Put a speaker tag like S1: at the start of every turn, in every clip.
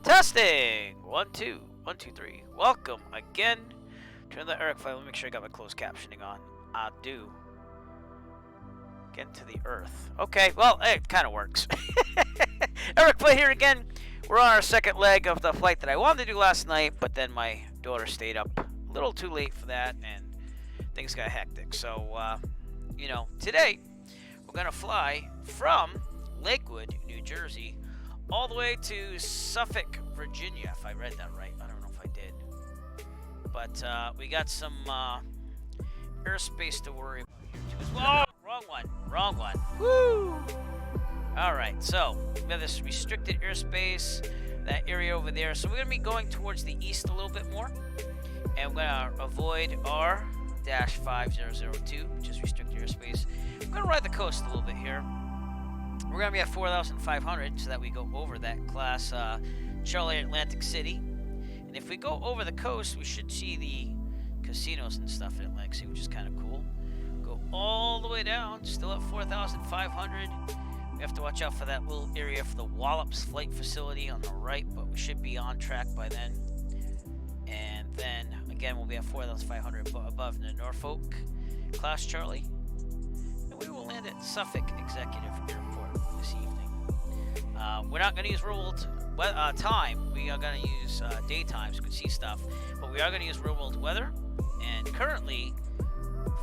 S1: Testing! 1, 2, 1, 2, 3. Welcome again to the Eric file. Let me make sure I got my closed captioning on. I do. Get to the Earth. Okay, well, it kind of works. Eric Play here again. We're on our second leg of the flight that I wanted to do last night, but then my daughter stayed up a little too late for that, and things got hectic. So, today we're going to fly from Lakewood, New Jersey, all the way to Suffolk, Virginia, if I read that right. I don't know if I did. But we got some airspace to worry about here, too, as well. Oh, wrong one. Woo! Alright, so we have this restricted airspace, that area over there. So we're going to be going towards the east a little bit more. And we're going to avoid R-5002, which is restricted airspace. We're going to ride the coast a little bit here. We're going to be at 4,500 so that we go over that class Charlie Atlantic City. And if we go over the coast, we should see the casinos and stuff in Atlantic City, which is kind of cool. Go all the way down, still at 4,500. We have to watch out for that little area for the Wallops Flight Facility on the right, but we should be on track by then. And then, again, we'll be at 4,500 above the Norfolk class Charlie. And we will land at Suffolk Executive Airport this evening. We're not going to use real world time. We are going to use daytime so we can see stuff. But we are going to use real world weather. And currently,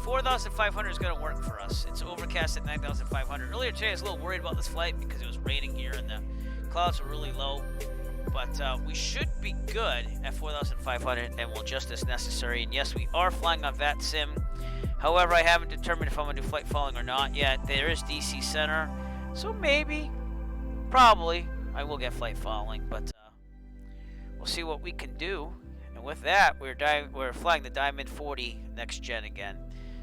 S1: 4,500 is going to work for us. It's overcast at 9,500. Earlier today, I was a little worried about this flight because it was raining here and the clouds were really low. But we should be good at 4,500 and we'll adjust as necessary. And yes, we are flying on VATSIM. However, I haven't determined if I'm going to do flight following or not yet. There is DC Center, so maybe, probably, I will get flight following. But we'll see what we can do. And with that, we're flying the Diamond 40 next gen again.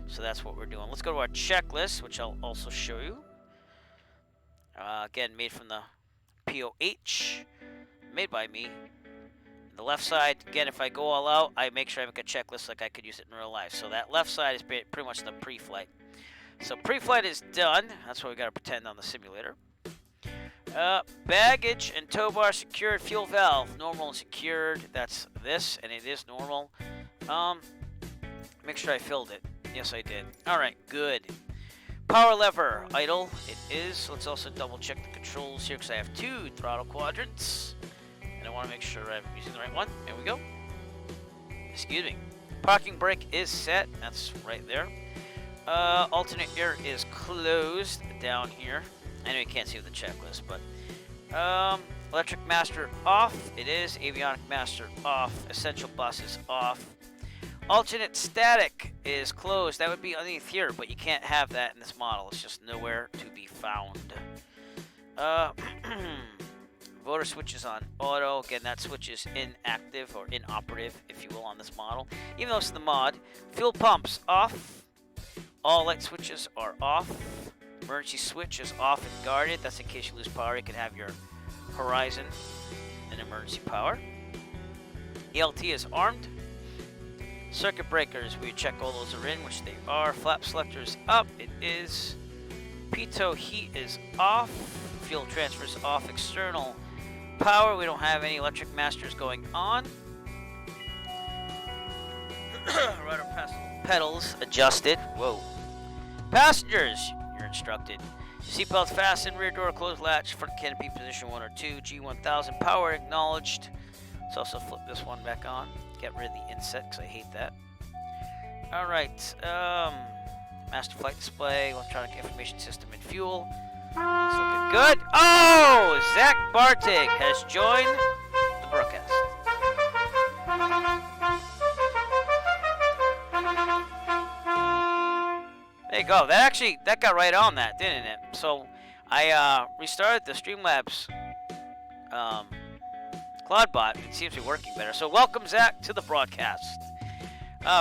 S1: So that's what we're doing. Let's go to our checklist, which I'll also show you. Again, made from the POH, made by me. The left side, again, if I go all out, I make sure I make a checklist like I could use it in real life. So that left side is pretty much the pre-flight. So pre-flight is done. That's what we got to pretend on the simulator. Baggage and tow bar secured. Fuel valve, normal and secured. That's this, and it is normal. Make sure I filled it. Yes, I did. Alright, good. Power lever, idle. It is. Let's also double check the controls here because I have two throttle quadrants. And I want to make sure I'm using the right one. There we go. Excuse me. Parking brake is set. That's right there. Alternate air is closed down here. I know you can't see with the checklist, but electric master off. It is. Avionic master off. Essential bus is off. Alternate static is closed. That would be underneath here, but you can't have that in this model. It's just nowhere to be found. Voter switch is on auto. Again, that switch is inactive or inoperative, if you will, on this model. Even though it's in the mod. Fuel pumps off. All light switches are off. Emergency switch is off and guarded. That's in case you lose power. You can have your horizon and emergency power. ELT is armed. Circuit breakers, we check all those are in, which they are. Flap selector is up. It is. Pitot heat is off. Fuel transfer is off. External power, we don't have any electric masters going on. Rudder pedals adjusted. Whoa. Passengers, you're instructed. Seatbelts fastened, rear door closed latch, front canopy position 1 or 2, G1000 power acknowledged. Let's also flip this one back on. Get rid of the inset because I hate that. Alright. Master flight display, electronic information system and fuel. It's looking good. Oh! Zach Bartig has joined the broadcast. There you go. That got right on that, didn't it? So I restarted the Streamlabs CloudBot. It seems to be working better. So welcome, Zach, to the broadcast.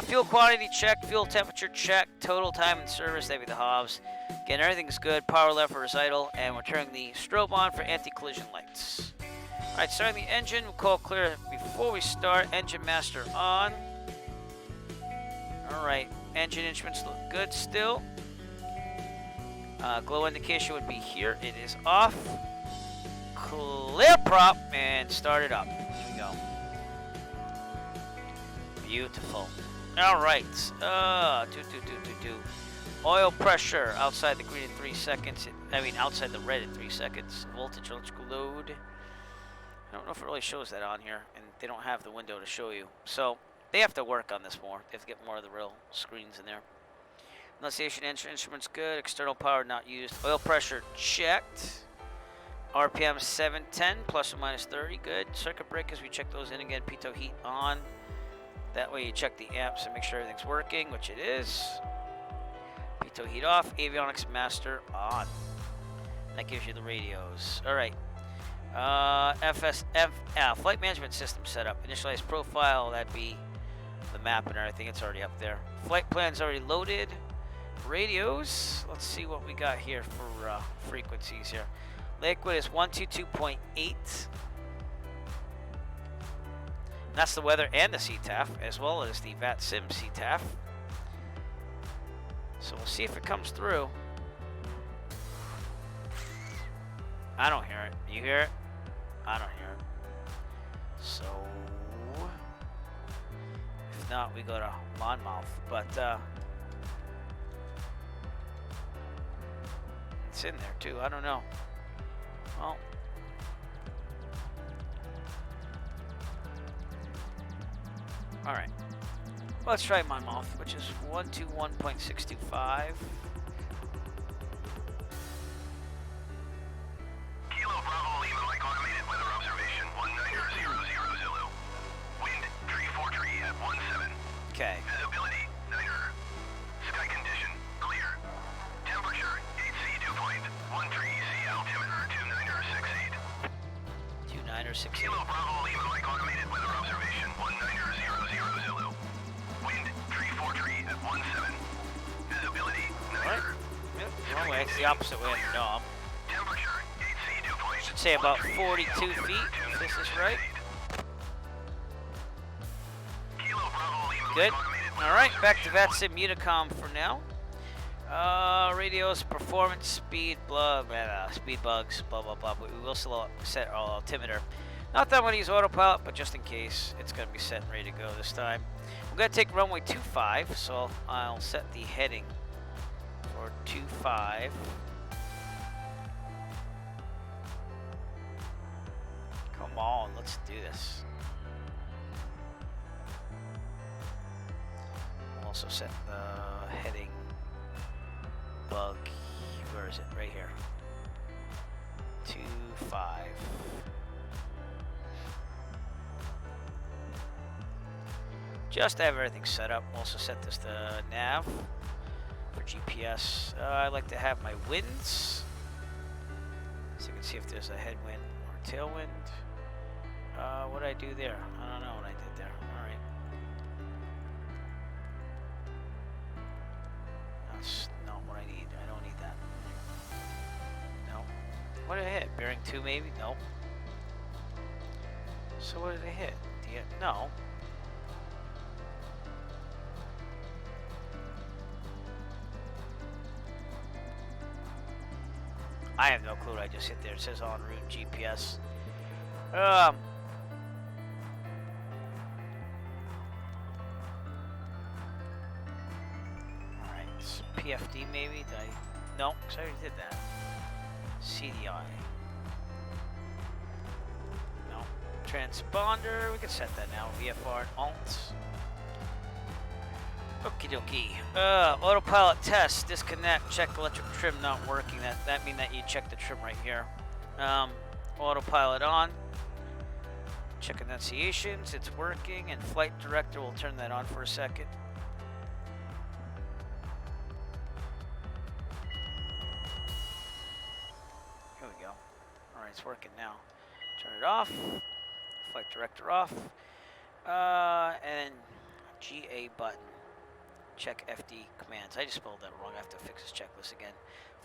S1: Fuel quantity check, fuel temperature check, total time in service, that'd be the Hobbs. Again, everything's good. Power lever is idle, and we're turning the strobe on for anti-collision lights. Alright, starting the engine. We'll call clear before we start. Engine master on. Alright, engine instruments look good still. Glow indication would be here. It is off. Clear prop and start it up. Beautiful. All right. Oil pressure outside the green in 3 seconds. Outside the red in 3 seconds. Voltage, electrical load. I don't know if it really shows that on here, and they don't have the window to show you. So they have to work on this more. They have to get more of the real screens in there. Enunciation instruments good. External power not used. Oil pressure checked. RPM 710 plus or minus 30. Good. Circuit breakers, we check those in again. Pitot heat on. That way you check the amps and make sure everything's working, which it is. Pitot heat off. Avionics master on. That gives you the radios. All right. Flight management system setup. Initialize profile. That'd be the map and everything. It's already up there. Flight plan's already loaded. Radios. Let's see what we got here for frequencies here. Liquid is 122.8. That's the weather and the CTAF, as well as the VATSIM CTAF. So we'll see if it comes through. I don't hear it. You hear it? I don't hear it. So, if not, we go to Monmouth. But it's in there too. I don't know. Well, all right. Let's try Monmouth, which is 121.625.
S2: Kilo Bravo Lima, Mike automated weather observation 19000 Zulu. Wind tree 4 tree at 17.
S1: Okay.
S2: Visibility niner. Sky condition clear. Temperature 8C dew point. 1 tree C altimeter 2968.
S1: 2968.
S2: Kilo Bravo Lima, Mike automated weather observation 19000 Zulu. Wind tree 4 tree at 17. Visibility niner.
S1: Yep, wrong way. It's the opposite way of the dome.
S2: Temperature 8C dew point.
S1: Should say about 42 feet, if this is right. Good. Alright, back to VATSIM Unicom for now. Radios, performance, speed, speed bugs, blah, blah, blah. We will still set our altimeter. Not that I'm going to use autopilot, but just in case, it's going to be set and ready to go this time. I'm going to take runway 25, so I'll set the heading for 25. Come on, let's do this. We'll also set the heading bug. Where is it? Right here. 25. Just to have everything set up. We'll also set this to nav for GPS. I like to have my winds, so you can see if there's a headwind or tailwind. What did I do there? I don't know what I did there. Alright. That's not what I need. I don't need that. No. What did I hit? Bearing 2 maybe? Nope. So what did I hit? No. I have no clue what I just hit there. It says en route GPS. Alright, PFD maybe? Did I? No, because I already did that. CDI. No. Transponder, we can set that now. VFR and alt. Okie dokie. Autopilot test, disconnect, check electric trim not working. That means that you check the trim right here. Autopilot on. Check enunciations, it's working, and flight director will turn that on for a second. Here we go. Alright, it's working now. Turn it off. Flight director off. And GA button. Check FD commands. I just spelled that wrong. I have to fix this checklist again.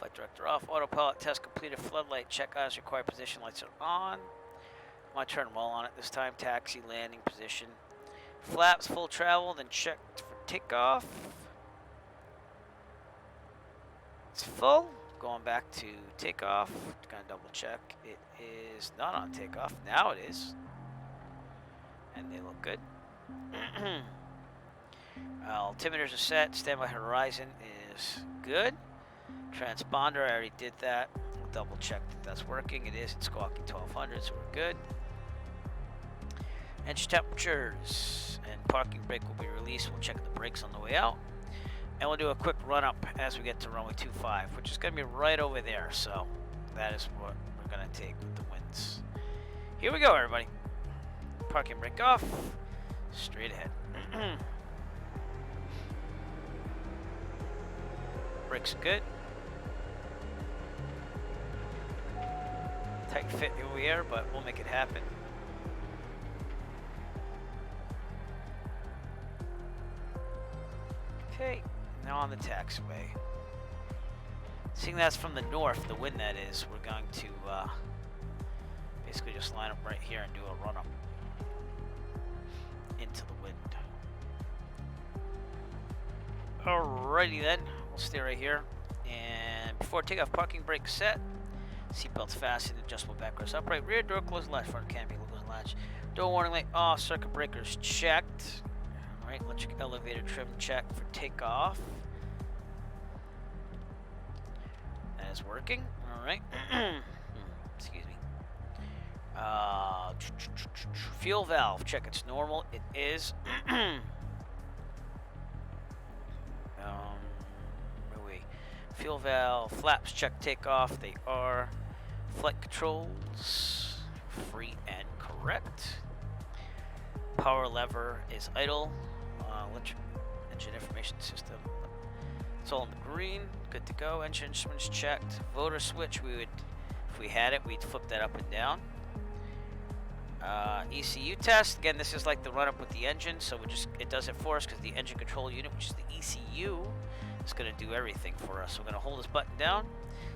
S1: Flight director off. Autopilot test completed. Floodlight check as required. Position lights are on. I'm going to turn well on it this time. Taxi, landing position. Flaps, full travel, then checked for takeoff. It's full. Going back to takeoff. Going to double check. It is not on takeoff. Now it is. And they look good. Altimeters are set. Standby horizon is good. Transponder, I already did that. We'll double check that that's working. It is. It's squawking 1200, so we're good. Engine temperatures and parking brake will be released. We'll check the brakes on the way out. And we'll do a quick run up as we get to runway 25, which is going to be right over there. So that is what we're going to take with the winds. Here we go, everybody. Parking brake off. Straight ahead. Brakes good. Tight fit over here, but we'll make it happen. Okay, now on the taxiway. Seeing that's from the north, the wind that is, we're going to basically just line up right here and do a run up into the wind. Alrighty then, we'll stay right here. And before takeoff, parking brake set. Seatbelts fastened, adjustable backrest upright, rear door closed latch, front canopy closed latch. Door warning light off, circuit breakers checked. Alright, electric elevator trim check for takeoff. That is working. Alright. Excuse me. Fuel valve, check it's normal. It is. Fuel valve, flaps check takeoff. They are. Flight controls, free and correct. Power lever is idle. Electric engine information system. It's all in the green. Good to go. Engine instruments checked. Voter switch, we would, if we had it, we'd flip that up and down. ECU test. Again, this is like the run up with the engine, so it does it for us because the engine control unit, which is the ECU, is going to do everything for us. So we're going to hold this button down,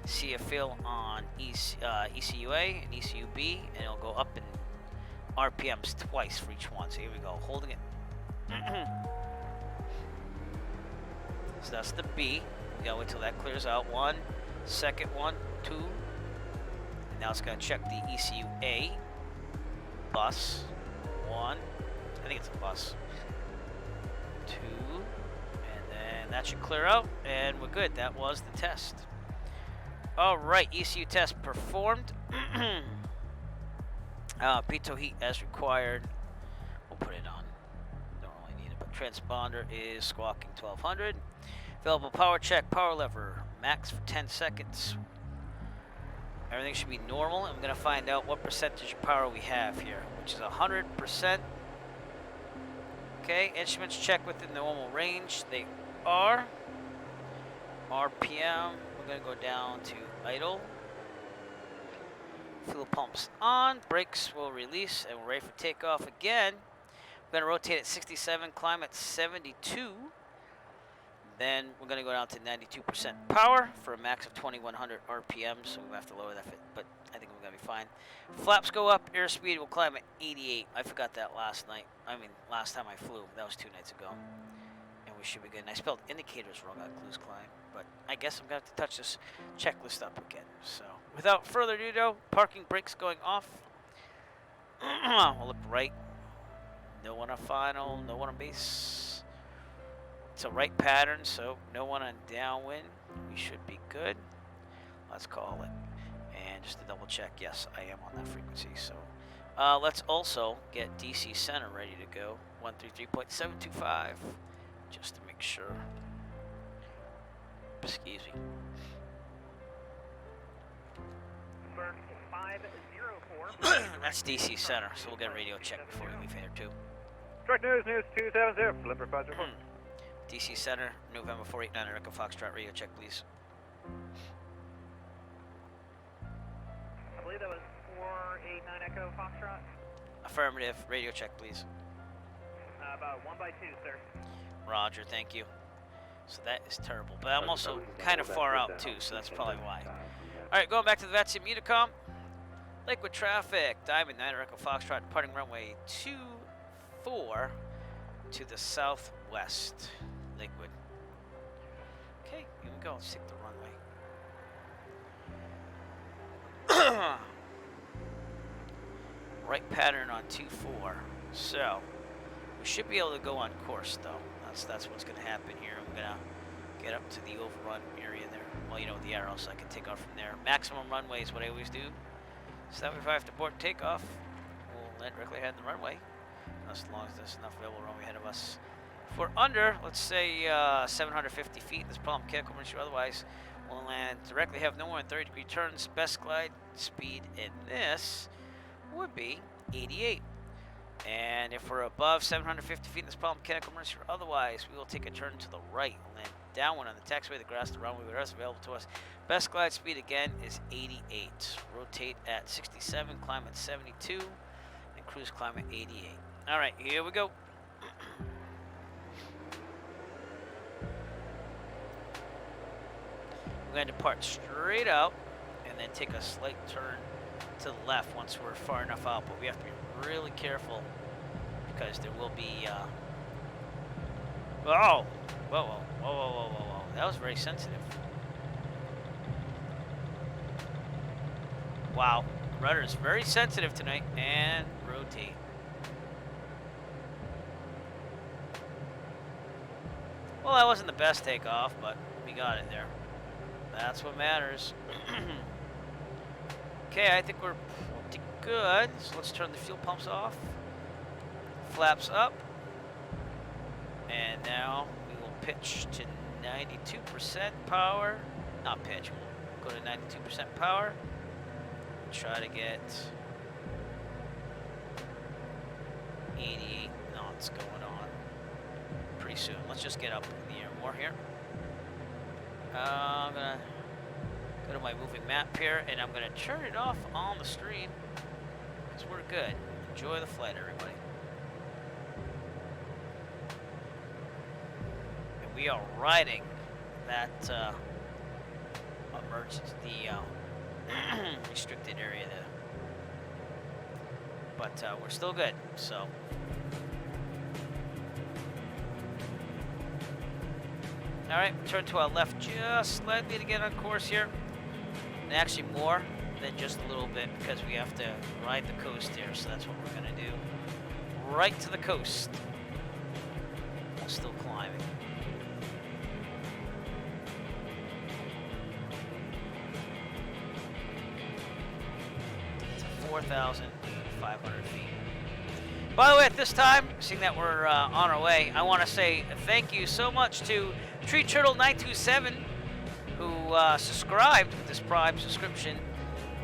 S1: see a fill on ECUA and ECUB, and it'll go up in RPMs twice for each one. So here we go, holding it. So that's the B. We gotta wait till that clears out. 1, second one, 2. And now it's gonna check the ECUA bus. 1, I think it's a bus. 2, and then that should clear out, and we're good. That was the test. All right, ECU test performed. Pitot heat as required. We'll put it on. Don't really need it, but transponder is squawking 1200. Available power check, power lever, max for 10 seconds. Everything should be normal. I'm going to find out what percentage of power we have here, which is 100%. Okay, instruments check within the normal range. They are. RPM, we're going to go down to idle. Fuel pumps on, brakes will release, and we're ready for takeoff again. We're going to rotate at 67, climb at 72. Then we're going to go down to 92% power for a max of 2100 RPM, so we have to lower that, but I think we're going to be fine. Flaps go up, airspeed will climb at 88. I forgot that last time I flew. That was 2 nights ago. And we should be good. And I spelled indicators wrong on cruise climb, but I guess I'm going to have to touch this checklist up again. So without further ado, though, parking brakes going off. We'll look right. No one on final, no one on base. It's a right pattern, so no one on downwind. We should be good. Let's call it. And just to double check, yes, I am on that frequency. So let's also get DC center ready to go. 133.725, just to make sure. Excuse me.
S3: 504.
S1: That's DC center, so we'll get a radio check before we leave here too.
S3: Direct news 270, Flipper 504.
S1: DC center, November 489 Echo Foxtrot, radio check please.
S3: I believe that was 489 Echo Foxtrot.
S1: Affirmative, radio check please.
S3: About 1 by 2, sir.
S1: Roger, thank you. So that is terrible, but I'm also kind of far out too, so that's probably why. Alright, going back to the VATSIM Unicom. Lakewood traffic, Diamond 9 Echo Foxtrot, departing runway 24 to the southwest. Lakewood. Okay, here we go. Let's take the runway. Right pattern on 24. So, we should be able to go on course though. That's what's going to happen here. I'm going to get up to the overrun area there. Well, you know, the arrow, so I can take off from there. Maximum runway is what I always do. 75 to abort takeoff. We'll land directly ahead of the runway, as long as there's enough available runway ahead of us. If we're under, let's say 750 feet, this problem can't come issue otherwise, we'll land directly, have no more than 30-degree turns. Best glide speed in this would be 88. And if we're above 750 feet in this problem can't come issue otherwise, we will take a turn to the right, land downwind on the taxiway, the grass, the runway, whatever's available to us. Best glide speed again is 88. Rotate at 67, climb at 72, and cruise climb at 88. All right, here we go. We're going to depart straight out and then take a slight turn to the left once we're far enough out, but we have to be really careful because there will be whoa, that was very sensitive. Wow, the rudder is very sensitive tonight. And rotate. Well, that wasn't the best takeoff, but we got it there. That's what matters. Okay, I think we're pretty good. So let's turn the fuel pumps off. Flaps up. And now we will pitch to 92% power. Not pitch, we'll go to 92% power. Try to get 88 knots going on pretty soon. Let's just get up in the air more here. I'm gonna go to my moving map here, and I'm gonna turn it off on the stream because we're good. Enjoy the flight, everybody. And we are riding that emergency, restricted area there. But we're still good, so. All right, turn to our left just slightly to get on course here. And actually more than just a little bit because we have to ride the coast here, so that's what we're gonna do. Right to the coast. While still climbing. It's 4,500 feet. By the way, at this time, seeing that we're on our way, I want to say thank you so much to Tree Turtle 927, who subscribed with this Prime subscription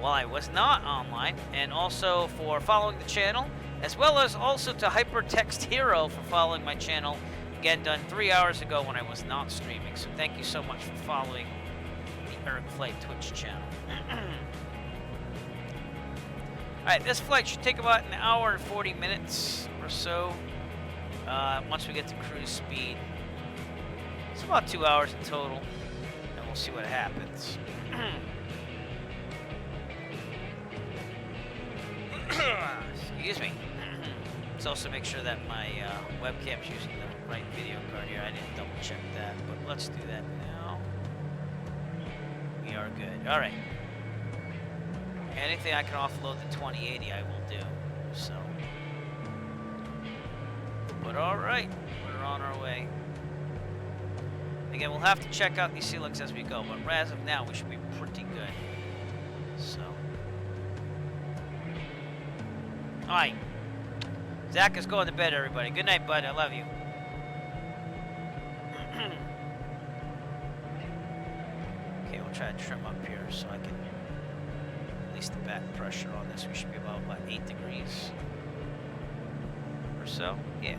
S1: while I was not online, and also for following the channel, as well as also to Hypertext Hero for following my channel, again done 3 hours ago when I was not streaming. So thank you so much for following the Eric Flight Twitch channel. Alright, this flight should take about an hour and 40 minutes or so once we get to cruise speed. It's about 2 hours in total, and we'll see what happens. Excuse me. Let's also make sure that my webcam's using the right video card here. I didn't double check that, but let's do that now. We are good. Alright. Anything I can offload the 2080, I will do. So, but all right, we're on our way. Again, we'll have to check out these ceilings as we go, but as of now, we should be pretty good. So, all right, Zach is going to bed, everybody. Good night, bud. I love you. Okay, we'll try to trim up here so I can. The back pressure on this, we should be about, what, 8 degrees or so. Yeah.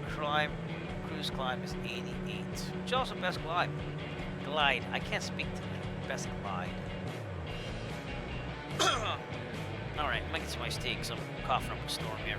S1: Cruise climb is 88, which is also best glide. I can't speak to the best glide. All right, I'm gonna get some iced tea because I'm coughing up a storm here.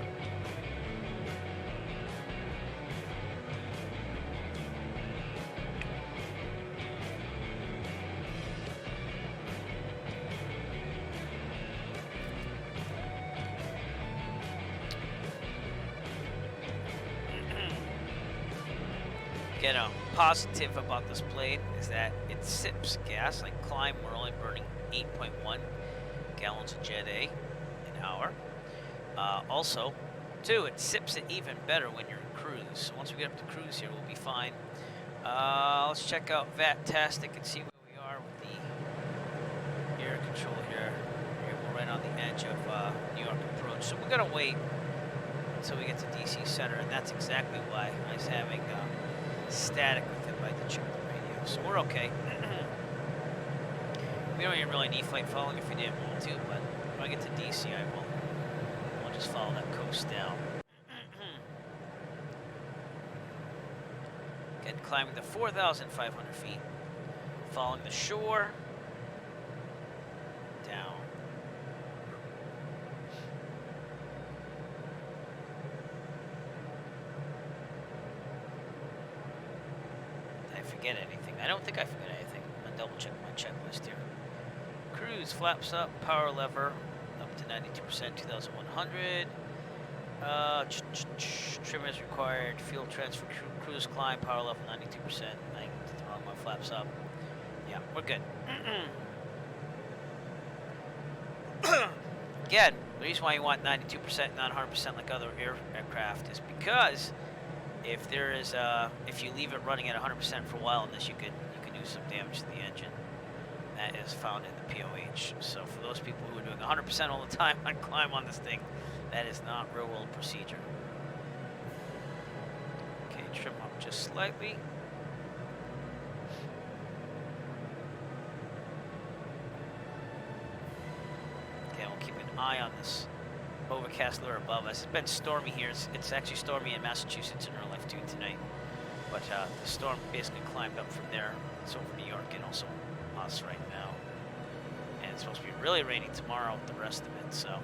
S1: Positive about this plane is that it sips gas. Like climb, we're only burning 8.1 gallons of Jet A an hour. Also, too, it sips it even better when you're in cruise. So once we get up to cruise here, we'll be fine. Let's check out Vatastic and see where we are with the air control here. We're right on the edge of New York approach. So we're gonna wait until we get to DC Center, and that's exactly why I was having static with it by the check the radio. So we're okay. We don't even really need flight following if we didn't want to, but when I get to DC, I'll just follow that coast down. Again, climbing the 4,500 feet, following the shore, down. Did I forget anything? I don't think I forget anything. I'm gonna double check my checklist here. Cruise, flaps up, power lever, up to 92%, 2,100. Trim is required, fuel transfer, cruise climb, power level 92%. I did the wrong one, flaps up. Yeah, we're good. Again, the reason why you want 92%, not 100% like other aircraft is because if you leave it running at 100% for a while in this, you could do some damage to the engine. That is found in the POH. So for those people who are doing 100% all the time on climb on this thing, that is not real world procedure. Okay, trim up just slightly. Okay, we'll keep an eye on this overcast lure above us. It's been stormy here. It's actually stormy in Massachusetts in real life too tonight. But the storm basically climbed up from there. It's over New York and also us right now. And it's supposed to be really rainy tomorrow with the rest of it, so.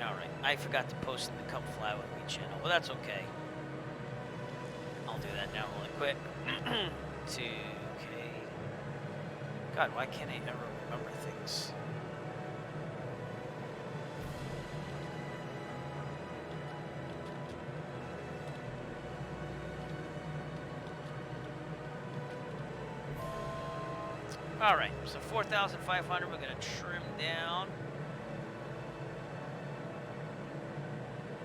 S1: Alright, I forgot to post in the Come Fly With Me channel. Well, that's okay. I'll do that now really quick. 2K. God, why can't I ever remember things? Alright, so 4,500, we're going to trim down.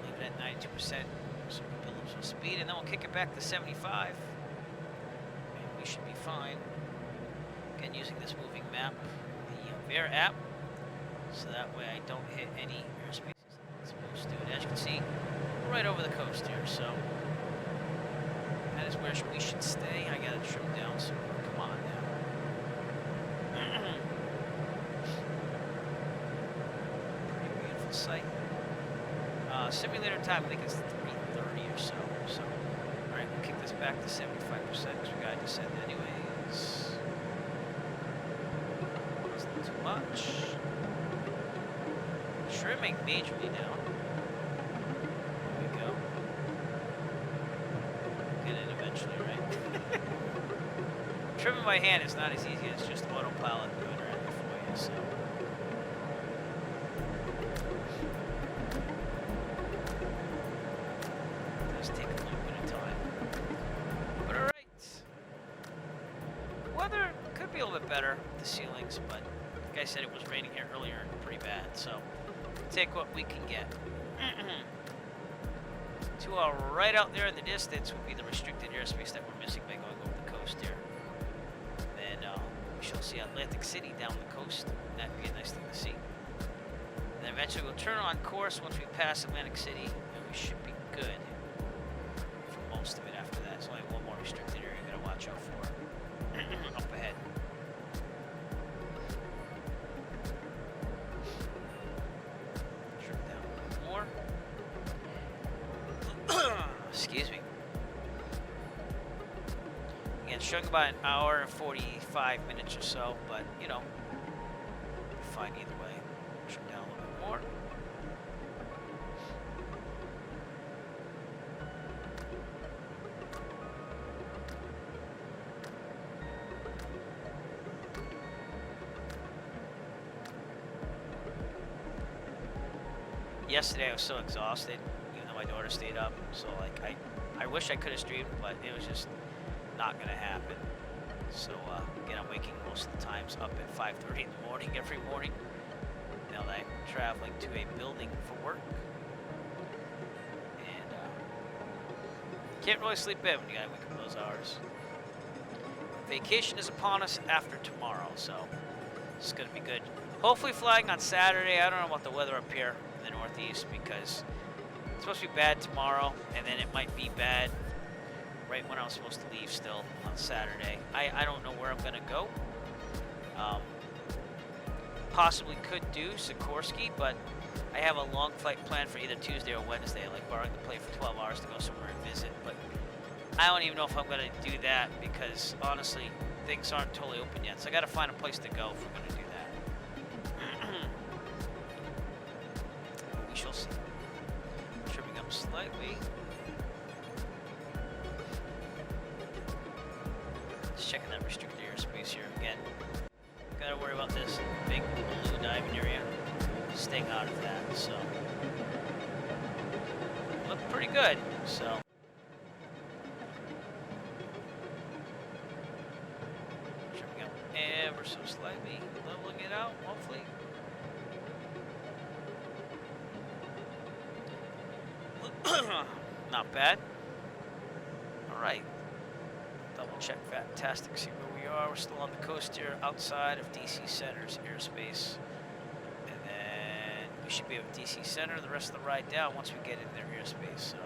S1: Leave it at 92%, so we can build up some speed, and then we'll kick it back to 75. And we should be fine. Again, using this moving map, the Air app, so that way I don't hit any airspaces I'm not supposed to. And as you can see, we're right over the coast here, so that is where we should stay. I gotta trim down some more. Come on now. Pretty beautiful sight. Simulator time, I think it's 3:30 or so. So, all right, we'll kick this back to 75% because we gotta descend anyways. Wasn't too much. Trimming majorly down. There we go. Get it eventually, right? Trimming by hand is not as easy as just autopilot doing it right for you, so. It does take a little bit of time. But alright. Weather could be a little bit better with the ceilings, but like I said, it was raining here earlier and pretty bad, so take what we can get. To our right out there in the distance would be the restricted airspace that we're missing by going over the coast here. Then we shall see Atlantic City down the coast. That'd be a nice thing to see. And then eventually we'll turn on course once we pass Atlantic City, and we should be good for most of it after that. There's only one more restricted area you gotta watch out for. Up ahead. Trim down a little more. Excuse me. Again, showing about an hour and 45 minutes or so, but you know, fine either way. Trim down a little bit more. Yesterday I was so exhausted, even though my daughter stayed up. So like I I wish I could have streamed, but it was just not gonna happen. So again, I'm waking most of the times up at 5:30 in the morning every morning. Now that I'm traveling to a building for work, and can't really sleep in when you gotta wake up those hours. Vacation is upon us after tomorrow, so it's gonna be good. Hopefully flying on Saturday. I don't know about the weather up here in the Northeast because it's supposed to be bad tomorrow, and then it might be bad right when I was supposed to leave still on Saturday. I don't know where I'm gonna go. Possibly could do Sikorsky, but I have a long flight planned for either Tuesday or Wednesday, like borrowing the plane for 12 hours to go somewhere and visit. But I don't even know if I'm gonna do that because honestly, things aren't totally open yet. So I gotta find a place to go if we're gonna do that. We shall see. Trimming up slightly. Just checking that restricted airspace here again. Gotta worry about this big blue diving area. Staying out of that, so look pretty good. So trimming up ever so slightly, leveling it out, hopefully. Not bad. All right. Double check fantastic. See where we are. We're still on the coast here, outside of DC Center's airspace, and then we should be at DC Center the rest of the ride down once we get in their airspace. So.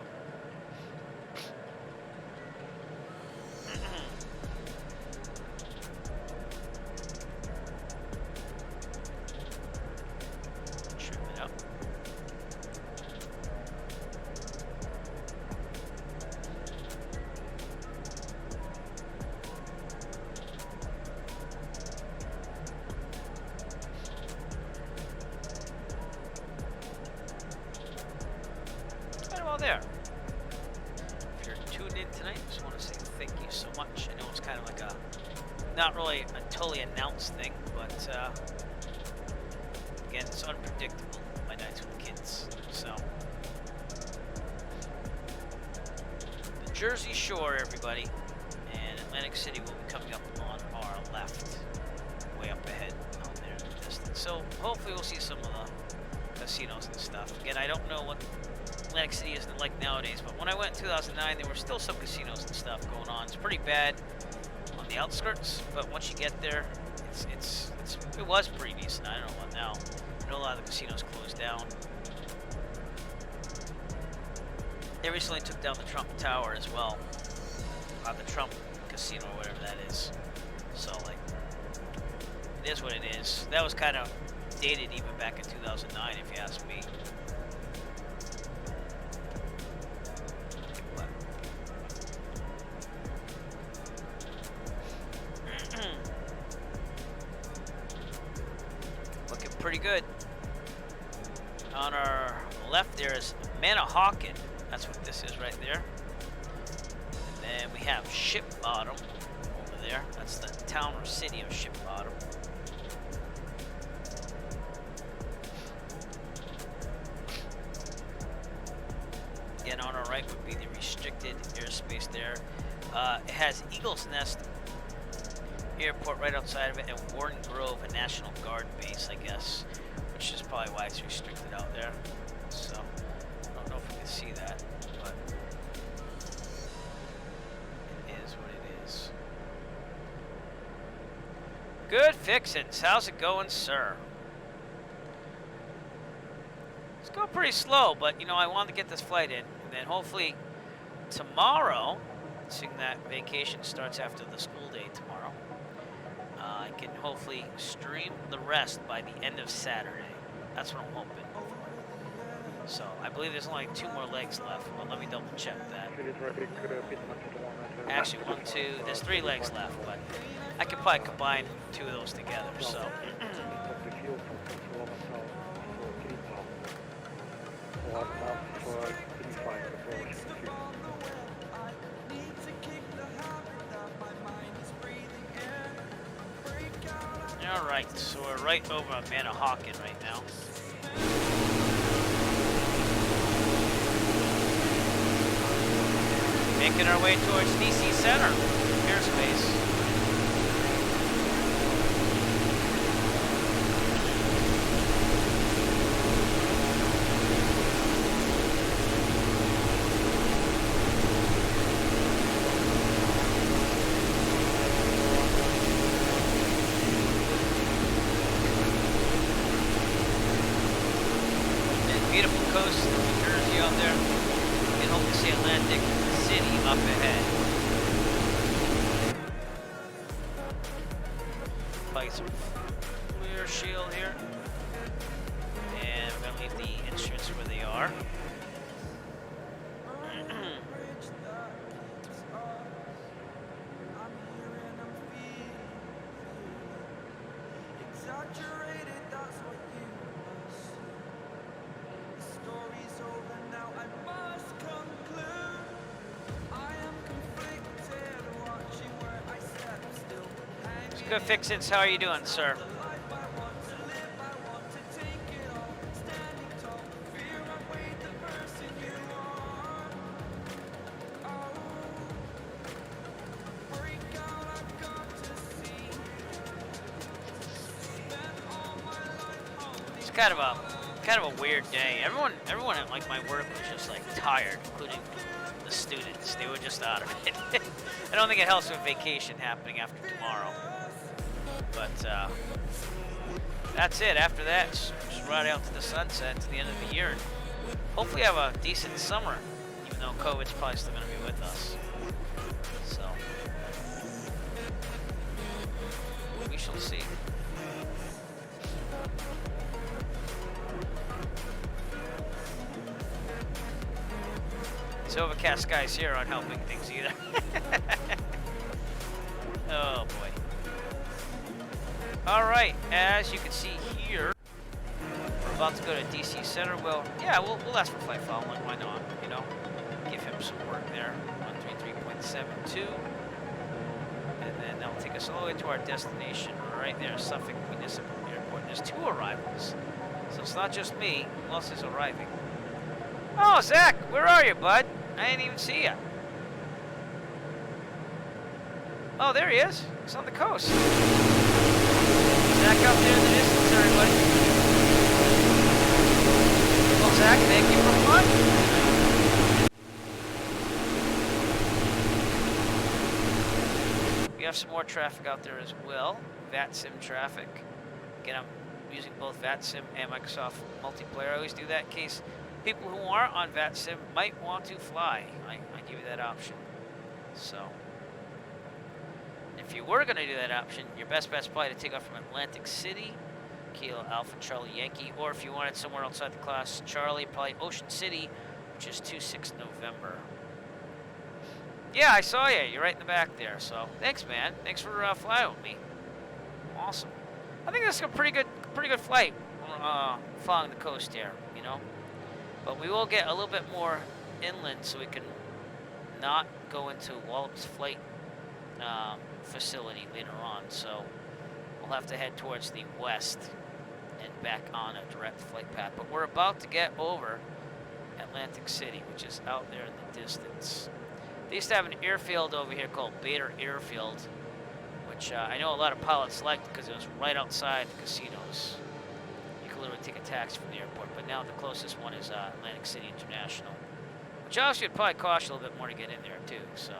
S1: Trim it up. There. If you're tuned in tonight, just want to say thank you so much. I know it's kind of like a, not really a totally announced thing, but again, it's unpredictable, my nights with the kids. So, the Jersey Shore, everybody, and Atlantic City will be coming up on our left, way up ahead out there in the distance. So, hopefully we'll see some of the casinos and stuff. Again, I don't know what Atlantic City isn't like nowadays, but when I went in 2009, there were still some casinos and stuff going on. It's pretty bad on the outskirts, but once you get there, it was pretty decent. I don't know about now. I know a lot of the casinos closed down. They recently took down the Trump Tower as well, the Trump Casino or whatever that is. So like, it is what it is. That was kind of dated even back in 2009, if you ask me. Looking pretty good. On our left there is Manahawkin. That's what this is right there. And then we have Ship Bottom over there. That's the town or city of Ship Bottom. Again, on our right would be the restricted airspace there. It has Eagle's Nest Airport right outside of it, and Warden Grove, a National Guard base, I guess, which is probably why it's restricted out there. So, I don't know if we can see that, but it is what it is. Good fixins. How's it going, sir? It's going pretty slow, but, you know, I wanted to get this flight in, and then hopefully tomorrow, seeing that vacation starts after the school day tomorrow, I can hopefully stream the rest by the end of Saturday. That's what I'm hoping. So, I believe there's only 2 more legs left, but let me double check that. Actually, 1, 2, there's 3 legs left, but I could probably combine 2 of those together, so. Alright, so we're right over on Manahawkin right now. Making our way towards DC Center, airspace. Beautiful coast of New Jersey out there. And hope to see Atlantic City up ahead. Probably some clear shield here. And we're going to leave the instruments where they are. Good Fixins, how are you doing, sir? It's kind of a weird day. Everyone at like my work was just like tired, including the students. They were just out of it. I don't think it helps with vacation happening after tomorrow. But that's it. After that, just ride out to the sunset to the end of the year. And hopefully have a decent summer, even though COVID's probably still going to be with us. So, we shall see. It's overcast skies here aren't helping things either. Oh boy. Alright, as you can see here, we're about to go to DC Center. Well, yeah, we'll ask for flight following. Why not? You know, give him some work there. 133.72. And then that'll take us all the way to our destination right there, Suffolk Municipal Airport. There's 2 arrivals. So it's not just me. Who else is arriving? Oh, Zach, where are you, bud? I didn't even see you. Oh, there he is. He's on the coast. Zach up there in the distance, everybody. Well, Zach, thank you for flying. We have some more traffic out there as well. VATSIM traffic. Again, I'm using both VATSIM and Microsoft Multiplayer. I always do that in case people who aren't on VATSIM might want to fly. I give you that option. So, if you were going to do that option, your best bet's probably to take off from Atlantic City, Kilo Alpha Charlie Yankee, or if you wanted somewhere outside the class, Charlie, probably Ocean City, which is 26 November. Yeah, I saw you. You're right in the back there. So, thanks, man. Thanks for flying with me. Awesome. I think this is a pretty good flight, following the coast here, you know. But we will get a little bit more inland so we can not go into Wallop's flight facility later on. So we'll have to head towards the west and back on a direct flight path. But we're about to get over Atlantic City, which is out there in the distance. They used to have an airfield over here called Bader Airfield, which I know a lot of pilots liked because it was right outside the casinos. You could literally take a taxi from the airport, but now the closest one is Atlantic City International, which obviously would probably cost a little bit more to get in there too, so.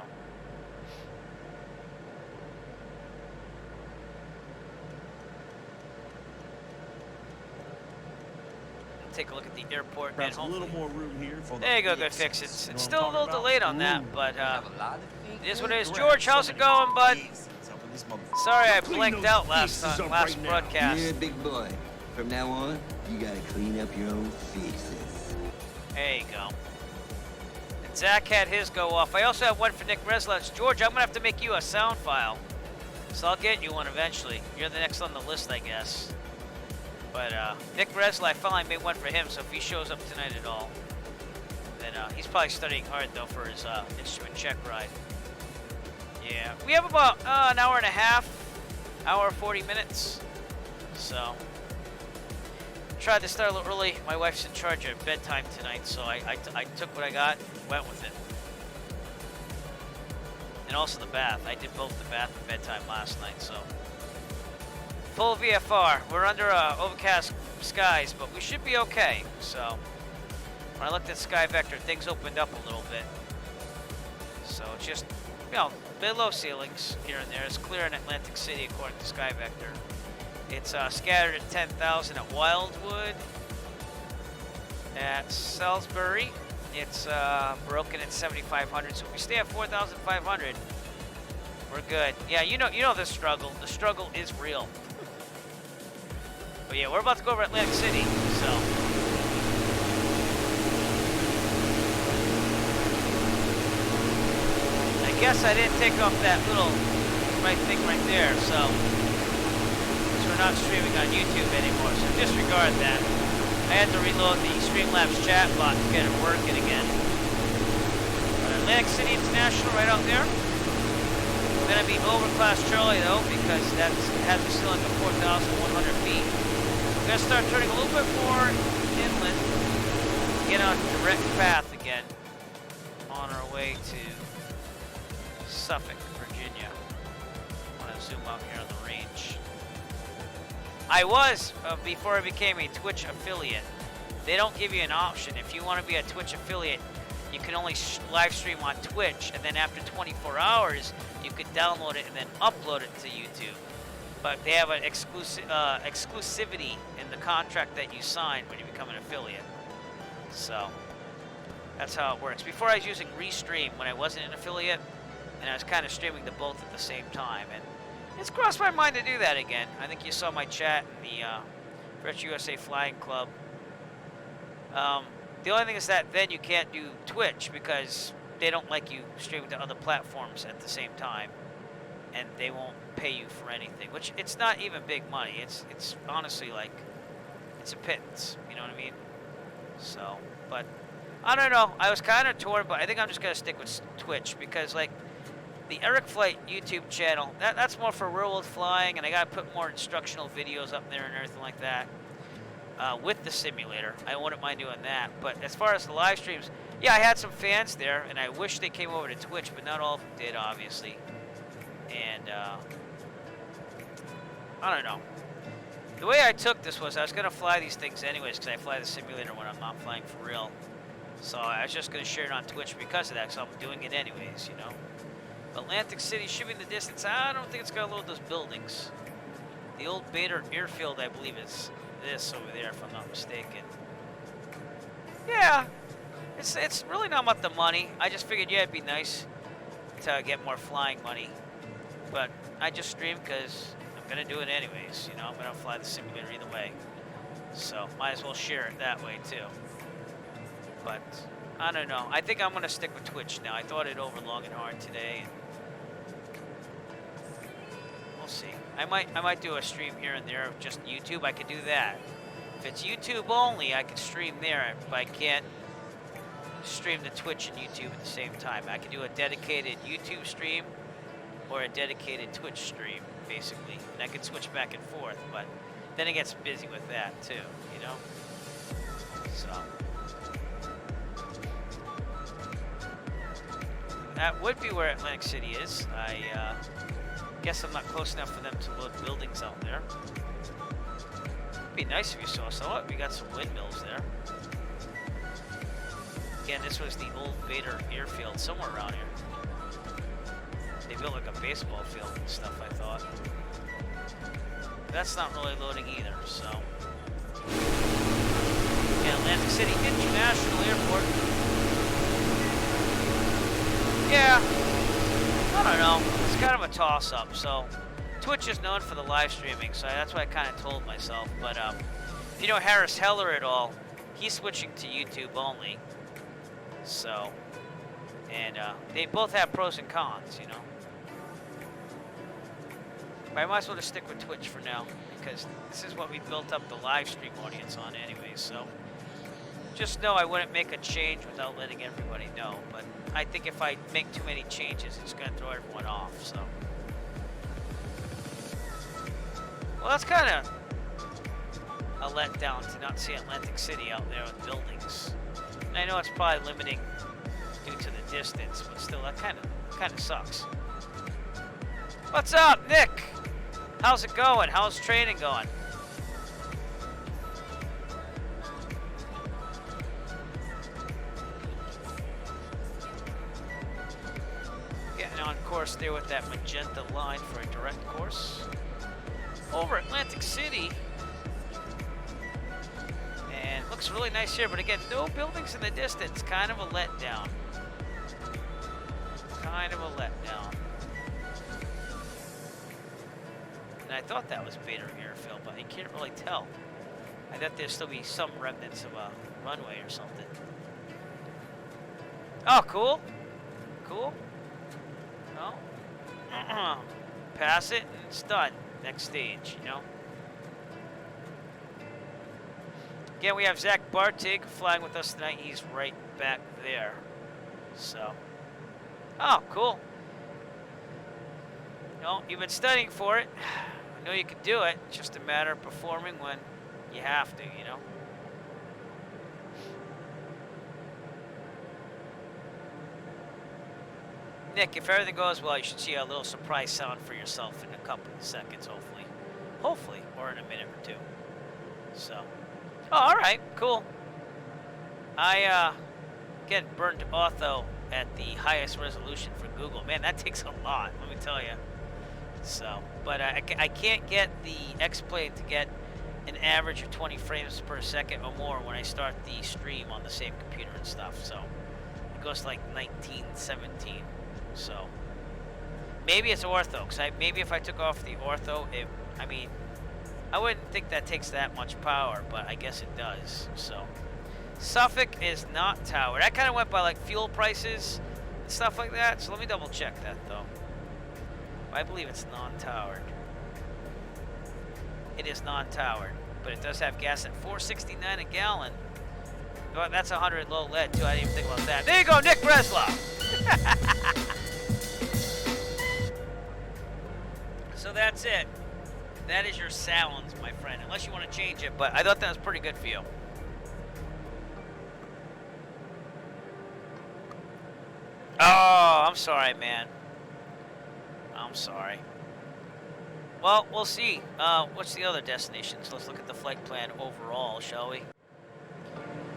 S1: Take a look at the airport.
S4: Perhaps a little more room here for
S1: there you go, good fix it. It's still a little delayed on that, but it is what it is. George, how's it going, bud? Sorry I blinked out last broadcast.
S5: Yeah, big boy. From now on, you gotta clean up your own faces.
S1: There you go. And Zach had his go off. I also have one for Nick Reslets. George, I'm gonna have to make you a sound file, so I'll get you one eventually. You're the next on the list, I guess. But Nick Resla, I finally made one for him, so if he shows up tonight at all, then he's probably studying hard, though, for his instrument check ride. Yeah, we have about an hour and a half, hour 40 minutes. So, tried to start a little early. My wife's in charge of bedtime tonight, so I took what I got and went with it. And also the bath. I did both the bath and bedtime last night, so. Full VFR. We're under overcast skies, but we should be okay. So, when I looked at Sky Vector, things opened up a little bit. So, it's just, you know, bit low ceilings here and there. It's clear in Atlantic City, according to Sky Vector. It's scattered at 10,000 at Wildwood. At Salisbury, it's broken at 7,500. So if we stay at 4,500, we're good. Yeah, you know the struggle. The struggle is real. But yeah, we're about to go over Atlantic City, so. I guess I didn't take off that little right thing right there, so we're not streaming on YouTube anymore, so disregard that. I had to reload the Streamlabs chat bot to get it working again. But Atlantic City International right out there. We're going to be overclass Charlie though, because it has a ceiling of 4,100 feet. We're going to start turning a little bit more inland, get on a direct path again on our way to Suffolk, Virginia. I want to zoom out here on the range. I was, before I became a Twitch affiliate. They don't give you an option. If you want to be a Twitch affiliate, you can only live stream on Twitch, and then after 24 hours, you could download it and then upload it to YouTube. But they have an exclusivity in the contract that you sign when you become an affiliate. So, that's how it works. Before I was using Restream when I wasn't an affiliate, and I was kind of streaming the both at the same time. And it's crossed my mind to do that again. I think you saw my chat in the Retro USA Flying Club. The only thing is that then you can't do Twitch because they don't like you streaming to other platforms at the same time, and they won't pay you for anything. Which it's not even big money. It's honestly like it's a pittance. You know what I mean? So, but I don't know. I was kind of torn, but I think I'm just gonna stick with Twitch because like. The Eric Flight YouTube channel, that's more for real-world flying, and I gotta put more instructional videos up there and everything like that. With the simulator, I wouldn't mind doing that. But as far as the live streams, yeah, I had some fans there, and I wish they came over to Twitch, but not all of them did, obviously. And, I don't know. The way I took this was I was gonna fly these things anyways, because I fly the simulator when I'm not flying for real. So I was just gonna share it on Twitch because of that, so I'm doing it anyways, you know. Atlantic City shipping the distance. I don't think it's gonna load those buildings. The old Bader Airfield, I believe, is this over there, if I'm not mistaken. Yeah, it's really not about the money. I just figured, yeah, it'd be nice to get more flying money. But I just stream because I'm gonna do it anyways. You know, I'm gonna fly the simulator either way. So might as well share it that way too. But I don't know. I think I'm gonna stick with Twitch now. I thought it over long and hard today. And we'll see. I might do a stream here and there of just YouTube. I could do that. If it's YouTube only, I could stream there, but I can't stream to Twitch and YouTube at the same time. I could do a dedicated YouTube stream or a dedicated Twitch stream, basically. And I could switch back and forth, but then it gets busy with that too, you know? So that would be where Atlantic City is. I guess I'm not close enough for them to load buildings out there. It'd be nice if you saw some. We got some windmills there. Again, this was the old Bader Airfield, somewhere around here. They built like a baseball field and stuff, I thought. That's not really loading either, so. Yeah, Atlantic City International Airport. Yeah, I don't know. It's kind of a toss-up. So, Twitch is known for the live streaming, so that's what I kind of told myself. But if you know Harris Heller at all, he's switching to YouTube only. So, and they both have pros and cons, you know. But I might as well just stick with Twitch for now, because this is what we built up the live stream audience on anyways. So, just know I wouldn't make a change without letting everybody know. But I think if I make too many changes, it's going to throw everyone off, so. Well, that's kind of a letdown to not see Atlantic City out there with buildings. And I know it's probably limiting due to the distance, but still, that kind of Kind of sucks. What's up, Nick? How's it going? How's training going? Getting on course there with that magenta line for a direct course. Over Atlantic City. And looks really nice here, but again, no buildings in the distance. Kind of a letdown. Kind of a letdown. And I thought that was Bader Airfield, but I can't really tell. I thought there'd still be some remnants of a runway or something. Oh, cool. Cool. No. Pass it and it's done. Next stage, you know. Again, we have Zach Bartig flying with us tonight. He's right back there. So. Oh, cool. No, you've been studying for it. I know you can do it. It's just a matter of performing when you have to, you know. Nick, if everything goes well, you should see a little surprise sound for yourself in a couple of seconds, hopefully. Hopefully, or in a minute or two. So. Oh, all right, cool. I, again, burned ortho at the highest resolution for Google. Man, that takes a lot, let me tell you. So, but I can't get the X-Plane to get an average of 20 frames per second or more when I start the stream on the same computer and stuff. So, it goes to like 19, 17. So, maybe it's ortho, because maybe if I took off the ortho, I mean, I wouldn't think that takes that much power, but I guess it does. So, Suffolk is not towered. I kind of went by like fuel prices and stuff like that, so let me double check that though. I believe it's non-towered. It is non-towered, but it does have gas at $4.69 a gallon. Well, that's 100 low lead too. I didn't even think about that. There you go, Nick Breslau. So that's it. That is your sounds, my friend. Unless you want to change it, but I thought that was pretty good for you. Oh, I'm sorry, man. I'm sorry. Well, we'll see. What's the other destinations? Let's look at the flight plan overall, shall we?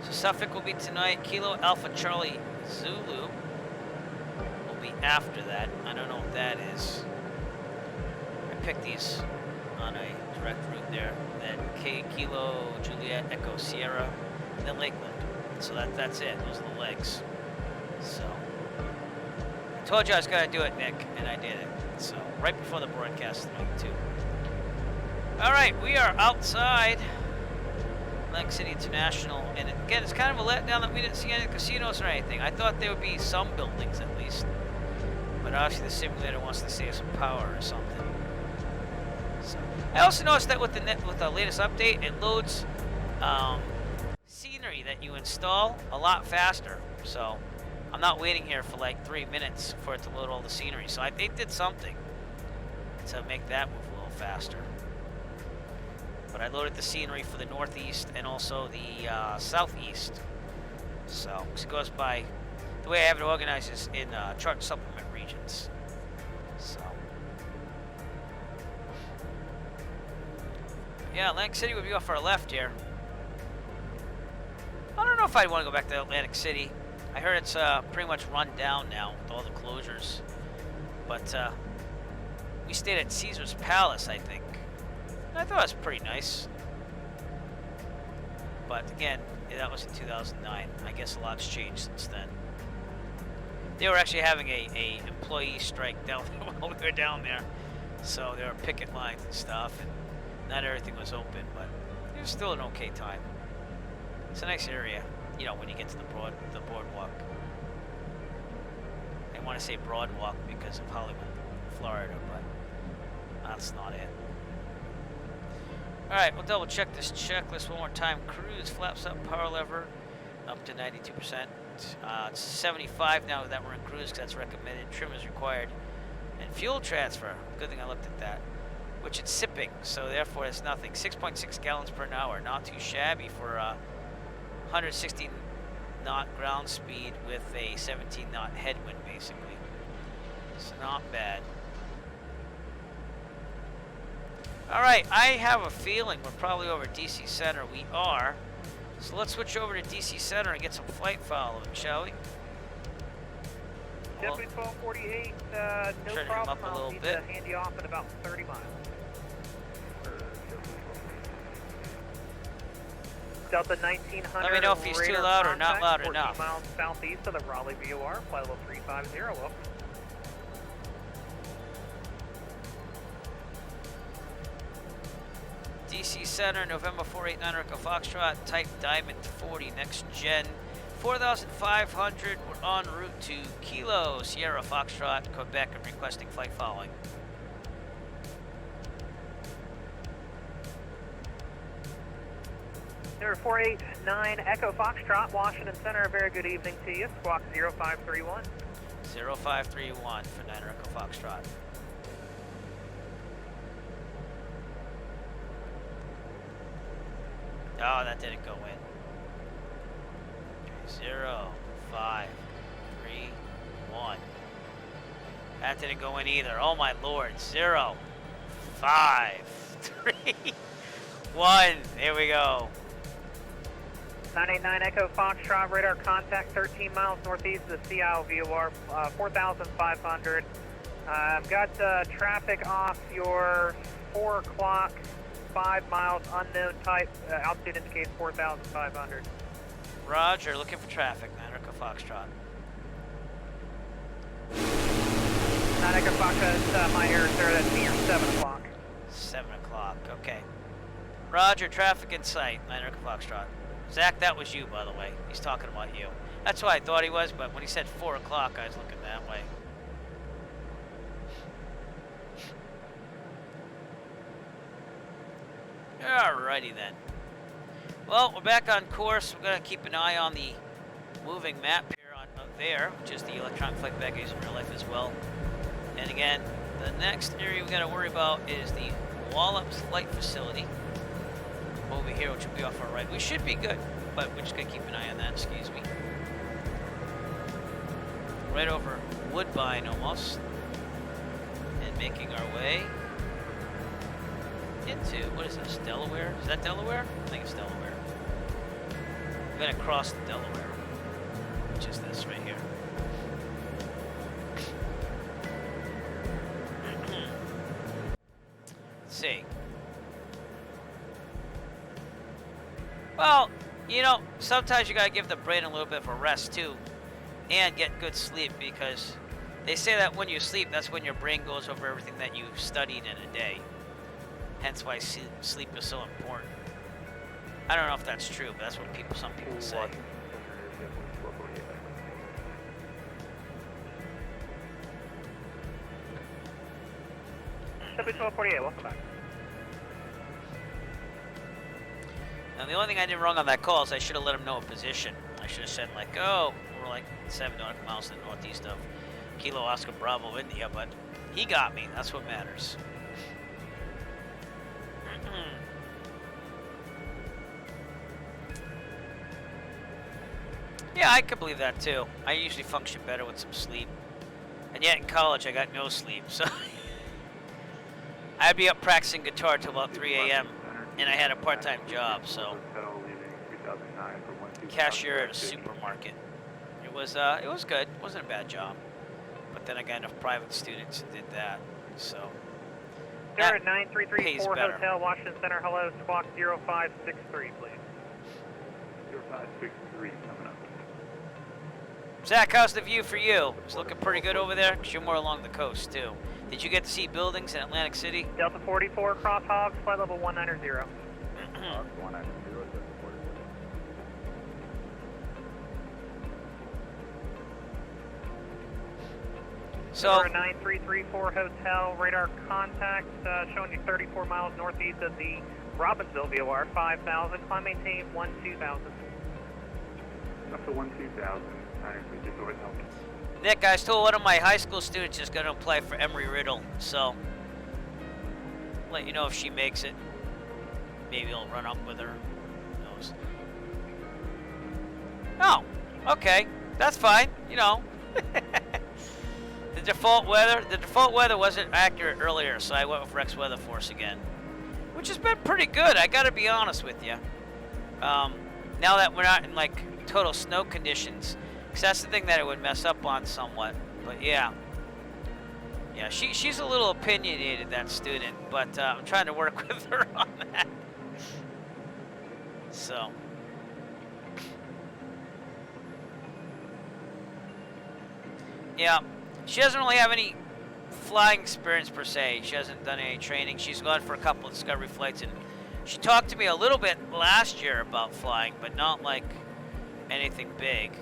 S1: So Suffolk will be tonight. Kilo Alpha Charlie Zulu will be after that. I don't know what that is. I picked these on a direct route there. Then K Kilo Juliet Echo Sierra, and then Lakeland. So that's it. Those are the legs. So I told you I was gonna do it, Nick, and I did it. So right before the broadcast tonight too. All right, we are outside Atlantic City International, and again, it's kind of a letdown that we didn't see any casinos or anything. I thought there would be some buildings at least, but obviously the simulator wants to save some power or something. So I also noticed that with the latest update, it loads scenery that you install a lot faster. So I'm not waiting here for like 3 minutes for it to load all the scenery. So they did something to make that move a little faster. But I loaded the scenery for the northeast and also the southeast. So it goes by, the way I have it organized is in chart supplement regions. So yeah, Atlantic City would be off our left here. I don't know if I'd want to go back to Atlantic City. I heard it's pretty much run down now with all the closures. But we stayed at Caesar's Palace, I think. I thought it was pretty nice. But again, that was in 2009. I guess a lot's changed since then. They were actually having a employee strike down while we were down there. So there were picket lines and stuff, and not everything was open, but it was still an okay time. It's a nice area, you know, when you get to the boardwalk. I want to say Broadwalk because of Hollywood, Florida, but that's not it. Alright, we'll double check this checklist one more time. Cruise, flaps up, power lever, up to 92%. It's 75 now that we're in cruise because that's recommended. Trim is required. And fuel transfer, good thing I looked at that. Which it's sipping, so therefore it's nothing. 6.6 gallons per hour, not too shabby for 160 knot ground speed with a 17 knot headwind, basically. It's not bad. All right, I have a feeling we're probably over DC Center. We are. So let's switch over to DC Center and get some flight following, shall we?
S3: Jet 1248, no
S1: turn him
S3: problem.
S1: up a
S3: I'll
S1: little
S3: need
S1: bit.
S3: to hand you off in about 30 miles. Delta 1900.
S1: Let me know if he's too
S3: radar
S1: loud or not
S3: contact,
S1: loud
S3: 14
S1: enough.
S3: miles southeast of the Raleigh VOR, flight level 350. Welcome.
S1: DC Center, November 489 Echo Foxtrot, type Diamond 40, next gen. 4,500, we're en route to Kilo, Sierra Foxtrot, Quebec, and requesting flight following.
S3: Number 489 Echo Foxtrot, Washington Center, a very good evening to you. Squawk 0531.
S1: 0531 for Niner Echo Foxtrot. Oh, that didn't go in. 0, 5, 3, 1. That didn't go in either. Oh my lord. 0, 5, 3, 1. Here we go.
S3: 989 Echo Foxtrot, radar contact 13 miles northeast of the CIO VOR, 4,500. I've got traffic off your 4 o'clock, 5 miles, unknown type, altitude indicates 4,500.
S1: Roger, looking for traffic, Niner Echo Foxtrot.
S3: 9 Echo Foxtrot, my error, sir, that's near 7 o'clock.
S1: 7 o'clock, okay. Roger, traffic in sight, Niner Echo Foxtrot. Zach, that was you, by the way. He's talking about you. That's what I thought he was, but when he said 4 o'clock, I was looking that way. Alrighty then. Well, we're back on course. We're going to keep an eye on the moving map here on there, which is the electronic flight bag I use in real life as well. And again, the next area we got to worry about is the Wallops Flight Facility over here, which will be off our right. We should be good, but we're just going to keep an eye on that, excuse me. Right over Woodbine almost. And making our way into, what is this, Delaware? Is that Delaware? I think it's Delaware. We're going to cross the Delaware, which is this right here. Let's see. Well, you know, sometimes you got to give the brain a little bit of a rest too, and get good sleep, because they say that when you sleep, that's when your brain goes over everything that you've studied in a day. Hence why sleep is so important. I don't know if that's true, but that's what some people say.
S3: W1248, welcome back.
S1: Now, the only thing I did wrong on that call is I should have let him know a position. I should have said, like, oh, we're like 7 nautical miles to the northeast of Kilo Oscar Bravo, India, but he got me. That's what matters. Yeah, I could believe that too. I usually function better with some sleep. And yet in college, I got no sleep, so I'd be up practicing guitar till about 3 a.m. and I had a part-time job, so cashier at a supermarket. It was good. It wasn't a bad job. But then I got enough private students and did that, so.
S3: Sir, at 9334
S1: better.
S3: Hotel, Washington Center, hello, squawk 0563, please.
S4: 0563 coming up.
S1: Zach, how's the view for you? It's looking pretty good over there, because you're more along the coast, too. Did you get to see buildings in Atlantic City?
S3: Delta 44, cross hogs, flight level 190.
S4: 190,
S1: So,
S3: Number 9334 Hotel, radar contact, showing you 34 miles northeast of the Robbinsville VOR, 5,000, climb maintain 12,000.
S4: up to 12,000, just over help.
S1: Nick, I told one of my high school students is going to apply for Embry-Riddle, so let you know if she makes it. Maybe I'll run up with her. Who knows? Oh, okay. That's fine, you know. The default weather. The default weather wasn't accurate earlier, so I went with Rex Weather Force again, which has been pretty good. I got to be honest with you. Now that we're not in like total snow conditions, because that's the thing that it would mess up on somewhat. But yeah, she's a little opinionated, that student, but I'm trying to work with her on that. So. Yeah, she doesn't really have any flying experience per se. She hasn't done any training. She's gone for a couple of discovery flights, and she talked to me a little bit last year about flying, but not like anything big.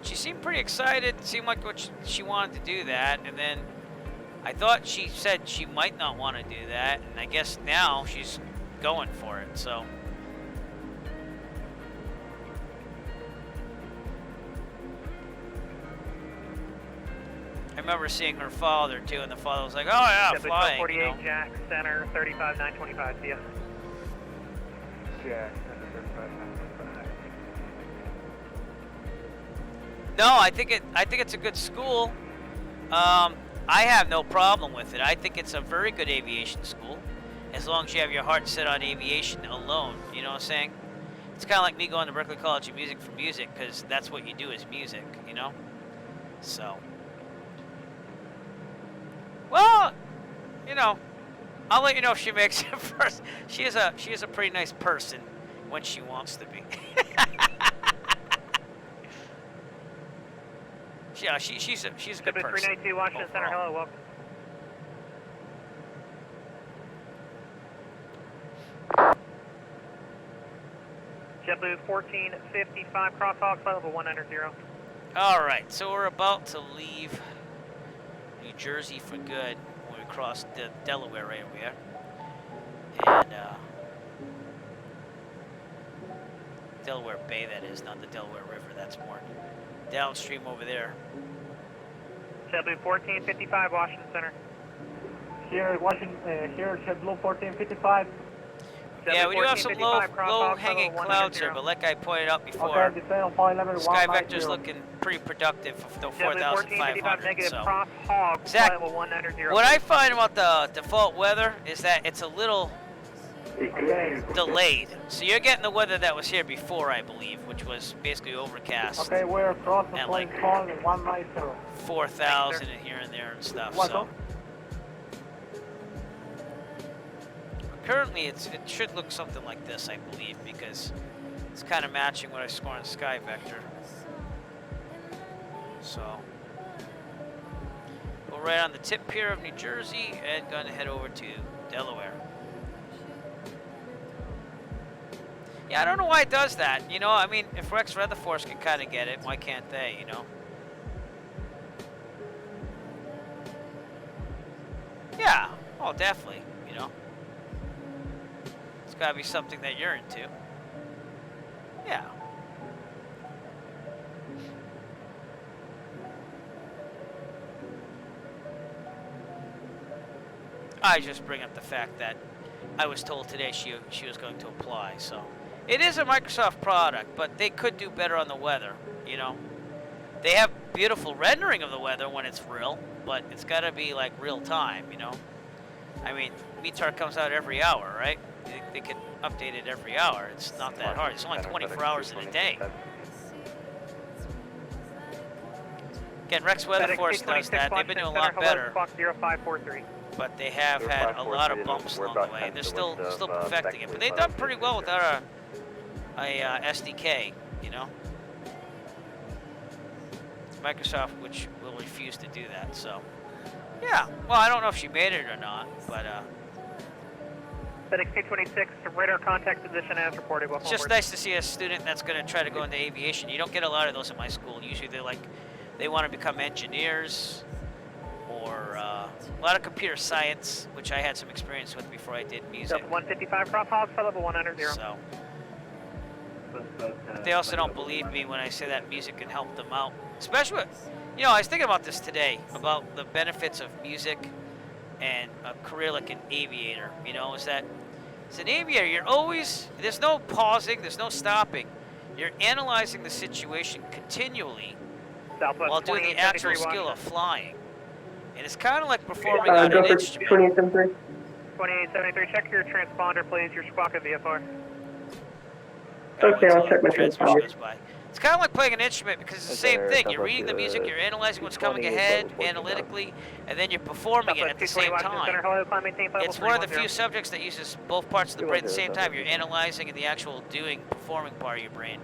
S1: She seemed pretty excited. It seemed like she wanted to do that, and then I thought she said she might not want to do that, and I guess now she's going for it, so. I remember seeing her father too, and the father was like, "Oh yeah, flying."
S3: 48
S1: you know?
S3: Jack Center 35925. See ya.
S4: Jack, Center 35925.
S1: No, I think it's a good school. I have no problem with it. I think it's a very good aviation school, as long as you have your heart set on aviation alone. You know what I'm saying? It's kind of like me going to Berklee College of Music for music, because that's what you do is music. You know, so. Well, you know, I'll let you know if she makes it first. She is a pretty nice person when she wants to be. Yeah, she's a good person.
S3: 392 Washington Center. Hello, welcome. JetBlue 1455 crosswalk, flight level 190.
S1: All right, so we're about to leave New Jersey for good when we cross the Delaware area, and Delaware Bay, that is, not the Delaware River. That's more downstream over there.
S3: JetBlue 1455 Washington Center.
S6: Here, here JetBlue 1455.
S1: Yeah, we do have some low-hanging clouds here, but like I pointed out before,
S6: Okay, descend on flight level
S1: Sky
S6: 190.
S1: Vector's looking pretty productive for the
S3: JetBlue 1455
S1: 4,500.
S3: negative
S1: So,
S3: cross hog,
S1: Zach,
S3: flight level 190.
S1: what I find about the default weather is that it's a little delayed. So you're getting the weather that was here before, I believe, which was basically overcast.
S6: Okay, we're crossing
S1: And
S6: flight
S1: like-
S6: call 190.
S1: 4,000 and here and there and stuff.
S6: What's
S1: So
S6: up?
S1: currently it should look something like this, I believe, because it's kind of matching what I score on Sky Vector. So we're right on the tip here of New Jersey and going to head over to Delaware. Yeah, I don't know why it does that. You know, I mean, if Rex Weather Force can kind of get it, why can't they, you know? Yeah, oh, definitely, you know? It's got to be something that you're into. Yeah. I just bring up the fact that I was told today she was going to apply, so. It is a Microsoft product, but they could do better on the weather, you know? They have beautiful rendering of the weather when it's real, but it's got to be like real time, you know? I mean, METAR comes out every hour, right? They can update it every hour. It's not that hard. It's only 24 hours in a day. Again, Rex Weather Force does that. They've been doing a lot better.
S3: Clock 0543.
S1: But they have had a lot of bumps along the way. They're still perfecting it, but they've done pretty well without a SDK, you know. Microsoft, which will refuse to do that. So, yeah. Well, I don't know if she made it or not, but
S3: FedEx 226 radar contact position as reported.
S1: it's just nice to see a student that's going to try to go into aviation. You don't get a lot of those at my school. Usually they want to become engineers or a lot of computer science, which I had some experience with before I did music.
S3: 155 cross hog, flight level 190.
S1: So, but they also don't believe me when I say that music can help them out. Especially with, you know, I was thinking about this today, about the benefits of music and a career like an aviator, you know, is that as an aviator, you're always, there's no pausing, there's no stopping. You're analyzing the situation continually
S3: Southwest
S1: while doing the
S3: 2873
S1: actual skill of
S3: Washington.
S1: flying. And it's kind of like performing on an instrument.
S6: 2873.
S3: 2873, check your transponder, please. Your squawk of VFR.
S6: Okay, I'll check my
S1: Transmission
S6: transponder.
S1: goes by. It's kind of like playing an instrument because it's the same thing. You're reading the music, you're analyzing what's coming ahead analytically, and then you're performing it at the same time. It's one of the few subjects that uses both parts of the brain at the same time. You're analyzing and the actual doing, performing part of your brain.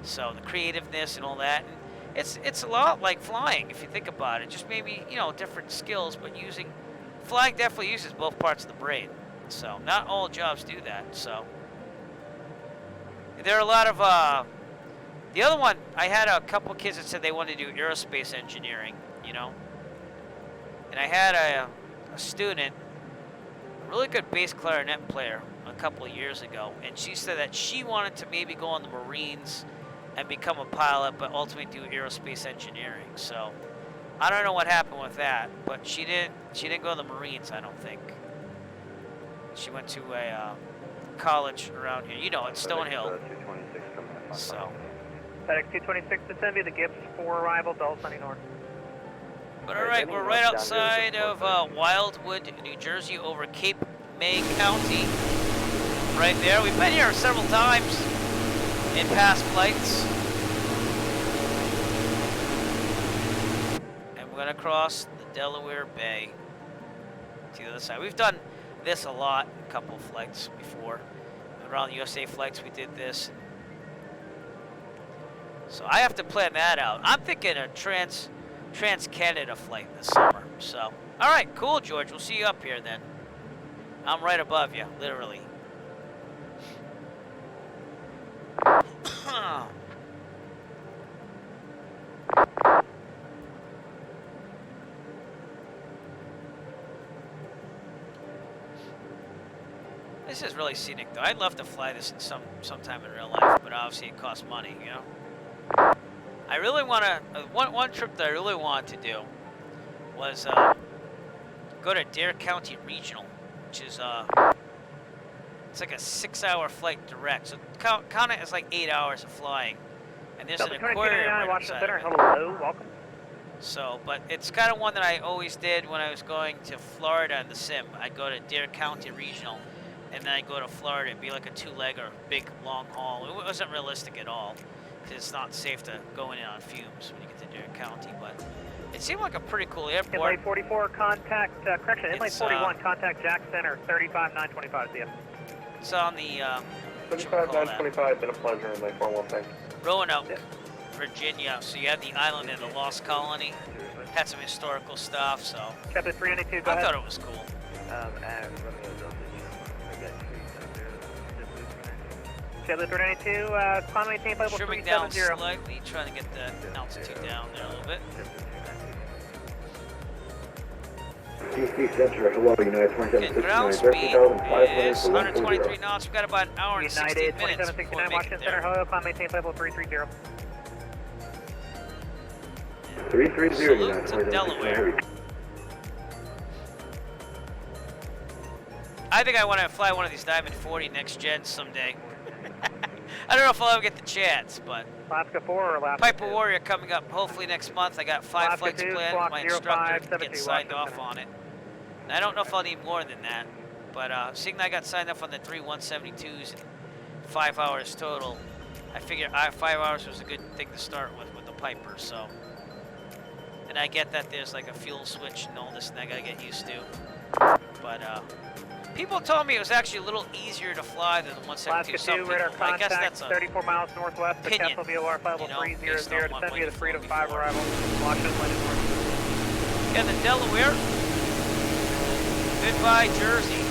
S1: So the creativeness and all that. And it's a lot like flying if you think about it. Just maybe, you know, different skills, but flying definitely uses both parts of the brain. So not all jobs do that. So there are a lot of the other one, I had a couple kids that said they wanted to do aerospace engineering, you know. And I had a student, a really good bass clarinet player a couple of years ago, and she said that she wanted to maybe go in the Marines and become a pilot, but ultimately do aerospace engineering. So I don't know what happened with that, but she didn't go to the Marines, I don't think. She went to a college around here, you know, at Stonehill. So.
S3: FedEx 226 to send you the Gibbs 4 arrival, Bell Sunny North.
S1: But alright, we're right outside of Wildwood, New Jersey, over Cape May County. Right there. We've been here several times in past flights. And we're going to cross the Delaware Bay to the other side. We've done this a lot, a couple of flights before. Around USA flights, we did this. So I have to plan that out. I'm thinking a Trans-Canada flight this summer. So, all right, cool, George. We'll see you up here then. I'm right above you, literally. This is really scenic, though. I'd love to fly this in sometime in real life, but obviously it costs money, you know. I really want to. One trip that I really wanted to do was go to Dare County Regional, which is it's like a 6-hour flight direct. So count it as like 8 hours of flying, and there's an aquarium right beside of it.
S3: Hello, welcome.
S1: So, but it's kind of one that I always did when I was going to Florida in the sim. I'd go to Dare County Regional, and then I'd go to Florida. It'd be like a 2-legger, big long haul. It wasn't realistic at all. It's not safe to go in on fumes when you get to Dare County, but it seemed like a pretty cool airport.
S3: Inlay 44, contact, correction, Inlay 41, contact Jack Center, 35925, see ya.
S1: It's on the,
S4: 35925, been a pleasure, Inlay 41, thanks.
S1: Roanoke, Virginia. So you had the island in the Lost Colony, had some historical stuff, so
S3: Chapter 392, go
S1: I
S3: ahead.
S1: thought it was cool.
S3: Chapter 392, climb maintain level
S1: Trimming down
S3: 370.
S1: slightly, trying to get the altitude down there a little bit.
S7: DC Center, hello, United
S1: Okay,
S7: 2769,
S1: ground speed
S7: 13,500
S1: is
S7: for
S1: 123 knots. We've got about an hour and 16
S3: United
S1: minutes before
S3: 2769,
S1: we make
S3: Washington
S1: it
S3: Center,
S1: there.
S3: hello, climb maintain level 330.
S7: 330,
S1: Salute
S7: United
S1: to
S7: 2769.
S1: Delaware. I think I want to fly one of these Diamond 40 next gens someday. I don't know if I'll ever get the chance, but
S3: Alaska 4 or Alaska
S1: Piper
S3: 2?
S1: Warrior coming up hopefully next month. I got 5
S3: Alaska
S1: flights
S3: 2,
S1: planned.
S3: squawk
S1: My instructor
S3: 0572,
S1: gets signed
S3: Washington
S1: off on it. And I don't know if I'll need more than that, but seeing I got signed up on the 3 172s and 5 hours total, I figured 5 hours was a good thing to start with the Piper. So, and I get that there's like a fuel switch and all this thing I gotta get used to, but people told me it was actually a little easier to fly than the 172.
S3: Alaska
S1: Some
S3: 2, radar
S1: people, I guess
S3: contact
S1: that's a
S3: 34 miles northwest of
S1: opinion,
S3: Castle VOR level
S1: you know,
S3: 300
S1: based on
S3: to
S1: what
S3: send
S1: way
S3: you the
S1: you
S3: Freedom
S1: flew
S3: 5
S1: before.
S3: arrival, Washington Landing North.
S1: And the Delaware. Goodbye, Jersey.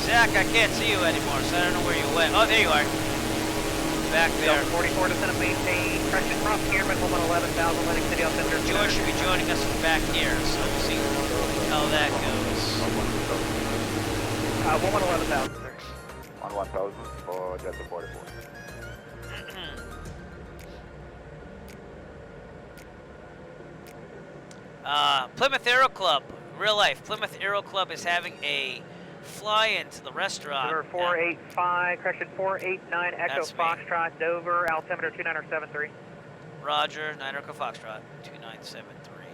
S1: Zach, I can't see you anymore, so I don't know where you went. Oh, there you are. Back there.
S3: 44 to send a maintain, correction, cross Gearman, 11,000, Atlantic City, I'll send her.
S1: George should be joining us from back here, so we'll see how that goes.
S3: 11,000, sir.
S8: On 1,000 for Delta 44.
S1: Plymouth Aero Club, real life. Plymouth Aero Club is having a fly into the restaurant.
S3: Number 485, correction 489 Echo
S1: That's me.
S3: Foxtrot, Dover, altimeter 2973.
S1: Roger, 9 Echo Foxtrot, 2973.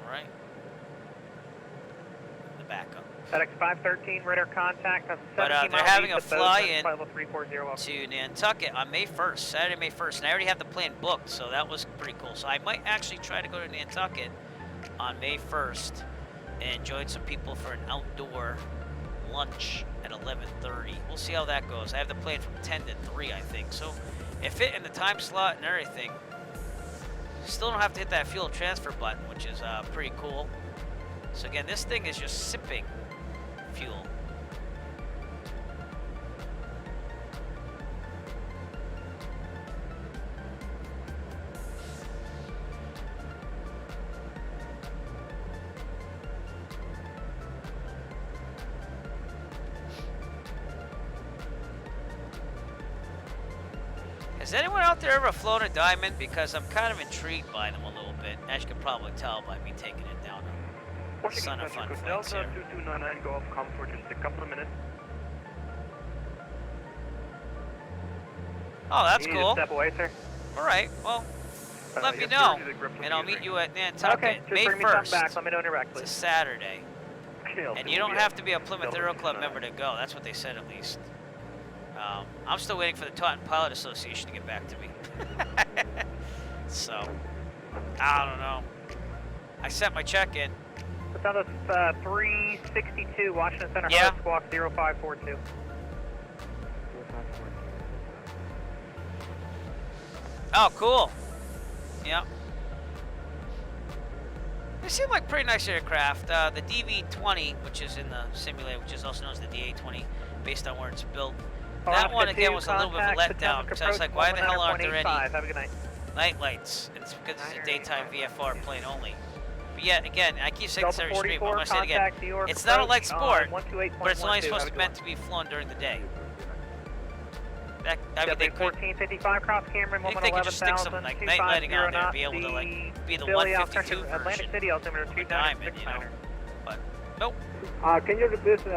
S1: All right. The backup.
S3: FedEx 513, radar contact.
S1: But they're
S3: 17 miles
S1: having
S3: east
S1: a
S3: of Bozeman,
S1: fly-in
S3: flight level 340, welcome.
S1: to Nantucket on May 1st, Saturday, May 1st, and I already have the plane booked, so that was pretty cool. So I might actually try to go to Nantucket on May 1st and join some people for an outdoor lunch at 11:30. We'll see how that goes. I have the plane from 10 to 3, I think. So it fit in the time slot and everything. Still don't have to hit that fuel transfer button, which is pretty cool. So again, this thing is just sipping fuel. Has anyone out there ever flown a Diamond? Because I'm kind of intrigued by them a little bit, as you can probably tell by me taking it down a son of fun flights here.
S4: 2299, go off comfort, just a couple of minutes.
S1: Oh, that's
S3: You need to
S1: cool.
S3: step away, sir.
S1: All right, well, let me
S4: yes,
S1: know,
S4: sir, to the grip of
S1: and I'll
S4: the
S1: meet
S4: ring.
S1: you at Nantucket,
S3: Okay, just
S1: May
S3: bring me something
S1: 1st.
S3: back. Let me know when you're back,
S1: It's a
S3: please.
S1: Saturday.
S4: Okay,
S1: And you don't have to be a Plymouth Aero Club member to go. That's what they said, at least. I'm still waiting for the Taunton Pilot Association to get back to me. So, I don't know. I sent my check in.
S3: It's on the 362, Washington Center,
S1: Yeah.
S3: Hard Squawk 0542.
S1: Oh, cool. Yep. They seem like pretty nice aircraft. The DV-20, which is in the simulator, which is also known as the DA-20, based on where it's built. That one, again, was a little bit of a letdown, because I was like, why the hell aren't there any
S3: Have a good night.
S1: night lights? It's because it's a daytime VFR plane only. But yet, again, I keep saying this
S3: Delta
S1: every stream, but I'm
S3: 44,
S1: going to say it again.
S3: contact New York
S1: It's not a light
S3: approach
S1: sport,
S3: on 128.12.
S1: but it's only
S3: Have
S1: supposed
S3: a
S1: to
S3: good
S1: meant
S3: one.
S1: to be flown during the day. That, I mean, they could,
S3: 1455 cross Cameron,
S1: I think they could just stick some like night lighting on there and be able to like be the 152
S3: Atlantic
S1: version
S3: City, altimeter
S1: of a Diamond, you know.
S3: 2969.
S1: But nope.
S6: Can you repeat the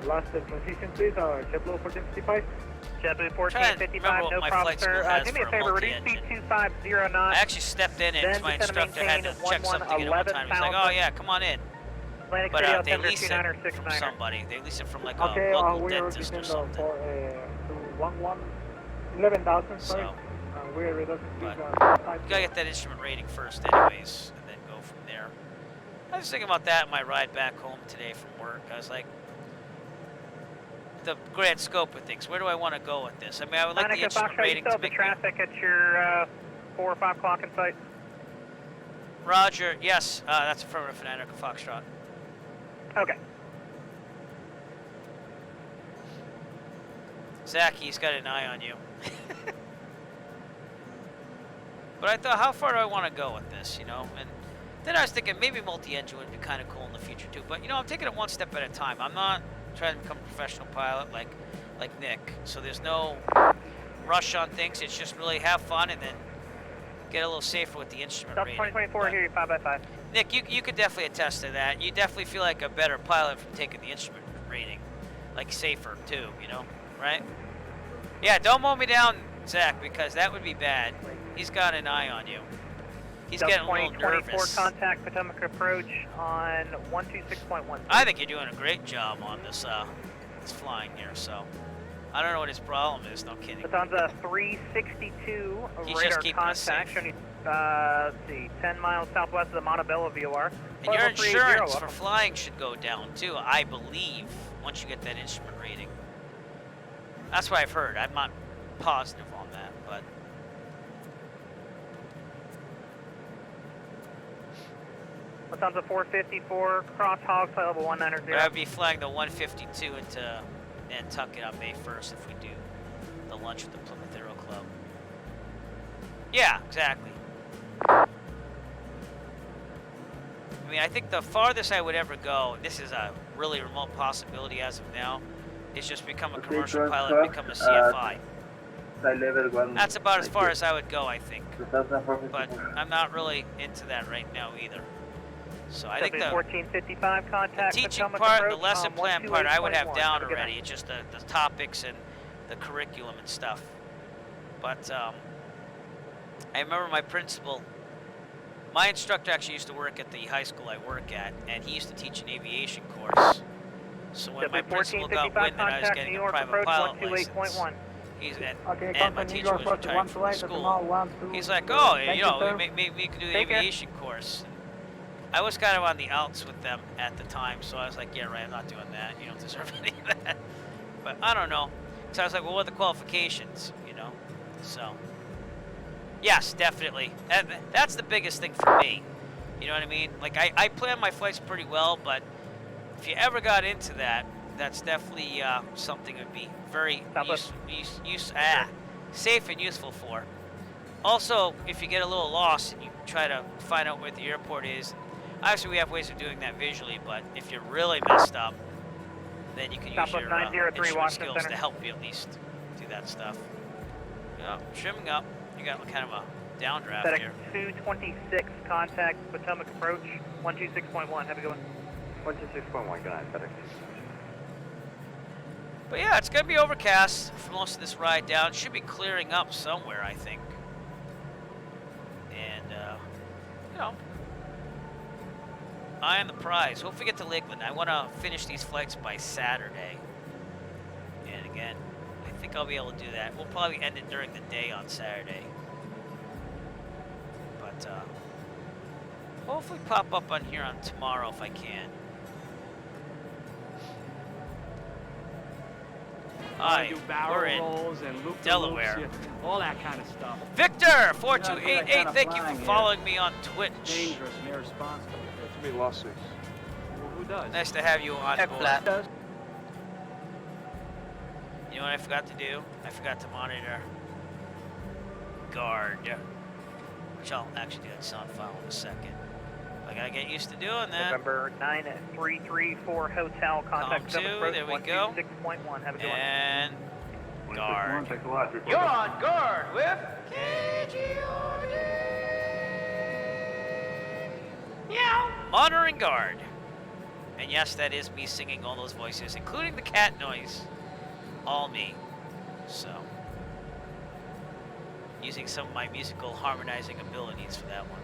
S6: last transition, please? JetBlue 1455?
S3: JetBlue
S1: Trying to
S3: 1455,
S1: remember what
S3: no
S1: my
S3: problem,
S1: flight school
S3: sir.
S1: has
S3: Do me a
S1: for a
S3: favor, reduce
S1: multi-engine.
S3: speed 250 knots.
S1: I actually stepped in and
S3: Then
S1: my
S3: descend and
S1: instructor had to
S3: maintain
S1: check something in one time. He's like, oh yeah, come on in.
S3: Atlantic
S1: But
S3: City,
S1: they
S3: altimeter
S1: lease it from
S3: 2969.
S1: somebody. They lease it from like
S6: Okay,
S1: a local
S6: we are
S1: dentist or
S6: between
S1: something.
S6: to 11,000, sorry.
S1: So,
S6: We're reducing
S1: but
S6: speed.
S1: you gotta get that instrument rating first anyways, and then go from there. I was thinking about that on my ride back home today from work. I was like, the grand scope of things. Where do I want to go with this? I mean, I would like the
S3: Monica
S1: instrument
S3: Foxtrot, you
S1: rating
S3: still
S1: to
S3: have the
S1: make me...
S3: traffic at your 4 or 5 o'clock in sight?
S1: Roger, yes, that's affirmative for Niner Foxtrot.
S3: Okay.
S1: Zach, he's got an eye on you. But I thought, how far do I want to go with this, you know? And then I was thinking maybe multi-engine would be kind of cool in the future too. But, you know, I'm taking it one step at a time. I'm not trying to become a professional pilot like Nick. So there's no rush on things. It's just really have fun and then get a little safer with the instrument
S3: Delta
S1: rating.
S3: 2024,
S1: But,
S3: here, 5x5.
S1: Nick, you could definitely attest to that. You definitely feel like a better pilot from taking the instrument rating. Like safer too, you know? Right? Yeah, don't mow me down, Zach, because that would be bad. He's got an eye on you. He's
S3: Delta
S1: getting a little
S3: 2024,
S1: nervous.
S3: contact Potomac approach on 126.1.
S1: I think you're doing a great job on this this flying here, so I don't know what his problem is, no kidding.
S3: Lufthansa 362,
S1: He's just
S3: radar
S1: keeping us
S3: contact,
S1: safe.
S3: showing you, let's see, 10 miles southwest of the Montebello VOR.
S1: And your
S3: Level 380,
S1: insurance for
S3: welcome.
S1: flying should go down too, I believe, once you get that instrument rating. That's what I've heard. I'm not positive on that, but
S3: Lufthansa 454, cross hog, flight level 190.
S1: I'd be flying the 152 into Nantucket on May 1st if we do the lunch with the Plymouth Aero Club. Yeah, exactly. I mean, I think the farthest I would ever go, and this is a really remote possibility as of now, is just become a commercial pilot and become a CFI. That's about as far as I would go, I think. But I'm not really into that right now either. So I think the
S3: 1455 contact.
S1: teaching
S3: Potomac
S1: part, the
S3: approach
S1: lesson
S3: on
S1: plan part, I would have
S3: 128.1.
S1: down
S3: Have a good
S1: already.
S3: night.
S1: It's just the topics and the curriculum and stuff. But I remember my principal, my instructor actually used to work at the high school I work at, and he used to teach an aviation course. So when my principal got wind that I was getting a private pilot license, and my teacher was retiring from the school, he's like, oh, you know, maybe we could do the aviation course. I was kind of on the outs with them at the time, so I was like, yeah, right, I'm not doing that. You don't deserve any of that. But I don't know. So I was like, well, what are the qualifications, you know? So, yes, definitely. That's the biggest thing for me. You know what I mean? Like, I plan my flights pretty well, but if you ever got into that, that's definitely something that would be very safe and useful for. Also, if you get a little lost and you try to find out where the airport is, obviously we have ways of doing that visually, but if you're really messed up, then you can use your instrument skills to help you at least do that stuff. Yeah, trimming up. You got kind of a downdraft
S3: FedEx
S1: here.
S3: 226 contact Potomac approach 126.1. Have a good one.
S8: 126.1, good night, FedEx.
S1: But yeah, it's going to be overcast for most of this ride down. Should be clearing up somewhere, I think. And, you know, eye on the prize. Hopefully get to Lakeland. I want to finish these flights by Saturday. And again, I think I'll be able to do that. We'll probably end it during the day on Saturday. But, hopefully pop up on here on tomorrow if I can. Hi, we're in Delaware.
S9: All that kind of stuff.
S1: Victor 4288, thank you for following me on Twitch.
S9: Dangerous and irresponsible.
S8: Too many lawsuits.
S9: Well, who does?
S1: Nice to have you on board. You know what I forgot to do? I forgot to monitor guard, which I'll actually do that sound file in a second. I gotta get used to doing that.
S3: November 9334 hotel contact
S1: Tom 2, there we go.
S3: 126.1. Have a good one.
S1: And guard.
S4: Thanks a lot.
S1: You're on guard with KGOD. Meow. Monitoring guard. And yes, that is me singing all those voices, including the cat noise. All me. So, using some of my musical harmonizing abilities for that one.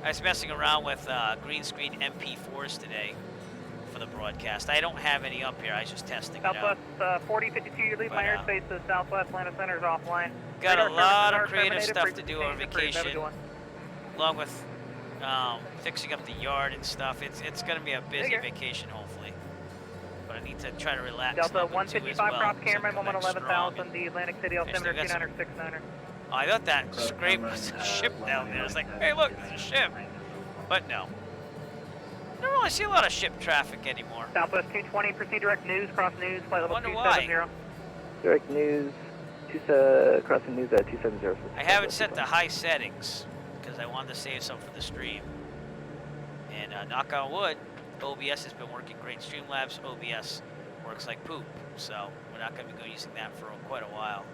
S1: I was messing around with green screen MP4s today for the broadcast. I don't have any up here. I was just testing it out.
S3: Southwest 4052, you leave my airspace to Southwest Atlanta Center is offline.
S1: Got
S3: Radar
S1: a lot of
S3: services are
S1: creative
S3: terminated.
S1: stuff to do on
S3: Frequency approved. Have a
S1: vacation,
S3: good one.
S1: along with fixing up the yard and stuff. It's going to be a busy vacation, hopefully. But I need to try to relax.
S3: Delta
S1: a little bit too
S3: 155
S1: as well,
S3: prop
S1: so
S3: camera,
S1: come
S3: moment
S1: back strong
S3: 11,000, the Atlantic City altimeter
S1: Especially got
S3: 2969er.
S1: Oh, I thought that scrape was a ship down there. I was like, hey, look, there's a ship. But no. I don't really see a lot of ship traffic anymore.
S3: Southwest 220, proceed direct news, cross news, flight level
S1: Wonder
S3: 270.
S6: Direct news, crossing news at 270.
S1: I have it set to high settings because I wanted to save some for the stream. And knock on wood, OBS has been working great. Streamlabs OBS works like poop, so we're not going to be using that for quite a while.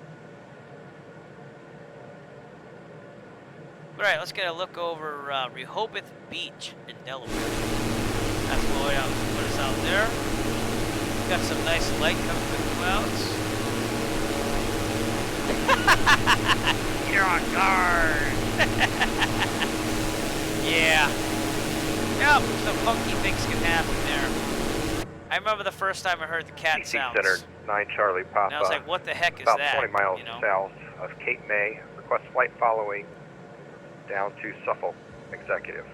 S1: All right, let's get a look over Rehoboth Beach in Delaware. That's what we put us out there. Got some nice light coming through the clouds. You're on guard. Yeah. Yep, some funky things can happen there. I remember the first time I heard the cat sounds.
S8: Center 9 Charlie Papa.
S1: And I was like, what the heck is
S8: about
S1: that?
S8: 20 miles
S1: you know?
S8: south of Cape May. Request flight following down to Suffolk Executive.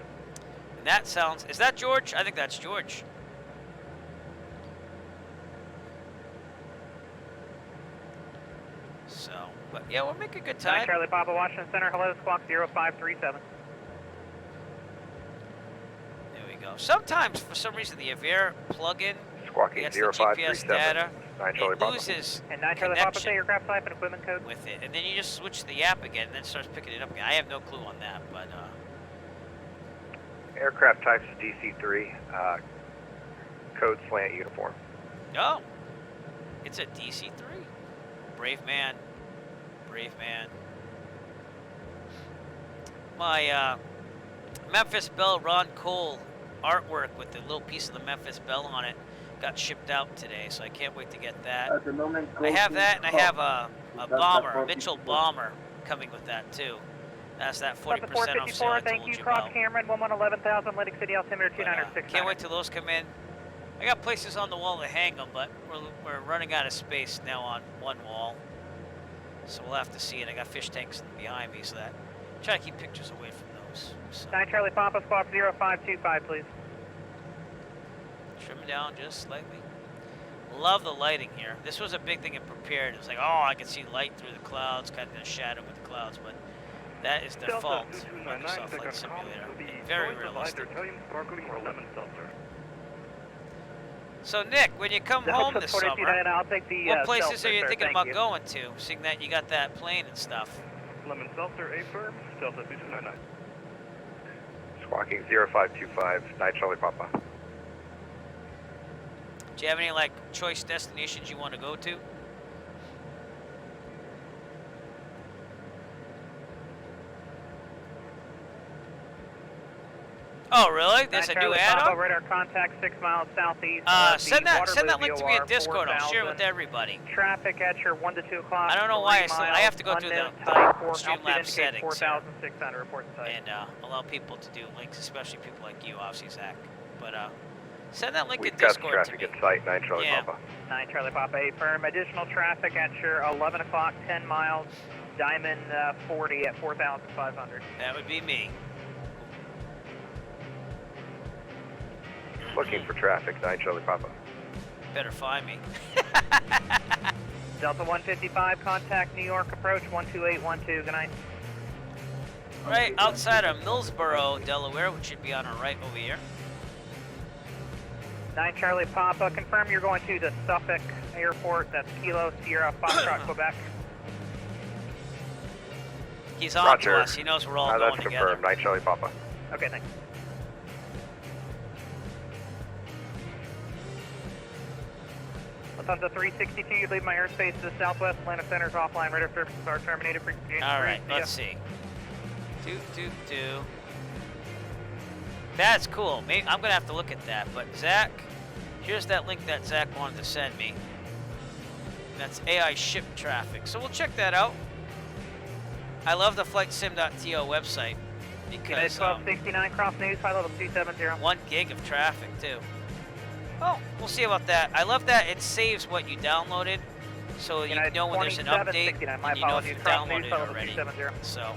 S1: And that sounds, is that George? I think that's George. So, but yeah, we'll make a good time.
S3: 9 Charlie Papa, Washington Center, hello, squawk 0537.
S1: There we go. Sometimes, for some reason, the Aviair plug-in
S8: Squawking
S1: gets the GPS
S8: 0537.
S1: data.
S8: 9 Charlie
S1: It
S8: Papa.
S1: loses
S3: And 9 Charlie Papa, say
S1: connection
S3: aircraft type and equipment code.
S1: with it. And then you just switch the app again and then it starts picking it up again. I have no clue on that, but
S8: Aircraft types DC-3. Code slant uniform.
S1: oh. It's a DC-3. Brave man. Brave man. My Memphis Belle Ron Cole artwork with the little piece of the Memphis Belle on it got shipped out today, so I can't wait to get that.
S6: At the moment,
S1: I have that, and I have a
S6: That's
S1: bomber,
S6: that
S1: a Mitchell bomber, coming with that too. That's that 40% off sale I
S3: 454, thank
S1: told
S3: you.
S1: you
S3: Cross
S1: about.
S3: Cameron, 11,000, Atlantic City, altimeter
S1: But,
S3: 2969.
S1: can't wait till those come in. I got places on the wall to hang them, but we're running out of space now on one wall. So we'll have to see it. I got fish tanks behind me, so that try to keep pictures away from those. So.
S3: 9 Charlie Papa, squawk 0525, please.
S1: Trim down just slightly. Love the lighting here. This was a big thing in Prepared. It was like, oh, I can see light through the clouds, kind of in a shadow with the clouds, but that is default Microsoft Flight Simulator. Very realistic. So Nick, when you come home this summer,
S3: I'll take the,
S1: what places are you
S3: sir,
S1: thinking
S3: thank
S1: about
S3: you.
S1: going to, seeing that you got that plane and stuff?
S8: Lemon Seltzer, A firm, Delta 2299. Squawking 0525, 9 Charlie Papa.
S1: Do you have any like choice destinations you want to go to? Oh, really? There's a new add-on?
S3: Radar contact 6 miles southeast.
S1: Send that link to me in Discord. I'll share it with everybody.
S3: Traffic at your 1 to 2 o'clock.
S1: I don't know why I have to go through the Streamlabs settings
S3: 4,600 report site.
S1: and allow people to do links, especially people like you, obviously, Zach. But send that link in Discord
S8: traffic
S1: to me.
S8: at site, 9 Charlie
S1: Yeah.
S8: Papa.
S3: 9 Charlie Papa, A firm. Additional traffic at your 11 o'clock, 10 miles, Diamond 40 at 4,500.
S1: That would be me.
S8: Looking for traffic, 9 Charlie Papa.
S1: Better find me.
S3: Delta 155, contact New York approach 12812. Good night.
S1: Right outside of Millsboro, Delaware, which should be on our right over here.
S3: 9 Charlie Papa, confirm you're going to the Suffolk Airport. That's Kilo Sierra Foxtrot, Quebec.
S1: He's on
S8: Roger.
S1: to us. He knows we're all
S8: That's
S1: going together.
S8: confirmed, 9 Charlie Papa.
S3: Okay, thanks. Lufthansa 362, you leave my airspace to the southwest. Atlanta Center's offline. Radar services are terminated.
S1: All right, let's see. That's cool. Maybe, I'm gonna have to look at that. But Zach, here's that link that Zach wanted to send me. That's AI ship traffic. So we'll check that out. I love the FlightSim.to website because
S3: 1269, cross news, high level 270.
S1: 1 gig of traffic too. Oh, we'll see about that. I love that it saves what you downloaded, so you know when there's an update, and you know if you downloaded it already. So,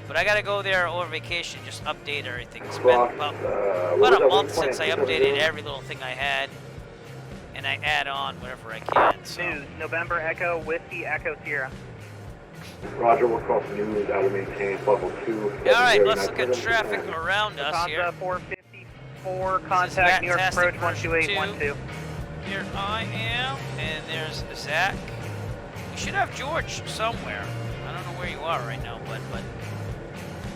S1: but I gotta go there over vacation, just update everything. It's been about a month since I updated every little thing I had, and I add on whatever I can. So.
S3: News, November Echo, Whiskey Echo Sierra.
S7: Roger, we're cross news. I will maintain level 2.
S1: All right, let's look at traffic around us here.
S3: Lufthansa 454, contact New York approach 12812.
S1: Here I am, and there's Zach. You should have George somewhere. I don't know where you are right now, but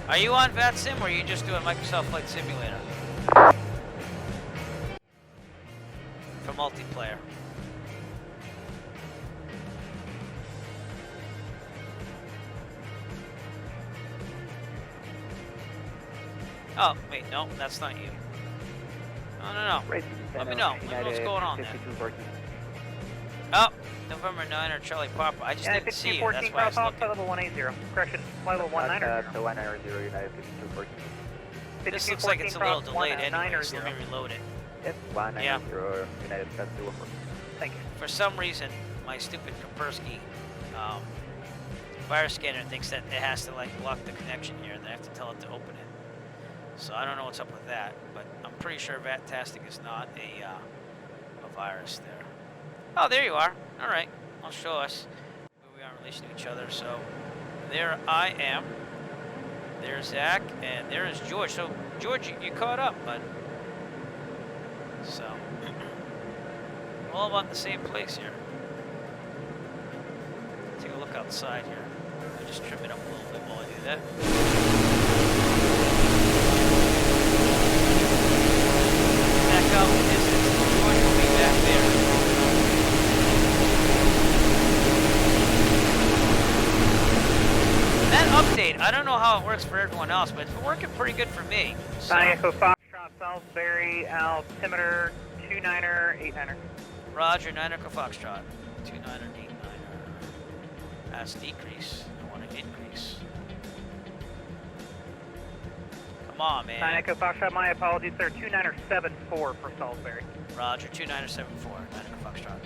S1: are you on VATSIM or are you just doing Microsoft Flight Simulator? For multiplayer. Oh, wait, no, that's not you. No. Let me know. Let me know what's going on there. Oh, November 9 or Charlie Papa. I just didn't see you. That's why I was looking.
S3: Level 180. Correction, level 190.
S6: The 190, United 5214.
S1: This looks like it's a little delayed anyway, so let me reload it.
S6: Yes, 190,
S1: Yeah.
S6: United 5214.
S3: Thank you.
S1: For some reason, my stupid Kaspersky virus scanner thinks that it has to like block the connection here, and I have to tell it to open it. So I don't know what's up with that, but I'm pretty sure Vatastic is not a virus there. Oh, there you are. All right, I'll show us where we are in relation to each other. So there I am. There's Zach, and there is George. So George, you caught up, bud. So we're all about the same place here. Take a look outside here. I'll just trim it up a little bit while I do that. Back out in the distance. George will be back there. that update. I don't know how it works for everyone else, but it's been working pretty good for me. So.
S3: Echo Foxtrot, Salisbury, altimeter 29er, 89er.
S1: Roger, 9 Echo Foxtrot. 29er, 89er. That's decrease. I want to increase. Come on, man.
S3: 9 Echo Foxtrot, my apologies, sir. 29er 74 for Salisbury.
S1: Roger, 29er 74. 9 Echo Foxtrot.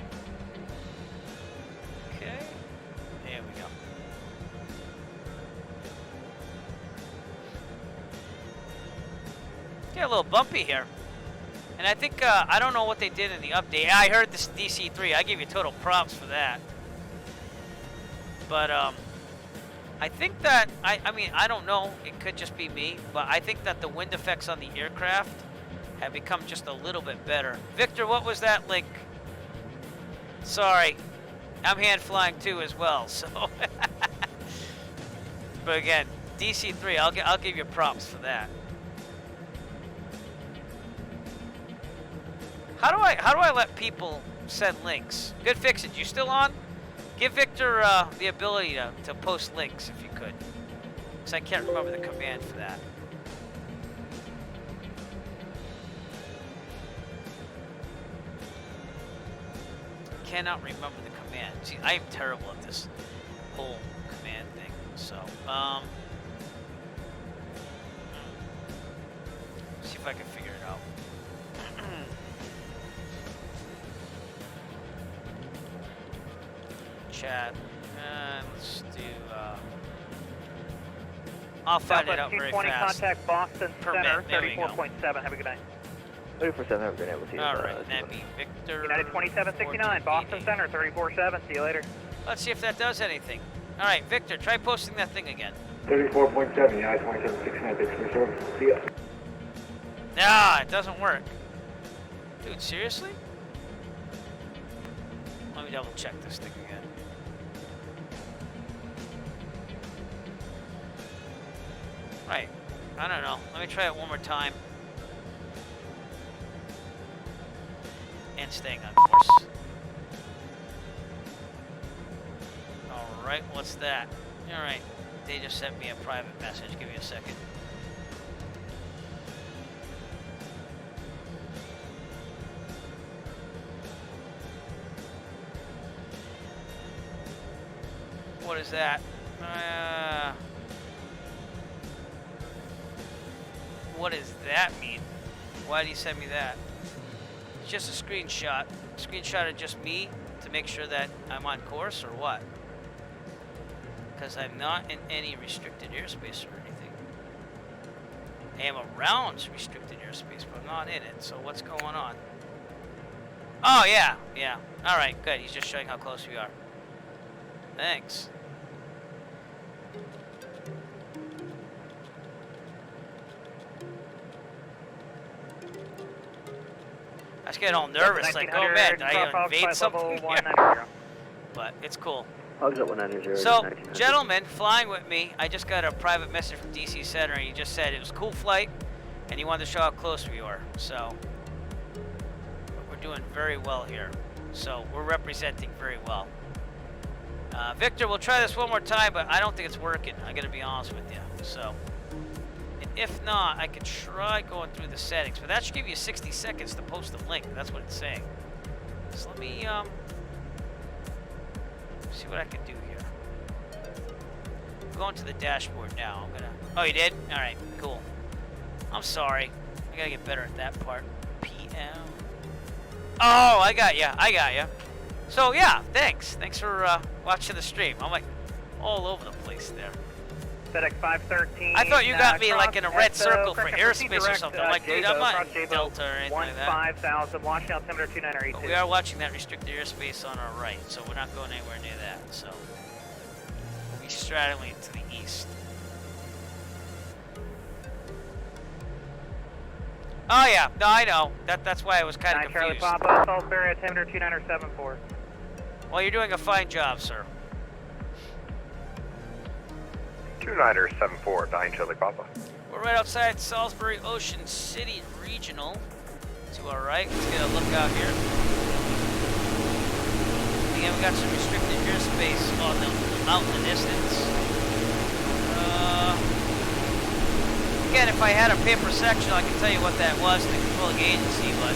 S1: Okay. There we go. Get a little bumpy here. And I think, I don't know what they did in the update. I heard this DC3. I give you total props for that. But, I think that, I mean, I don't know. It could just be me. But I think that the wind effects on the aircraft have become just a little bit better. Victor, what was that link? Sorry. I'm hand flying too as well, so. But again, DC3, I'll give you props for that. How do I let people send links? Good fix it. You still on? Give Victor the ability to post links if you could. Because I can't remember the command for that. Cannot remember the command. See, I am terrible at this whole command thing. So, see if I can figure it out. Chat. Let's do. I'll find it out very fast.
S3: Contact Boston Center,
S1: There we go.
S3: 34.7. Have a good night.
S6: 34.7, have a good night. We'll see you.
S1: All right, that'd be Victor.
S3: United 2769, Boston Center, 34.7. See you later.
S1: Let's see if that does anything. All right, Victor, try posting that thing again.
S7: 34.7, United 2769, thanks for your service. See ya.
S1: Nah, it doesn't work. Dude, seriously? Let me double check this thing again. Right. I don't know. Let me try it one more time. And staying on course. Alright, what's that? Alright. They just sent me a private message. Give me a second. What is that? What does that mean? Why did he send me that? It's just a screenshot. Screenshot of just me to make sure that I'm on course or what? Because I'm not in any restricted airspace or anything. I am around restricted airspace, but I'm not in it. So what's going on? Oh, yeah. Yeah. All right, good. He's just showing how close we are. Thanks. I was getting all nervous, like, oh man, did I invade something? Yeah. But it's cool.
S6: Hugs at 190.
S1: So, gentlemen, flying with me, I just got a private message from DC Center, and he just said it was a cool flight, and he wanted to show how close we were. So, we're doing very well here. So, we're representing very well. Victor, we'll try this one more time, but I don't think it's working. I gotta be honest with you. So, and if not, I could try going through the settings, but that should give you 60 seconds to post the link. That's what it's saying. So let me see what I can do here. I'm going to the dashboard now. I'm gonna. Oh, you did? All right, cool. I'm sorry. I gotta get better at that part. PM. Oh, I got ya. I got ya. So yeah, thanks. Thanks for watching the stream. I'm like all over the place there.
S3: FedEx 513.
S1: I thought you got me like in a red circle for airspace or something. I'm like, dude, I'm not in Delta or anything like that.
S3: 5000, watching altimeter 2982.
S1: But we are watching that restricted airspace on our right, so we're not going anywhere near that. So we'll be straddling to the east. Oh yeah, no, I know. That's why I was kind of confused.
S3: Charlie Papa, Salisbury, altimeter 2974.
S1: Well, you're doing a fine job, sir.
S8: 2974, 9 Charlie Papa.
S1: We're right outside Salisbury Ocean City Regional. To our right, let's get a look out here. Again, we got some restricted airspace out in the distance. if I had a paper section, I can tell you what that was in the controlling agency, but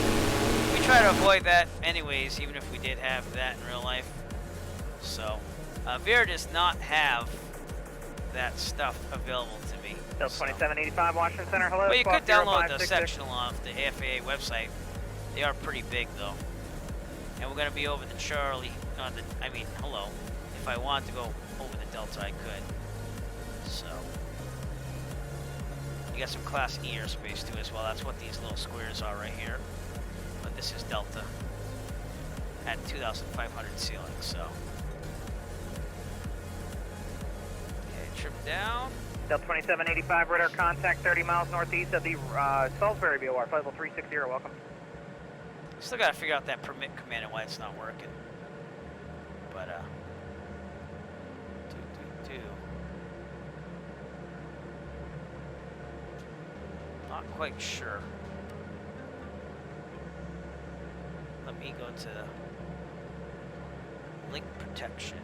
S1: we try to avoid that anyways, even if we did have that in real life. So, Vera does not have that stuff available to me.
S3: Still 2785 Washington Center, hello.
S1: Well, you could download the
S3: 0566.
S1: sectional off the FAA website. They are pretty big, though. And we're going to be over the Charlie, hello. If I wanted to go over the Delta, I could. So, you got some Class E airspace, too, as well. That's what these little squares are right here. But this is Delta at 2,500 ceiling, so. Okay, trip down.
S3: Delta 2785, radar contact 30 miles northeast of the Salisbury VOR, flight level 360, welcome.
S1: Still got to figure out that permit command and why it's not working. But, not quite sure. Let me go to link protection.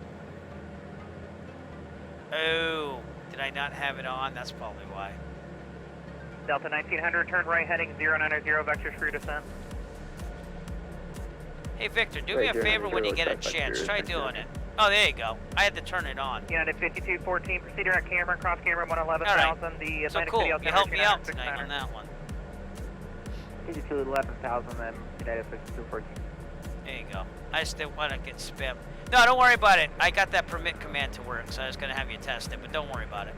S1: Oh, did I not have it on? That's probably why.
S3: Delta 1900, turn right heading 090, vectors for your descent.
S1: Hey Victor, do me a favor when you get a chance. Try doing it. Oh, there you go. I had to turn it on.
S3: United 5214, proceed direct camera, cross camera 111,000.
S1: Right.
S3: The
S1: So
S3: Atlantic
S1: cool.
S3: City
S1: You
S3: altimeter
S1: helped me out
S3: 296
S1: tonight on that one.
S6: 5211,000 then United 5214.
S1: There you go. I just didn't want to get spammed. No, don't worry about it. I got that permit command to work, so I was going to have you test it, but don't worry about it.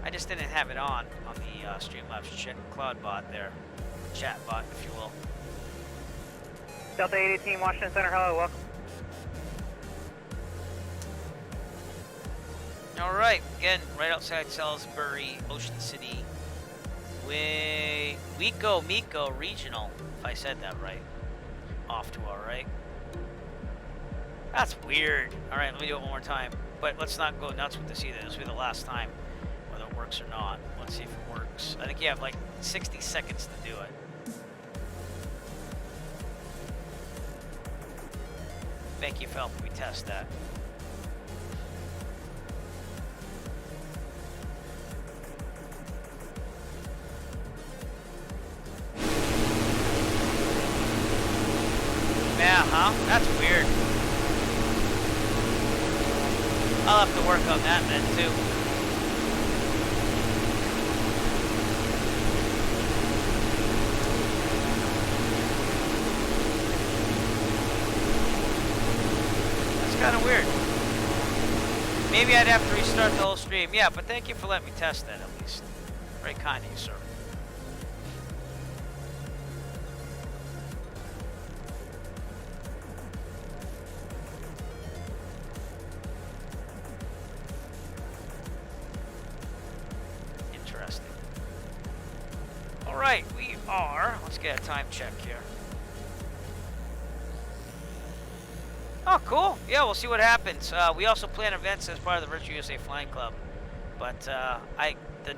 S1: I just didn't have it on the Streamlabs cloud bot there. Chat bot, if you will.
S3: Delta 818, Washington Center, hello, welcome.
S1: Alright, again, right outside Salisbury, Ocean City. Miko Regional, if I said that right. Off to our right. That's weird. Alright, let me do it one more time. But let's not go nuts with this either. This will be the last time, whether it works or not. Let's see if it works. I think you have like 60 seconds to do it. Thank you for helping me test that. Yeah, huh? That's weird. I'll have to work on that then, too. That's kind of weird. Maybe I'd have to restart the whole stream. Yeah, but thank you for letting me test that at least. Very kind of you, sir. Alright, we are. Let's get a time check here. Oh, cool. Yeah, we'll see what happens. We also plan events as part of the Virtual USA Flying Club. But the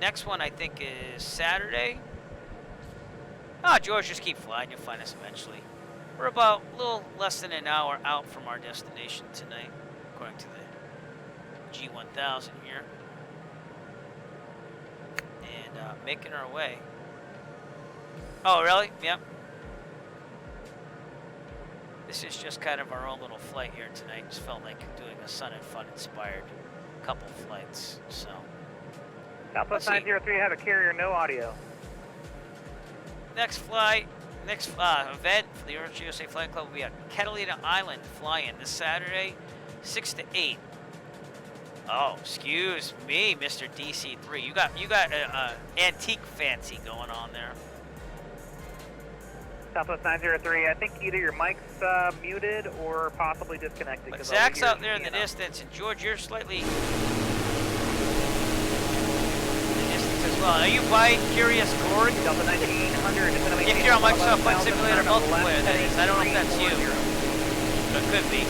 S1: next one, I think, is Saturday. Oh, George, just keep flying. You'll find us eventually. We're about a little less than an hour out from our destination tonight, according to the G1000 here. And making our way. Oh, really? Yep. This is just kind of our own little flight here tonight. Just felt like doing a Sun and Fun inspired couple flights, so.
S3: Southwest 903, have a carrier, no audio.
S1: Next flight, next event for the Virtual USA Flight Club will be at Catalina Island fly-in this Saturday, 6 to 8. Oh, excuse me, Mr. DC3. You got a antique fancy going on there.
S3: Southwest 903, I think either your mic's muted or possibly disconnected.
S1: But Zach's out there in the distance, and George, you're slightly in the distance as well. Are you by Curious Gourd?
S3: Delta 1900.
S1: If you're on Microsoft Flight Simulator multiplayer, that is. I don't know if that's you, but it could be.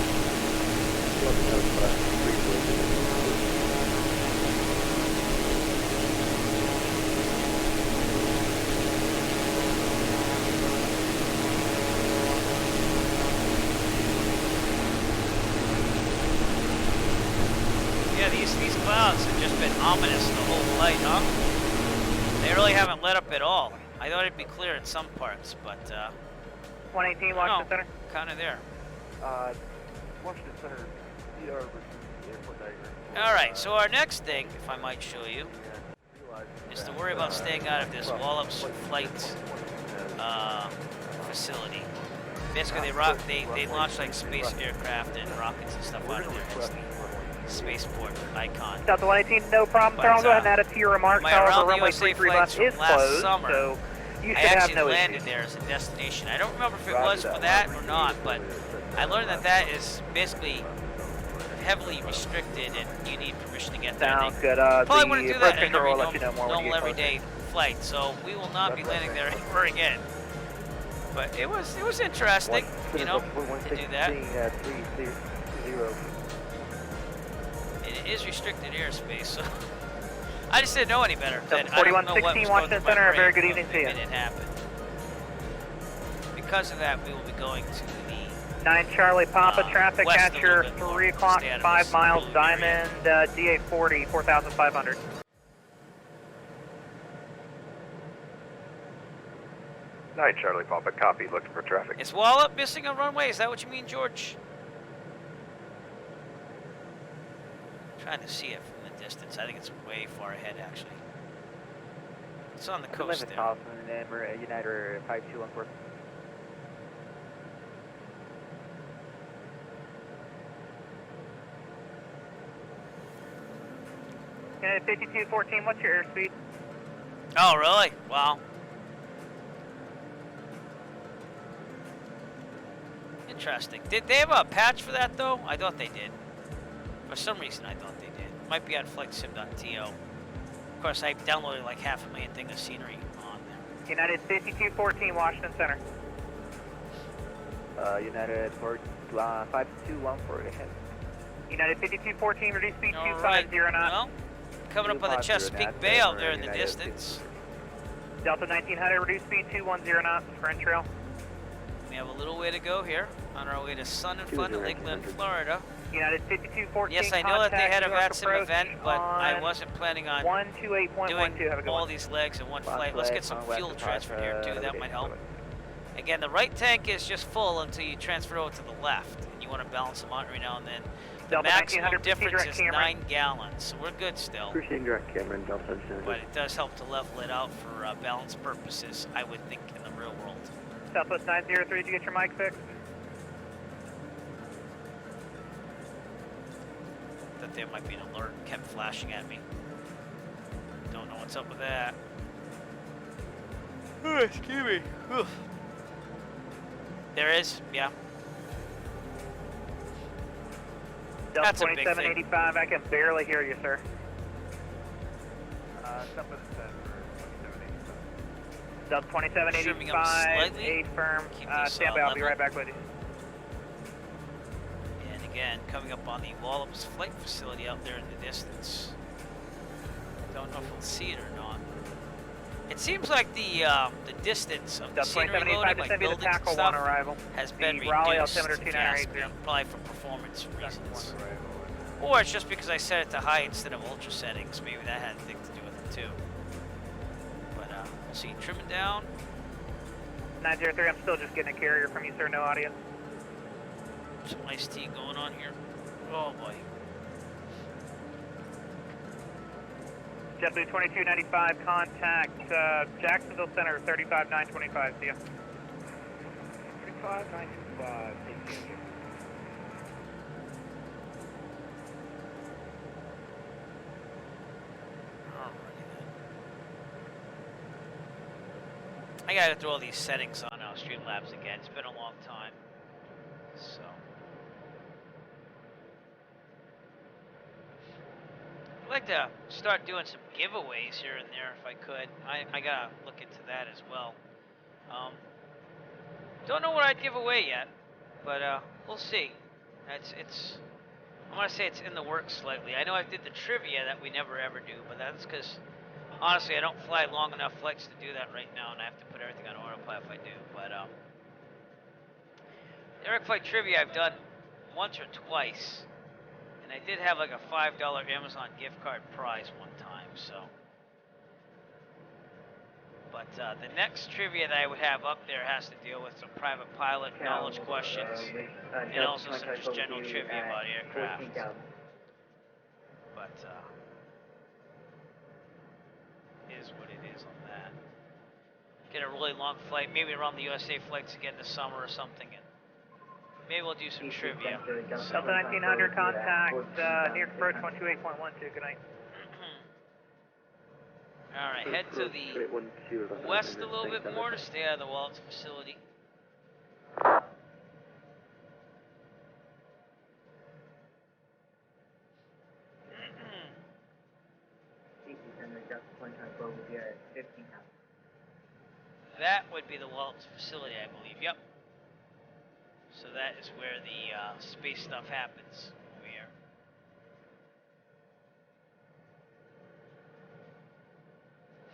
S1: Yeah, these clouds have just been ominous the whole flight, huh? They really haven't let up at all. I thought it'd be clear in some parts, but
S3: 118 Washington Center.
S1: Kind of there.
S6: Washington Center, airport diagram.
S1: All right, so our next thing, if I might show you, is to worry about staying out of this Wallops flight facility. Basically, they launch like space aircraft and rockets and stuff out of there. It's the spaceport icon.
S3: Delta 118, no problem, sir. I'll go ahead and add it to your remarks.
S1: My
S3: However,
S1: Around the
S3: runway
S1: USA
S3: 33
S1: flights
S3: left is
S1: from last
S3: closed,
S1: summer,
S3: so you
S1: I
S3: should have
S1: actually
S3: no
S1: landed
S3: issues.
S1: there as a destination. I don't remember if it was for that or not, but I learned that that is basically heavily restricted and you need permission to get there.
S3: Sounds
S1: They
S3: good.
S1: probably
S3: The
S1: wouldn't do
S3: approach
S1: that in
S3: control
S1: every
S3: will let you know more when you
S1: normal
S3: get closer.
S1: everyday flight, so we will not be landing there ever again. But it was interesting, you know, to do that. It is restricted airspace, so I just didn't know any better. I don't know what was
S3: 4116
S1: going
S3: Washington
S1: through my
S3: Center, a very
S1: brain
S3: good evening to you.
S1: when it happened. Because of that, we will be going to the
S3: 9 Charlie Papa, traffic
S1: west
S3: at
S1: a
S3: your
S1: little bit more,
S3: 3 o'clock,
S1: stay out of
S3: 5
S1: this
S3: miles,
S1: little area.
S3: Diamond, DA40, 4,500.
S8: Nine Charlie Papa, copy, looking for traffic.
S1: Is Wallop missing a runway? Is that what you mean, George? I'm trying to see it from the distance. I think it's way far ahead, actually. It's on the coast there.
S6: United 5214.
S3: United 5214, what's your airspeed?
S1: Oh, really? Wow. Interesting. Did they have a patch for that, though? I thought they did. For some reason, I thought they did. Might be on flightsim.to. Of course, I downloaded like 500,000 things of scenery on there.
S3: United 5214, Washington Center.
S6: United 5214 ahead.
S3: United 5214, reduce speed
S1: All
S3: 250
S1: right.
S3: knots.
S1: Well, coming up on the
S6: 250
S1: Chesapeake
S6: knots,
S1: Bay out there in the
S6: United
S1: distance.
S3: Delta 1900, reduce speed 210 knots, French trail.
S1: We have a little way to go here on our way to Sun and Fun, Lakeland, Florida.
S3: United 5214.
S1: Yes, I know that they had a
S3: contact
S1: VATSIM event, but I
S3: on
S1: wasn't planning on
S3: 128.12. Have a
S1: doing
S3: good
S1: all
S3: one.
S1: these legs in one flight. Let's get some fuel transferred here too. That might help. Again, the right tank is just full until you transfer over to the left, and you want to balance them out every now and then. The
S3: Delta
S1: maximum
S3: 1900,
S1: difference
S3: direct
S1: is
S3: Cameron.
S1: 9 gallons, so we're good still.
S6: Proceeding direct Cameron, Delta 900.
S1: But it does help to level it out for balance purposes, I would think, in the real world.
S3: Southwest 903, did you get your mic fixed?
S1: That there might be an alert kept flashing at me. Don't know what's up with that. Oh, excuse me. Whew. There is, yeah.
S3: Delta
S1: That's a big thing.
S3: 2785, I can barely hear you, sir. Delta
S1: Trimming up
S3: 2785,
S1: slightly.
S3: 8 firm.
S1: Keep this,
S3: Stand by, I'll be
S1: level.
S3: right back with you.
S1: And again, coming up on the Wallops flight facility out there in the distance. Don't know if we'll see it or not. It seems like the distance of the
S3: Delta
S1: scenery
S3: 2785,
S1: loading,
S3: just
S1: like
S3: send me the
S1: buildings and
S3: tackle
S1: stuff,
S3: 1 arrival.
S1: has been
S3: The Raleigh
S1: reduced,
S3: altimeter
S1: if you ask
S3: 2980.
S1: me, probably for performance reasons. Or it's just because I set it to high instead of ultra settings. Maybe that had anything to do with it too. But we'll see. Trimming down.
S3: 903, I'm still just getting a carrier from you, sir. No audio.
S1: Some iced tea going on here. Oh boy.
S3: JetBlue 2295, contact Jacksonville Center, 35925. See ya.
S6: 35925, take care.
S1: I gotta throw all these settings on Streamlabs again. It's been a long time. So. I'd like to start doing some giveaways here and there if I could. I gotta look into that as well. Don't know what I'd give away yet, but we'll see. I want to say it's in the works slightly. I know I did the trivia that we never ever do, but that's because honestly I don't fly long enough flights to do that right now, and I have to put everything on autopilot if I do. But the Eric Flight trivia I've done once or twice, and And I did have like a $5 Amazon gift card prize one time, so. But the next trivia that I would have up there has to deal with some private pilot knowledge questions and also some just general trivia about aircraft. But is what it is on that. Get a really long flight, maybe around the USA flights again this summer or something, and maybe we'll do some trivia.
S3: Delta 1900 contact, near approach 128.12, good night.
S1: Alright, head to the west a little bit more to stay out of the Waltz facility. That would be the Waltz facility, I believe. Yep. So that is where the space stuff happens over here.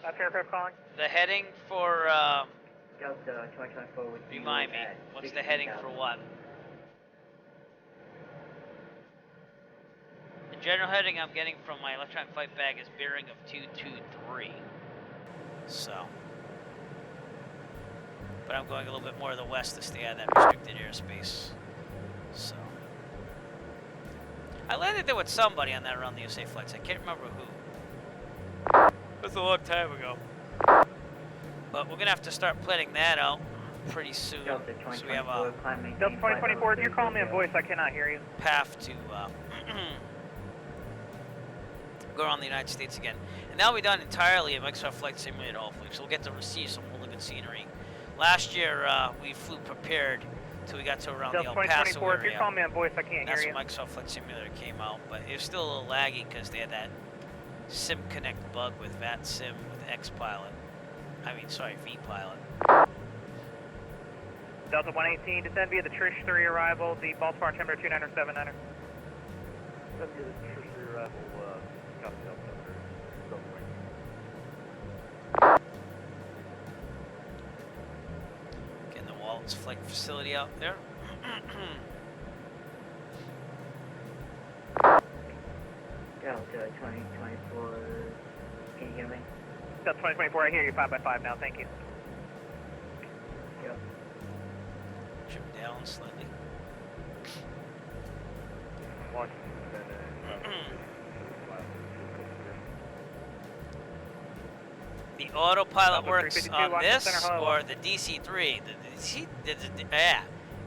S3: That's aircraft calling.
S1: The heading for,
S6: Delta 2024 would
S1: remind me, what's the heading for what? The general heading I'm getting from my electronic flight bag is bearing of 223. So. But I'm going a little bit more to the west to stay out of that restricted airspace. So. I landed there with somebody on that around the USA flights. I can't remember who. That's a long time ago. But we're going to have to start planning that out pretty soon. So we have a
S3: Delta 2024, if you're calling me in voice, I cannot hear you.
S1: path to go around the United States again. And that'll be done entirely in Microsoft Flight Simulator, hopefully. So we'll get to see some really good scenery. Last year, we flew prepared till we got to around
S3: Delta
S1: the El Paso
S3: 2024, if
S1: area.
S3: you're calling me in voice, I can't
S1: That's
S3: hear
S1: when
S3: you.
S1: Microsoft Flight Simulator came out, but it was still a little laggy because they had that Sim Connect bug with VATSIM with X-Pilot. V-Pilot.
S3: Delta 118, descend via the Trish 3 arrival, the Baltimore altimeter 2979er.
S8: Descend via the Trish 3 arrival, copy altimeter,
S1: Getting the Waltz flight facility out there.
S6: Delta 2024, can you hear me?
S3: Delta 2024, I hear you 5x5 now, thank you.
S6: Yep.
S1: Trim down slightly. The autopilot
S3: Delta
S1: works
S3: 352,
S1: on
S3: Washington
S1: this
S3: Center, hello.
S1: or the DC-3.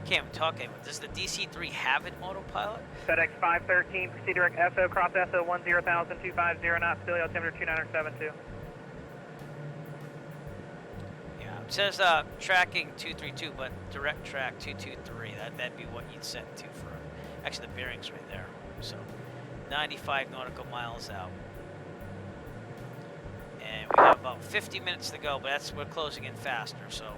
S1: Can't even talk anymore. Does the DC-3 have an autopilot?
S3: FedEx 513, proceed direct SO, cross SO 10,000, 250 knots, Philly altimeter 2972.
S1: Yeah, it says tracking 232, but direct track 223. That'd be what you'd set to for. Actually, the bearing's right there. So, 95 nautical miles out. And we have about 50 minutes to go, but we're closing in faster, so.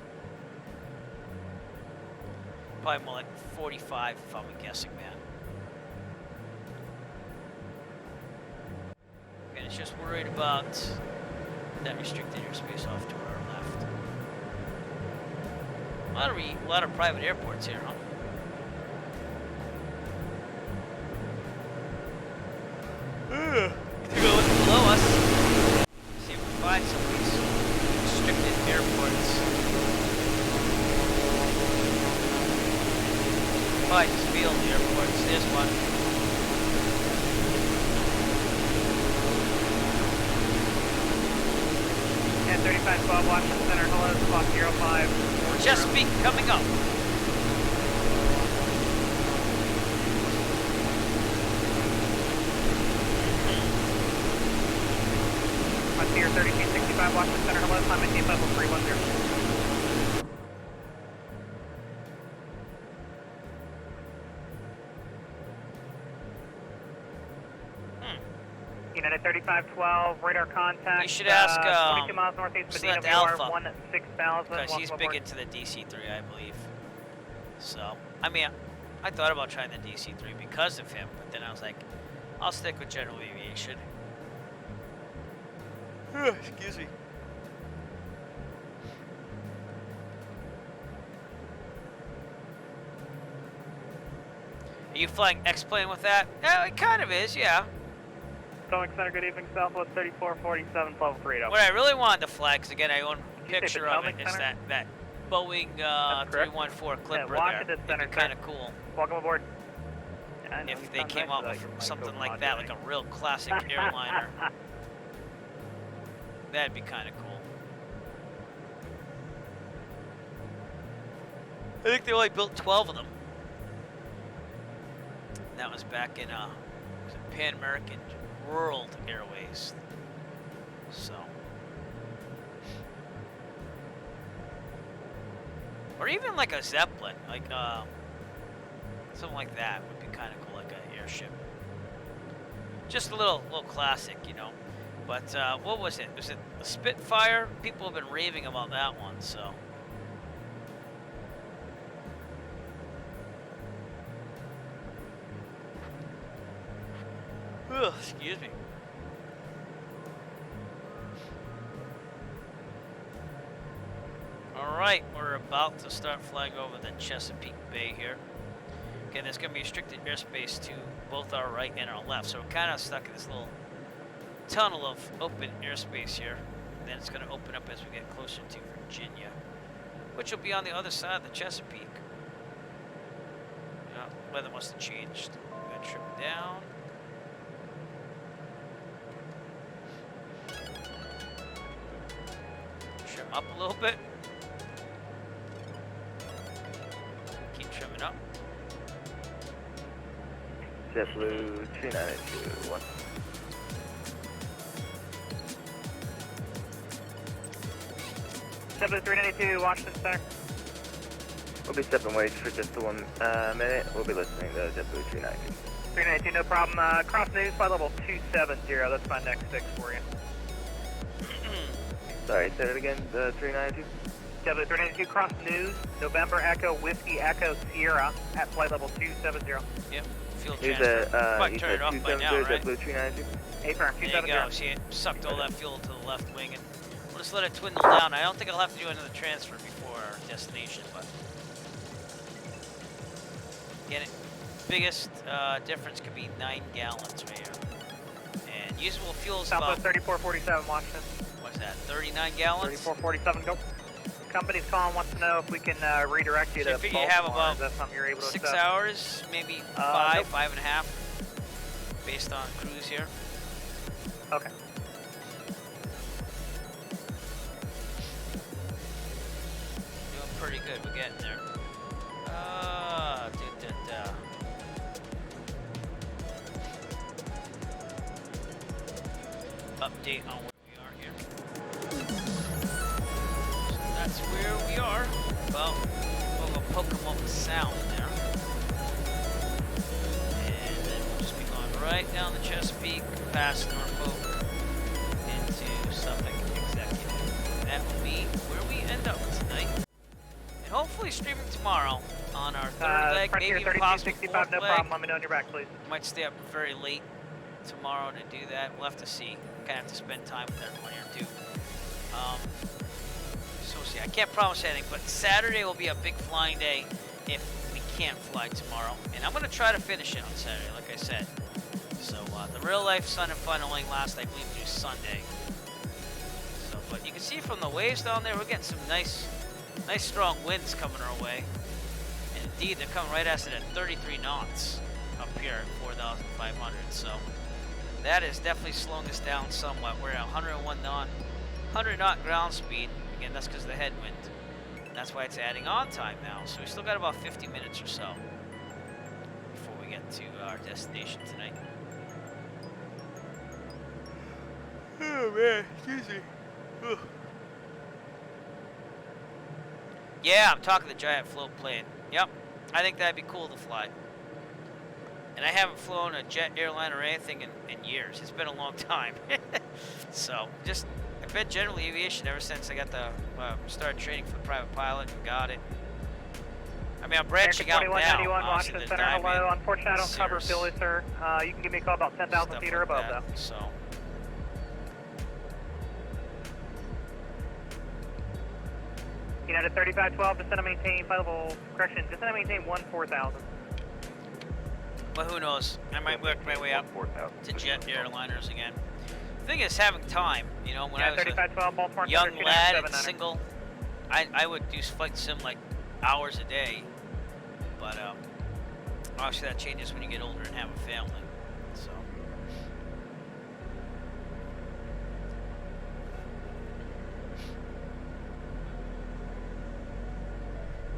S1: Probably more like 45 if I'm guessing, man. And it's just worried about that restricted airspace off to our left. A lot of private airports here, huh? Take a look below us. See if we find some of these restricted airports. Probably just field airports. There's one.
S3: N35 12, Washington Center, hello, clock 05.
S1: Chesapeake coming up.
S3: Frontier 3265, Washington Center, hello, climb maintain level 310. United 3512, radar contact.
S1: You should ask
S3: 22 miles northeast Medina,
S1: Select
S3: VOR
S1: Alpha.
S3: 16,000.
S1: Because he's big into the DC-3, I believe. So, I mean, I thought about trying the DC-3 because of him, but then I was like, I'll stick with general aviation. Excuse me. you flying X-plane with that? Yeah, it kind of is, yeah.
S3: Going center, good evening, Southwest 3447, level 3.
S1: What I really wanted to fly, because again, I own a
S3: say
S1: picture of it,
S3: Potomac
S1: is
S3: Center?
S1: that Boeing
S3: That's correct.
S1: 314 Clipper
S3: Washington
S1: there.
S3: Center,
S1: It'd be kind of cool
S3: Welcome aboard.
S1: if they came up with something like that, like a real classic airliner. That'd be kind of cool. I think they only built 12 of them. And that was back in was it Pan American World Airways. So, or even like a Zeppelin, like something like that would be kind of cool, like an airship. Just a little classic, you know. But what was it? Was it the Spitfire? People have been raving about that one, so. Ugh, excuse me. Alright, we're about to start flying over the Chesapeake Bay here. Again, there's going to be restricted airspace to both our right and our left, so we're kind of stuck in this little tunnel of open airspace here. And then it's going to open up as we get closer to Virginia, which will be on the other side of the Chesapeake. Weather must have changed. I'm going to trim down. Trim up a little bit. Keep trimming up.
S8: JetBlue 3921.
S3: JetBlue 392, Washington Center.
S8: We'll be stepping away for just 1 minute. We'll be listening to JetBlue 392.
S3: 392, no problem. Cross news, flight level 270. That's my next 6 for you.
S8: Sorry, say that again, the 392?
S3: JetBlue 392, cross news, November Echo, Whiskey Echo, Sierra, at flight level 270.
S1: Yep, fuel
S8: He's
S1: transfer.
S8: at,
S1: Might turn it off by now, right?
S8: JetBlue 392?
S3: Affirm,
S1: There you
S3: 270.
S1: go. See, it sucked all that fuel to the left wing, and we'll just let it dwindle down. I don't think I'll have to do another transfer before our destination, but again, biggest difference could be 9 gallons right here. And usable fuel is about,
S3: Southwest 3447, Washington.
S1: what's that, 39 gallons?
S3: 3447, go. Company's calling, wants to know if we can redirect you
S1: So I
S3: to
S1: figure you
S3: Baltimore.
S1: have about
S3: Is that something you're able to
S1: 6
S3: accept?
S1: hours, maybe
S3: Nope.
S1: 5.5, based on cruise here.
S3: Okay.
S1: Doing pretty good. We're getting there. Update on where we are here. So that's where we are. Well, we'll go Pokemon Sound there. And then we'll just be going right down the Chesapeake, past Norfolk, into Suffolk Executive. That will be where we end up tonight. And hopefully streaming tomorrow on our third leg,
S3: Frontier
S1: maybe possible
S3: 3265,
S1: fourth
S3: no
S1: leg.
S3: problem. Let me know when you're back, please.
S1: Might stay up very late tomorrow to do that. We'll have to see. Kind of have to spend time with everyone here too. So see, I can't promise anything, but Saturday will be a big flying day if we can't fly tomorrow. And I'm going to try to finish it on Saturday, like I said. So the real life Sun and Fun only last, I believe, through Sunday. So, but you can see from the waves down there, we're getting some nice strong winds coming our way. And indeed, they're coming right at us at 33 knots up here at 4,500. So that is definitely slowing us down somewhat. We're at 100 knot ground speed. Again, that's because of the headwind. That's why it's adding on time now. So we still got about 50 minutes or so before we get to our destination tonight. Oh man, excuse me. Ugh. Yeah, I'm talking the giant float plane. Yep, I think that'd be cool to fly. And I haven't flown a jet airline or anything in years. It's been a long time. So, I've been general aviation ever since I got the, started training for the private pilot and got it. I mean, I'm branching out now.
S3: 2191,
S1: Obviously,
S3: Washington
S1: there's
S3: Center,
S1: diving,
S3: hello. Unfortunately, I don't cover
S1: Cirrus,
S3: Philly, sir. You can give me a call about 10,000
S1: stuff
S3: feet or
S1: like
S3: above,
S1: that.
S3: though.
S1: So,
S3: United 3512, descend and maintain, flight level, correction, descend and maintain 14,000.
S1: But who knows? I might work my way up to jet airliners again. The thing is having time. You know, when I was a
S3: 3512 Baltimore
S1: young
S3: Thunder,
S1: lad and
S3: 2979.
S1: single, I would do flight sim like hours a day. But obviously that changes when you get older and have a family. So.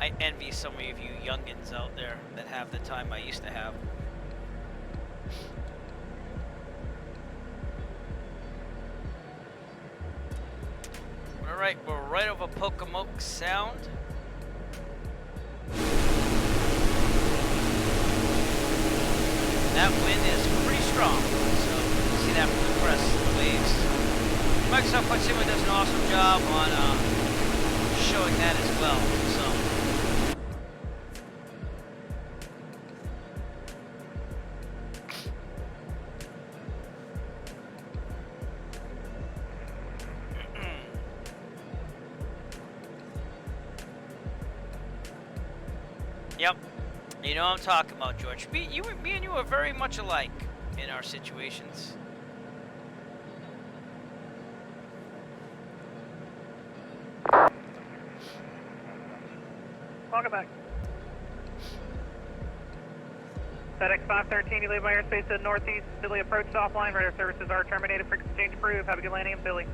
S1: I envy some of you youngins out there that have the time I used to have. Alright, we're right over Pocomoke Sound. That wind is pretty strong, so you can see that from the crest of the waves. Microsoft Flight Simulator does an awesome job on showing that as well. So. Yep. You know what I'm talking about, George. Me and you are very much alike in our situations.
S3: Welcome back. FedEx 513, you leave my airspace to the northeast. Philly approach offline. Radar services are terminated. Frequency change approved. Have a good landing in Philly.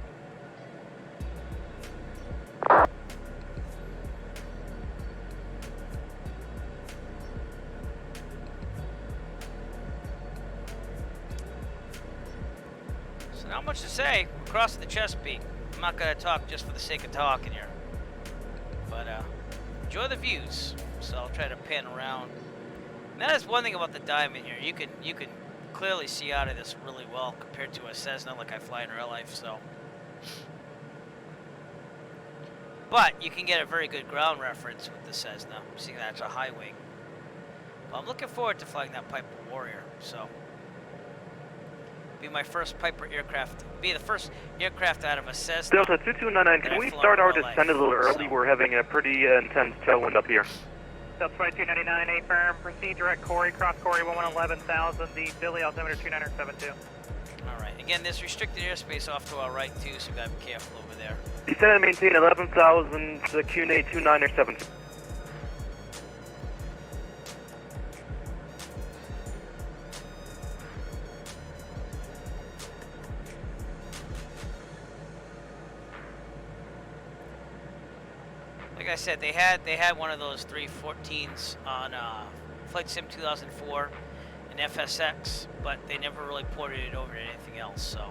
S1: Not much to say. We're crossing the Chesapeake. I'm not gonna talk just for the sake of talking here, but enjoy the views. So I'll try to pan around. And that is one thing about the Diamond here. You can clearly see out of this really well compared to a Cessna like I fly in real life. So, but you can get a very good ground reference with the Cessna. See, that's a high wing. Well, I'm looking forward to flying that Piper Warrior. So. Be my first Piper aircraft. Be the first aircraft out of a Cessna.
S8: Delta 2299, can we start our descent a little early? We're having a pretty intense tailwind up here.
S3: Delta 2299, A firm. Proceed direct Corey, cross Corey 111000. The Philly altimeter 2972.
S1: Alright, again, there's restricted airspace off to our right too, so we gotta be careful over there.
S8: Descend and maintain 11,000, the QNA 2907.
S1: Like I said, they had one of those 314s on Flight Sim 2004 and FSX, but they never really ported it over to anything else. So,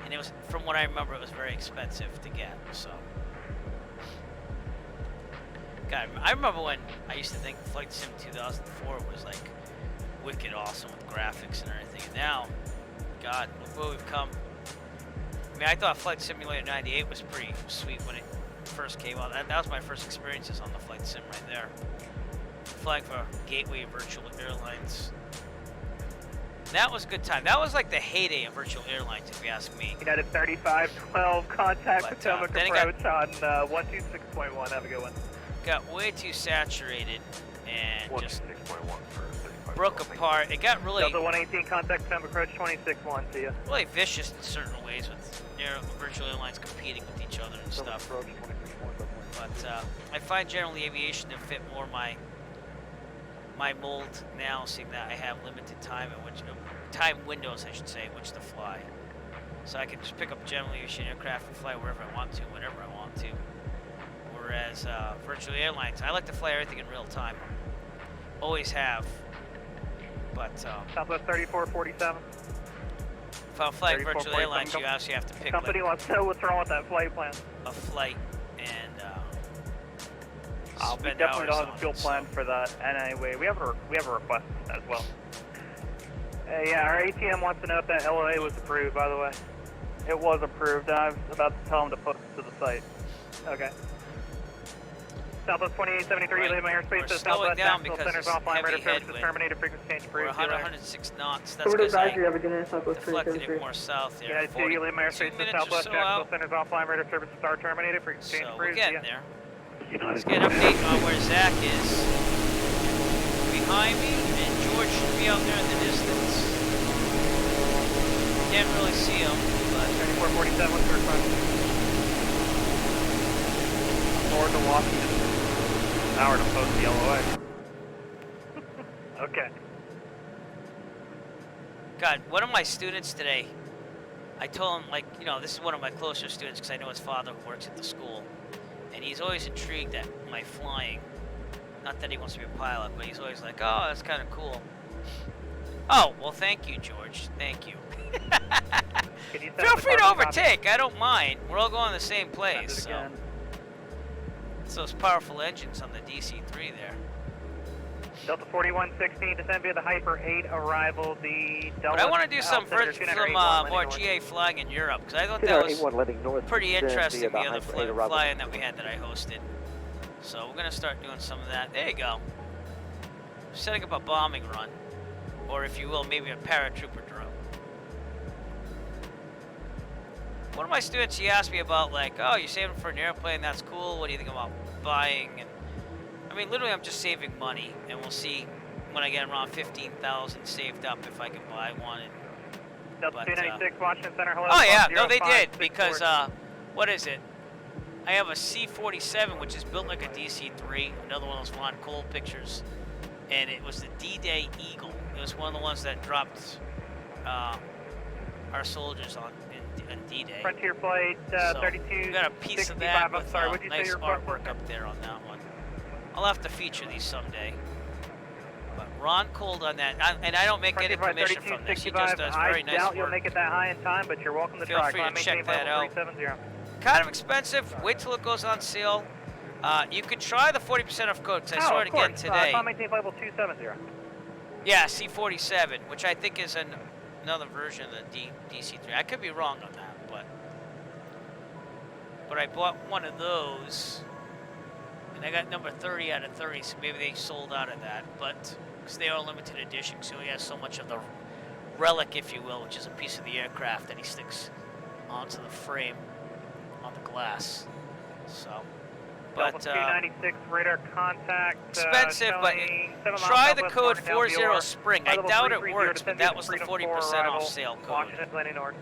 S1: and it was, from what I remember, it was very expensive to get. So, God, I remember when I used to think Flight Sim 2004 was like wicked awesome with graphics and everything. And now, God, look where we've come. I mean, I thought Flight Simulator 98 was pretty sweet when it first came out. That was my first experiences on the flight sim right there. Flying for Gateway Virtual Airlines. That was a good time. That was like the heyday of virtual airlines, if you ask me.
S3: United 3512, contact
S1: But,
S3: Potomac
S1: then it
S3: approach on 126.1. Have a good one.
S1: Got way too saturated and just
S8: 6.1 for 35.
S1: broke apart. It got really,
S3: Delta 118, contact Potomac approach 26.1. See ya.
S1: really vicious in certain ways with virtual airlines competing with each other and stuff. But I find generally aviation to fit more my mold now, seeing that I have limited time in which time windows, I should say, in which to fly. So I can just pick up general aviation aircraft and fly wherever I want to, whenever I want to. Whereas virtual airlines, I like to fly everything in real time. Always have. But
S3: Southwest 3447.
S1: if I'm flying virtual airlines, you actually have to pick
S3: Company
S1: like,
S3: wants to know what's wrong with that flight plan.
S1: a flight and
S10: We
S1: spend
S10: definitely
S1: hours
S10: don't have
S1: on
S10: a fuel
S1: it,
S10: plan for that. And anyway, we have a request as well.
S3: Yeah, our ATM wants to know if that LOA was approved, by the way.
S10: It was approved. I was about to tell him to post it to the site.
S3: Okay. Southwest 2873,
S1: Right.
S3: leave my airspace
S1: We're
S3: to
S1: slowing
S3: Southwest
S1: down
S3: National
S1: because
S3: Center's
S1: it's
S3: offline.
S1: heavy
S3: Radar services
S1: headwind.
S3: terminated. Frequency change
S1: we're
S3: approved.
S1: 106 knots. That's
S6: Forward
S1: because I
S6: advisory, have a good night, Southwest
S1: deflected
S6: 373.
S1: it more south there.
S3: United 2, you leave my
S1: 42
S3: airspace to
S1: minutes or
S3: Southwest
S1: so
S3: National
S1: out.
S3: Center's offline. Radar services are terminated. Frequency change
S1: So we're
S3: approved.
S1: getting there. Let's get an update on where Zach is. We behind me, and George should be out there in the distance. Can't really see him, but
S3: 3447, what's the request?
S10: Forward to Washington. Hour to post the LOA.
S3: Okay.
S1: God, one of my students today, I told him, like, you know, this is one of my closer students because I know his father works at the school. And he's always intrigued at my flying. Not that he wants to be a pilot, but he's always like, oh, that's kind of cool. Oh, well, thank you, George. Thank you.
S3: Can you
S1: Feel free to overtake. I don't mind. We're all going the same place. So.
S10: Again.
S1: It's those powerful engines on the DC-3 there.
S3: Delta 4116, descend via the Hyper 8 arrival. The Delta.
S1: But I want to do some more GA flying in Europe because I thought that was pretty interesting, the other flying that we had that I hosted. So we're going to start doing some of that. There you go. Setting up a bombing run. Or if you will, maybe a paratrooper drone. One of my students, he asked me about, like, oh, you're saving for an airplane, that's cool. What do you think about buying? And I mean, literally, I'm just saving money, and we'll see when I get around 15,000 saved up if I can buy one. And,
S3: Delta 296, Washington Center, hello.
S1: oh yeah, no, they did because what is it? I have a C-47, which is built like a DC-3, another one of those Von Cole pictures, and it was the D-Day Eagle. It was one of the ones that dropped our soldiers on D-Day.
S3: Frontier Flight 32.
S1: We got a piece of that with nice artwork up there on that one. I'll have to feature these someday. But Ron Cold on that, and I don't make any commission from this. He just does very nice work.
S3: I doubt you'll make it that high in time, but you're welcome to try.
S1: Feel free to check that out. Kind of expensive. Wait till it goes on sale. You could try the 40% off code because I saw it again today.
S3: Maintain flight level 270.
S1: Yeah, C-47, which I think is another version of the DC-3. I could be wrong on that, but I bought one of those, and I got number 30 out of 30, so maybe they sold out of that, but because they are limited edition, so he has so much of the relic, if you will, which is a piece of the aircraft that he sticks onto the frame on the glass. So, but
S3: 296 radar contact.
S1: Expensive, but try the code 40 Spring. I doubt it works, but that was the 40% off sale code.
S3: Washington landing north.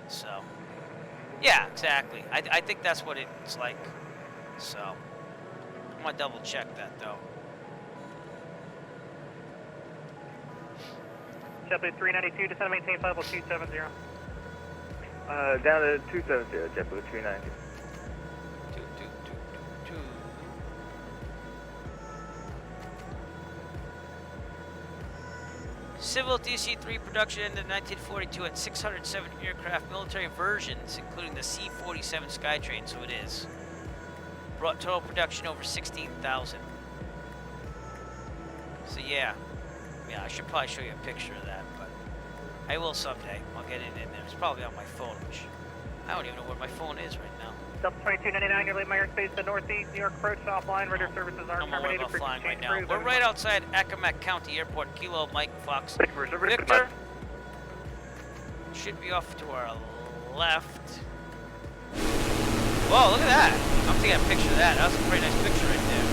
S1: So, yeah, exactly. I think that's what it's like. So, I'm gonna double check that though.
S3: JetBlue 392, descend maintain flight level 270.
S10: Down to 270, JetBlue 390.
S1: Civil DC-3 production ended in 1942 at 607 aircraft, military versions, including the C-47 Skytrain, so it is. Brought total production over 16,000. So yeah, I should probably show you a picture of that, but I will someday. I'll get it in there. It's probably on my phone, which I don't even know where my phone is right now.
S3: Delta 2299, you're leaving my airspace to northeast, New York approach offline, radar services aren't terminated for
S1: flying right now. We're right outside Accomack County Airport, Kilo Mike Fox. Victor should be off to our left. Whoa, look at that. I'm taking a picture of that. That was a pretty nice picture right there.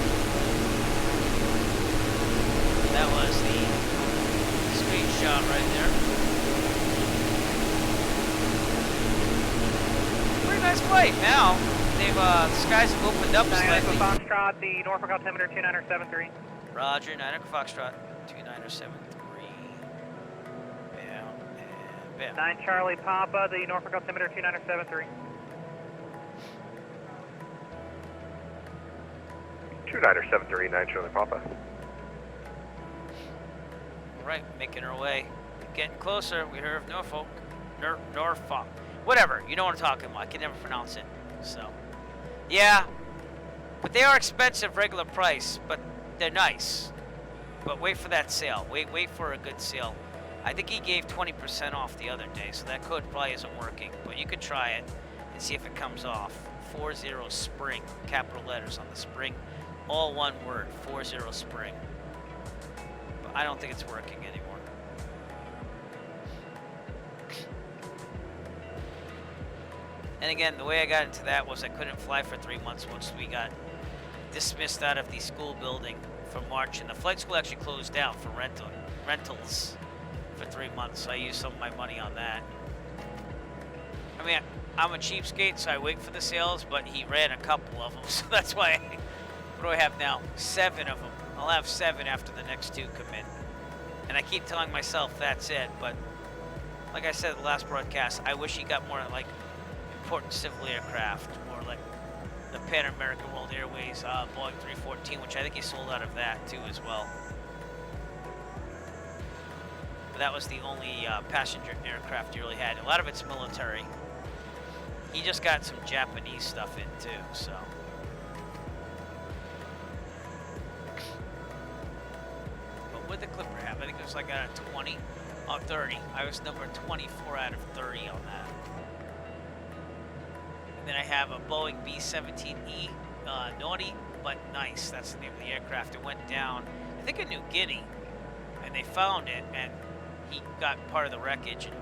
S1: That was the screenshot right there. Nice flight. Now, they've the skies have opened up slightly.
S3: Foxtrot, the Norfolk altimeter 2973.
S1: Roger, 9 Foxtrot, 2973. Bam, and bam.
S3: 9 Charlie Papa, the Norfolk altimeter 2973.
S8: 2973, 9 Charlie Papa.
S1: All right, making our way. Getting closer. We heard of Norfolk. Norfolk. Whatever, you know what I'm talking about. I can never pronounce it. So, yeah. But they are expensive regular price, but they're nice. But wait for that sale. Wait for a good sale. I think he gave 20% off the other day, so that code probably isn't working. But you could try it and see if it comes off. 40 Spring, capital letters on the spring. All one word, 40 Spring. But I don't think it's working anymore. And again, the way I got into that was I couldn't fly for 3 months once we got dismissed out of the school building for March, and the flight school actually closed down for rentals for 3 months. So I used some of my money on that. I mean, I'm a cheapskate, so I wait for the sales, but he ran a couple of them, so that's why. What do I have now? 7 of them. I'll have 7 after the next 2 come in. And I keep telling myself that's it, but like I said in the last broadcast, I wish he got more like important civil aircraft, or like the Pan American World Airways Boeing 314, which I think he sold out of that too as well. But that was the only passenger aircraft he really had. A lot of it's military. He just got some Japanese stuff in too, so. But what did the Clipper have? I think it was like out of 20, 30. I was number 24 out of 30 on that. And then I have a Boeing B-17E, naughty but nice. That's the name of the aircraft. It went down, I think in New Guinea, and they found it, and he got part of the wreckage and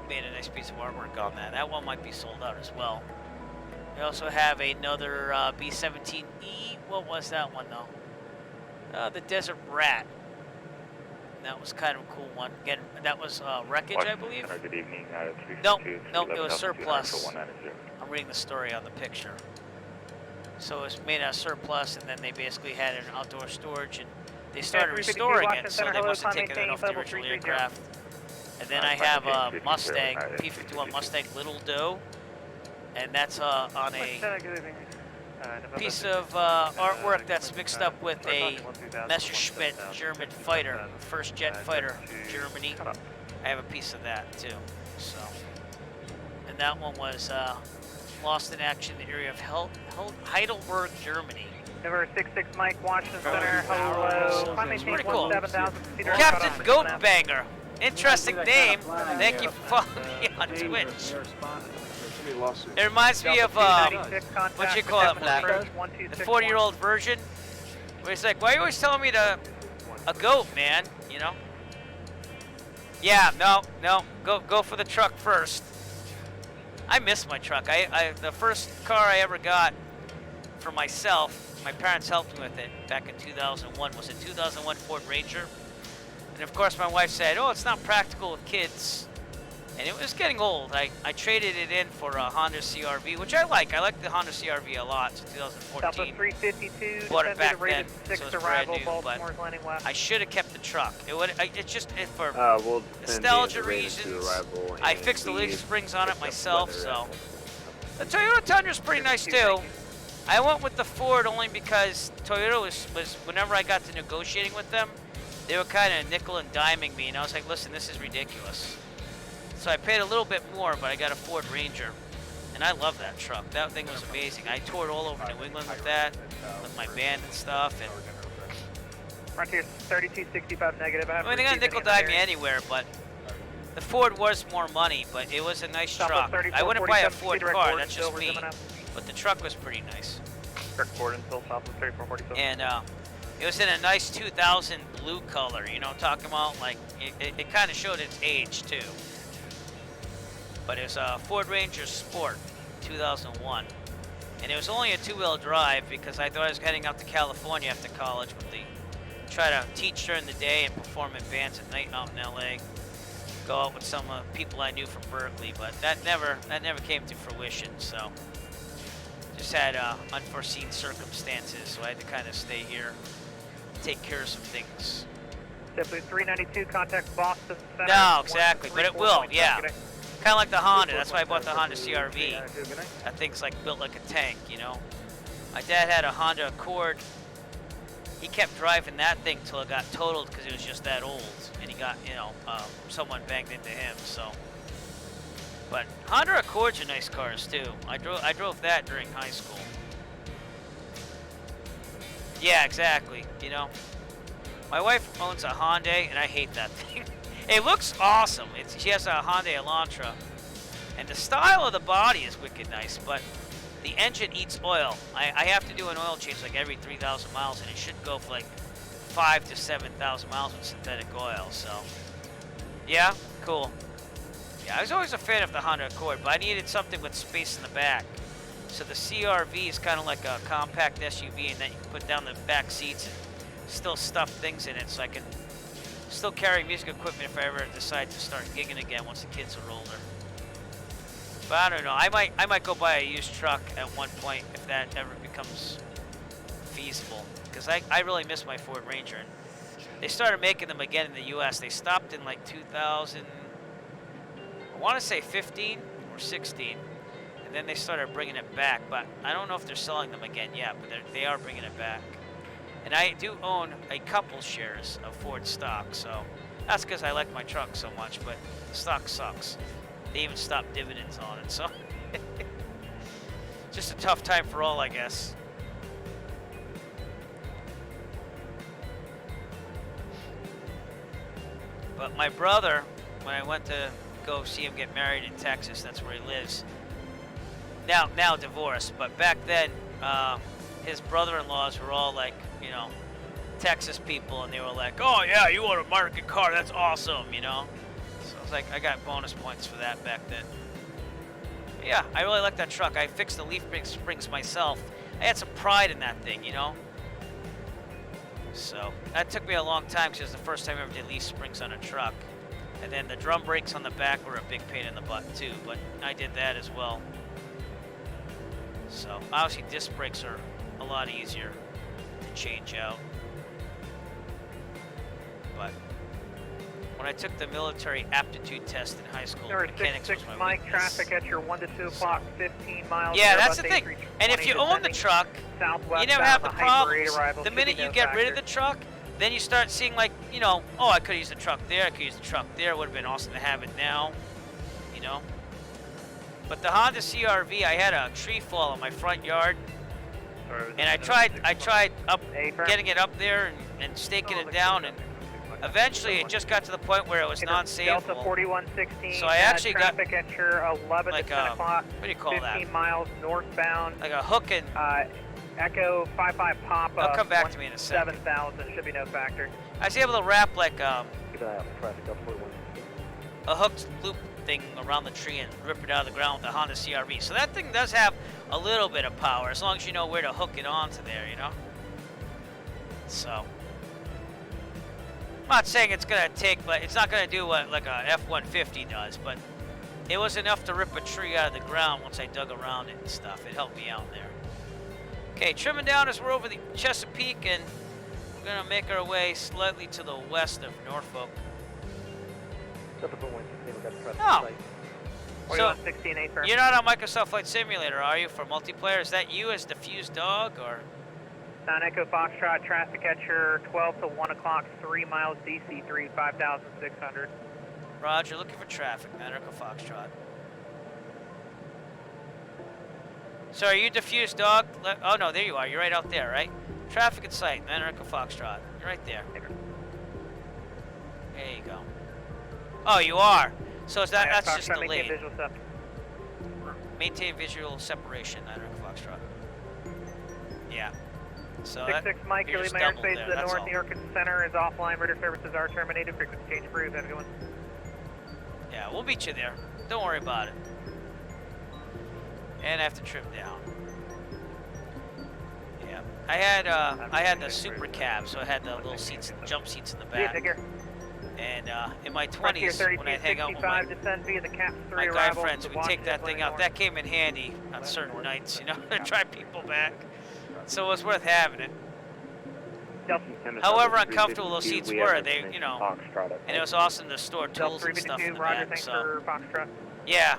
S1: made a nice piece of artwork on that. That one might be sold out as well. I also have another B-17E. What was that one though? The Desert Rat. And that was kind of a cool one. Again, that was wreckage, I believe.
S7: Good evening.
S1: Nope, it was surplus. I'm reading the story on the picture. So it was made out of surplus, and then they basically had it in outdoor storage, and they started restoring it, so they must have taken it off the original aircraft. And then I have a Mustang, P-51 Mustang Little Doe, and that's on a piece of artwork that's mixed up with a Messerschmitt German fighter, first jet fighter, Germany. I have a piece of that too. So, and that one was lost in action in the area of Heidelberg, Germany.
S3: Number 66 Mike, Washington Center. Hello.
S1: Pretty cool.
S3: 7,000.
S1: Captain Goatbanger. Interesting name. Thank you for following me on Twitch. It reminds me of, what you call it, Black? The 40-year-old virgin. Where he's like, why are you always telling me to a goat, man? You know? Yeah, no. Go for the truck first. I miss my truck. The first car I ever got for myself, my parents helped me with it back in 2001, was a 2001 Ford Ranger. And of course my wife said, oh, it's not practical with kids. And it was getting old. I traded it in for a Honda CRV, which I like. I like the Honda CRV a lot. It's 2014.
S3: 352,
S1: bought it back then, so
S3: six
S1: it's
S3: arrival,
S1: brand new, but
S3: Baltimore's landing west.
S1: I should have kept the truck. It's just for
S7: We'll
S1: nostalgia reasons. I fixed the leaf springs on it myself, so. The Toyota Tundra's pretty nice too. I went with the Ford only because Toyota was whenever I got to negotiating with them, they were kind of nickel and diming me, and I was like, listen, this is ridiculous. So I paid a little bit more, but I got a Ford Ranger, and I love that truck. That thing was amazing. I toured all over New England with that, with my band and stuff. And
S3: Frontier 3265 negative.
S1: I mean, they're gonna nickel dime me anywhere, but the Ford was more money, but it was a nice truck. I wouldn't buy a Ford car, that's just me. But the truck was pretty nice.
S8: Direct Gordon, still south of 3447.
S1: And it was in a nice 2000 blue color, you know what I'm talking about? Like, it kind of showed its age, too. But it was a Ford Ranger Sport, 2001. And it was only a 2-wheel drive because I thought I was heading out to California after college with try to teach during the day and perform in bands at night out in LA. Go out with some people I knew from Berkeley, but that never came to fruition, so. Just had unforeseen circumstances, so I had to kind of stay here, take care of some things.
S3: Simply 392, contact Boston Center.
S1: No, exactly, but it will, yeah. Kind of like the Honda. That's why I bought the Honda CRV. That thing's like built like a tank, you know. My dad had a Honda Accord. He kept driving that thing till it got totaled because it was just that old, and he got, you know, someone banged into him. So, but Honda Accords are nice cars too. I drove that during high school. Yeah, exactly. You know, my wife owns a Hyundai, and I hate that thing. It looks awesome. She has a Hyundai Elantra, and the style of the body is wicked nice, but the engine eats oil. I have to do an oil change like every 3,000 miles, and it should go for like 5,000 to 7,000 miles with synthetic oil. So, yeah, cool. Yeah, I was always a fan of the Honda Accord, but I needed something with space in the back. So the CRV is kind of like a compact SUV, and then you can put down the back seats and still stuff things in it, so I can still carry music equipment if I ever decide to start gigging again once the kids are older. But I don't know. I might go buy a used truck at one point if that ever becomes feasible, because I really miss my Ford Ranger. And they started making them again in the U.S. They stopped in like 2000, I want to say 15 or 16, and then they started bringing it back. But I don't know if they're selling them again yet, but they are bringing it back. And I do own a couple shares of Ford stock, so that's because I like my truck so much, but the stock sucks. They even stopped dividends on it, so just a tough time for all, I guess. But my brother, when I went to go see him get married in Texas, that's where he lives. Now divorced, but back then, his brother-in-laws were all like, you know, Texas people, and they were like, "Oh yeah, you want a American car? That's awesome," you know. So I was like, I got bonus points for that back then. But yeah, I really like that truck. I fixed the leaf springs myself. I had some pride in that thing, you know. So that took me a long time because it was the first time I ever did leaf springs on a truck. And then the drum brakes on the back were a big pain in the butt too, but I did that as well. So obviously disc brakes are a lot easier to change out. But when I took the military aptitude test in high school, mechanics was my
S3: Mike,
S1: weakness.
S3: traffic at your 1 to 2 o'clock, 15 miles.
S1: Yeah, that's the thing. And if you own the truck, you never have the problems. The minute you get rid of the truck, then you start seeing like, you know, oh, I could use the truck there, I could use the truck there. It would have been awesome to have it now, you know. But the Honda CRV, I had a tree fall in my front yard, and I tried up getting it up there and staking it down, and eventually it just got to the point where it was non-saleable.
S3: Delta 4116.
S1: So I actually got
S3: traffic at your 11
S1: like
S3: to 10 o'clock.
S1: what do you call
S3: 15
S1: that?
S3: miles northbound.
S1: Like a hook and
S3: Echo 55 Papa.
S1: I'll come back to me in a second.
S3: 7,000 should be no factor.
S1: I was able to wrap like a hooked loop thing around the tree and rip it out of the ground with the Honda CRV. So that thing does have a little bit of power as long as you know where to hook it onto there, you know. So I'm not saying it's gonna take, but it's not gonna do what like a F-150 does, but it was enough to rip a tree out of the ground once I dug around it and stuff. It helped me out there. Okay, trimming down as we're over the Chesapeake, and we're gonna make our way slightly to the west of Norfolk. Oh, so
S3: 4116 firm.
S1: you're not on Microsoft Flight Simulator, are you, for multiplayer? Is that you as Diffused Dog, or?
S3: 9 Echo Foxtrot, traffic at your 12 to 1 o'clock, 3 miles DC3, 5,600.
S1: Roger, looking for traffic, 9 Echo Foxtrot. So are you Diffused Dog? Oh no, there you are. You're right out there, right? Traffic in sight, 9 Echo Foxtrot. You're right there. There you go. Oh, you are. So is that's just delayed. Maintain visual separation, 9 Echo Foxtrot. Yeah. So
S3: 66 Mike,
S1: you're
S3: your
S1: just
S3: Lima
S1: doubled
S3: airspace
S1: there,
S3: to the
S1: that's
S3: north.
S1: all.
S3: New York Center is offline. Radar services are terminated. Frequency change approved. Have a good one.
S1: Yeah, we'll beat you there. Don't worry about it. And I have to trim down. Yeah, I had the super cab, so I had the little seats, jump seats in the
S3: Yeah,
S1: back.
S3: take care.
S1: And in my
S3: Frontier
S1: 20s, when I hang out with my
S3: descend via the Cap 3
S1: guy
S3: arrival
S1: friends,
S3: to
S1: we take that thing out.
S3: Washington,
S1: That came in handy on certain nights, you know, to drive people back. So it was worth having it. However uncomfortable those seats were, they, you know, and it was awesome to store tools and stuff in the
S3: Roger,
S1: back.
S3: thanks
S1: So
S3: for Foxtrot.
S1: yeah.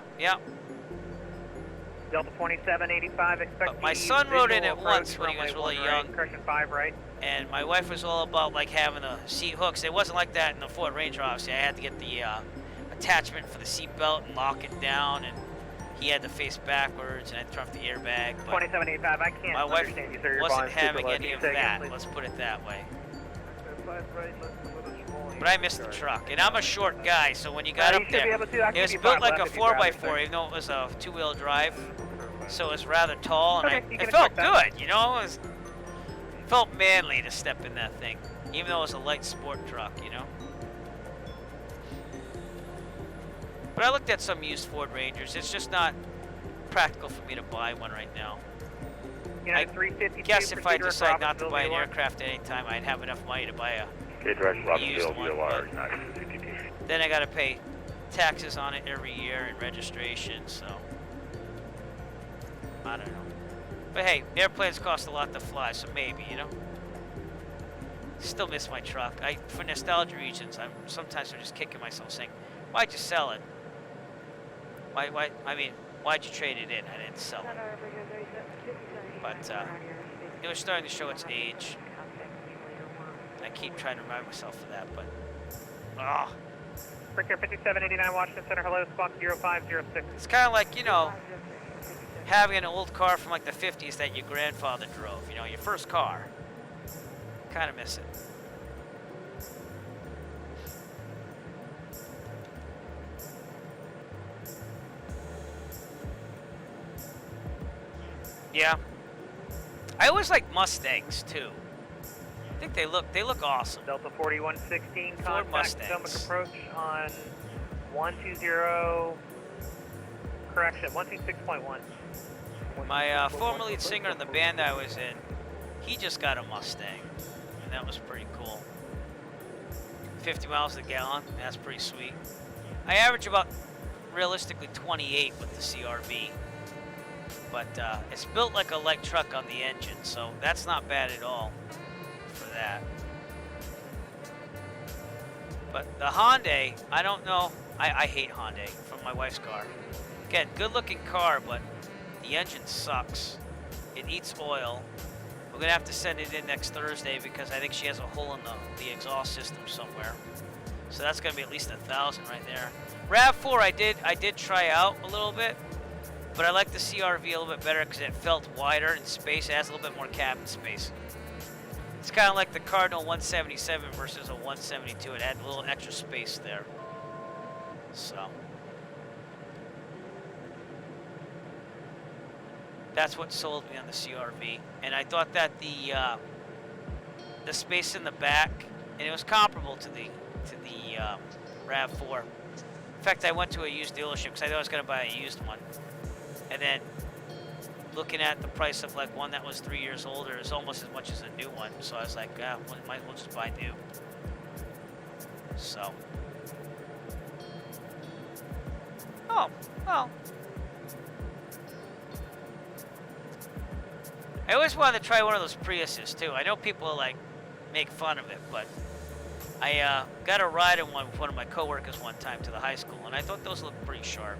S3: Delta 2785, expect
S1: But my son rode in it once when he was really young.
S3: Correction 5 right.
S1: And my wife was all about like having the seat hooks. It wasn't like that in the Ford Ranger, obviously. I had to get the attachment for the seat belt and lock it down, and he had to face backwards, and I had to turn off the airbag. But
S3: 2785, I can't
S1: my wife
S3: understand you, sir. Your
S1: wasn't
S3: volume's super
S1: having
S3: low.
S1: any
S3: Can
S1: of
S3: you say again,
S1: that.
S3: please?
S1: Let's put it that way. But I missed the truck, and I'm a short guy, so when you got
S3: You
S1: up
S3: should be
S1: there,
S3: able to. I can
S1: it was
S3: give you
S1: built
S3: 5
S1: like a
S3: left if you'd rather,
S1: 4x4,
S3: sir.
S1: even though it was a two-wheel drive. So it was rather tall, and
S3: Okay, you
S1: it
S3: can
S1: felt
S3: expect that.
S1: good, you know? It felt manly to step in that thing, even though it was a light sport truck, you know? But I looked at some used Ford Rangers. It's just not practical for me to buy one right now.
S3: United 352,
S1: Guess if I
S3: proceed
S1: decide
S3: across
S1: not to buy an
S3: VOR.
S1: aircraft at any time, I'd have enough money to buy a
S8: Okay, direct
S1: used
S8: Robbinsville,
S1: one.
S8: VOR,
S1: But
S8: 952.
S1: then I gotta pay taxes on it every year and registration, so I don't know. But hey, airplanes cost a lot to fly, so maybe, you know. Still miss my truck. For nostalgia reasons, sometimes I'm just kicking myself saying, why'd you sell it? Why'd you trade it in? I didn't sell it. But it was starting to show its age. I keep trying to remind myself of that, but
S3: Breaker 5789 Washington Center, hello, squawk 0506.
S1: it's kind of like, you know, having an old car from like the 50s that your grandfather drove, you know, your first car. Kind of miss it. Yeah. I always like Mustangs too. I think they look awesome.
S3: Delta 4116,
S1: Ford
S3: contact
S1: Mustangs.
S3: Potomac approach on 120, correction, 126.1.
S1: My former lead singer in the band I was in, he just got a Mustang, and that was pretty cool. 50 miles a gallon, that's pretty sweet. I average about, realistically, 28 with the CRV, but it's built like a light truck on the engine, so that's not bad at all for that. But the Hyundai, I don't know, I hate Hyundai from my wife's car. Again, good looking car, but the engine sucks. It eats oil. We're gonna have to send it in next Thursday because I think she has a hole in the exhaust system somewhere. So that's gonna be at least 1,000 right there. RAV4 I did try out a little bit, but I like the CRV a little bit better because it felt wider in space. It has a little bit more cabin space. It's kind of like the Cardinal 177 versus a 172. It had a little extra space there. So that's what sold me on the CRV, and I thought that the space in the back, and it was comparable to the RAV4. In fact, I went to a used dealership because I thought I was going to buy a used one, and then looking at the price of like one that was 3 years older is almost as much as a new one. So I was like, might as well just buy new. So, oh well. I always wanted to try one of those Priuses too. I know people like make fun of it, but I got a ride in one with one of my coworkers one time to the high school, and I thought those looked pretty sharp.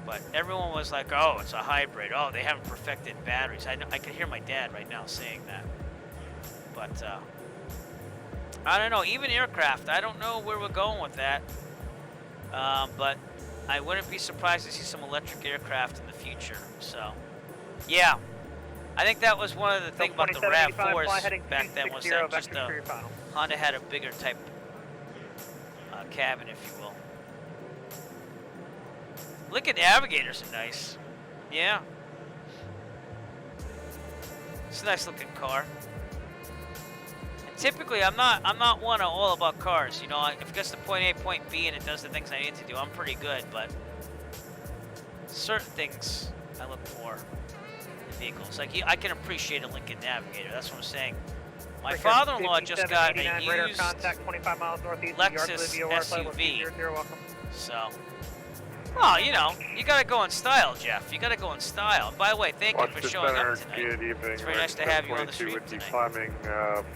S1: But everyone was like, "Oh, it's a hybrid. Oh, they haven't perfected batteries." I can hear my dad right now saying that. But I don't know. Even aircraft, I don't know where we're going with that. But I wouldn't be surprised to see some electric aircraft in the future. So, yeah. I think that was one of the things about the RAV4s back then was that just Honda had a bigger type cabin, if you will. Lincoln Navigators are nice. Yeah. It's a nice looking car. And typically, I'm not one all about cars. You know, if it gets to point A, point B, and it does the things I need to do, I'm pretty good. But certain things I look for. Vehicles. Like I can appreciate a Lincoln Navigator. That's what I'm saying. My father-in-law just got a used Lexus SUV. So, well, you know, you gotta go in style, Jeff. You gotta go in style. And by the way, thank you for showing up tonight.
S8: Good evening.
S1: It's very nice to have you on the street tonight.
S8: Climbing,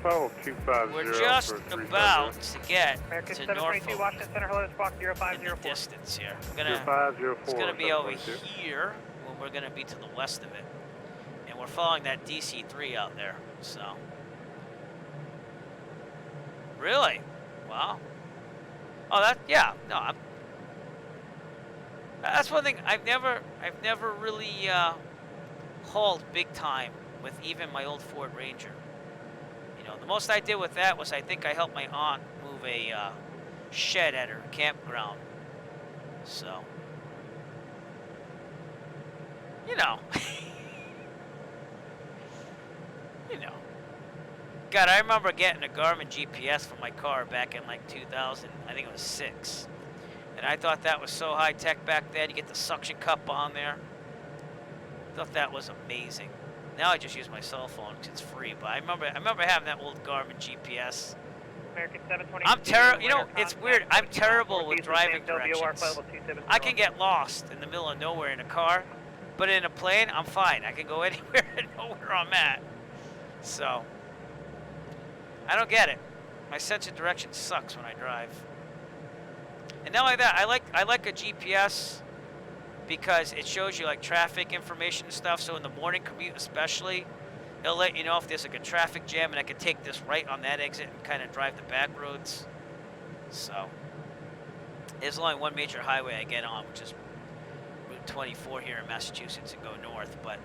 S8: Fellow 250
S1: We're just about to get to Norfolk
S3: Washington Center, hello, squawk
S1: in the distance here. It's gonna be over here when we're gonna be to the west of it. We're following that DC-3 out there, so. Really? Wow. Oh, yeah, no, that's one thing, I've never really hauled big time with even my old Ford Ranger. You know, the most I did with that was I think I helped my aunt move a shed at her campground, so. You know. You know. God, I remember getting a Garmin GPS for my car back in like 2000, I think it was 6. And I thought that was so high tech back then. You get the suction cup on there. Thought that was amazing. Now I just use my cell phone because it's free. But I remember having that old Garmin GPS.
S3: American 722.
S1: I'm terrible. You know,
S3: radar
S1: it's
S3: contact,
S1: weird. I'm
S3: 13
S1: terrible
S3: miles
S1: with
S3: northeast of
S1: driving
S3: San Antonio, VOR
S1: directions.
S3: flight level 270.
S1: I can get lost in the middle of nowhere in a car, but in a plane, I'm fine. I can go anywhere and know where I'm at. So, I don't get it. My sense of direction sucks when I drive. And not only that, I like a GPS because it shows you like traffic information and stuff. So in the morning commute especially, it'll let you know if there's like a traffic jam and I can take this right on that exit and kind of drive the back roads. So, there's only one major highway I get on, which is Route 24 here in Massachusetts and go north, but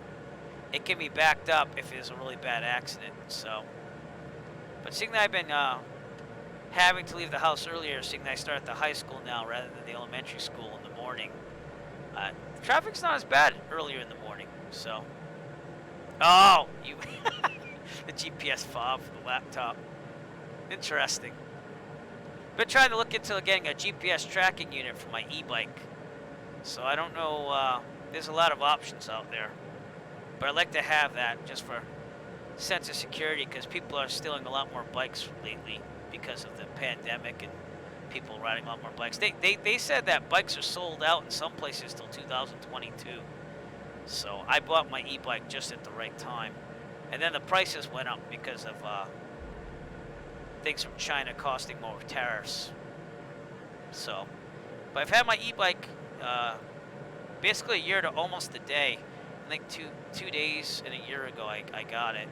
S1: it can be backed up if there's a really bad accident. So, but seeing that I've been having to leave the house earlier, seeing that I start at the high school now rather than the elementary school in the morning, the traffic's not as bad earlier in the morning. So, oh, you the GPS fob for the laptop. Interesting. Been trying to look into getting a GPS tracking unit for my e-bike. So I don't know, there's a lot of options out there. But I'd like to have that just for sense of security because people are stealing a lot more bikes lately because of the pandemic and people riding a lot more bikes. They said that bikes are sold out in some places till 2022. So I bought my e-bike just at the right time. And then the prices went up because of things from China costing more with tariffs. So, but I've had my e-bike basically a year to almost a day. I think two days and a year ago I got it.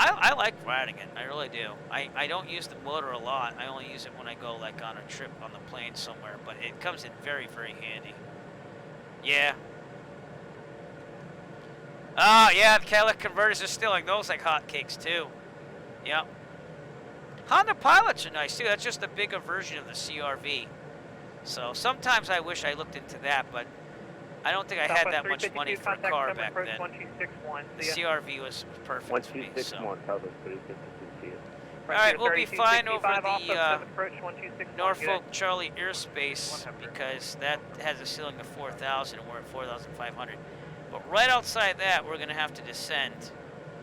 S1: I like riding it. I really do. I don't use the motor a lot. I only use it when I go like on a trip on the plane somewhere. But it comes in very, very handy. Yeah. Oh, yeah, the catalytic converters are stealing those like hotcakes too. Yep. Honda Pilots are nice too. That's just a bigger version of the CR-V. So sometimes I wish I looked into that, but I don't think I had that much money for a car back then. The CR-V was perfect for me. So. Alright, we'll be flying over the Norfolk Charlie airspace because that has a ceiling of 4,000 and we're at 4,500. But right outside that, we're going to have to descend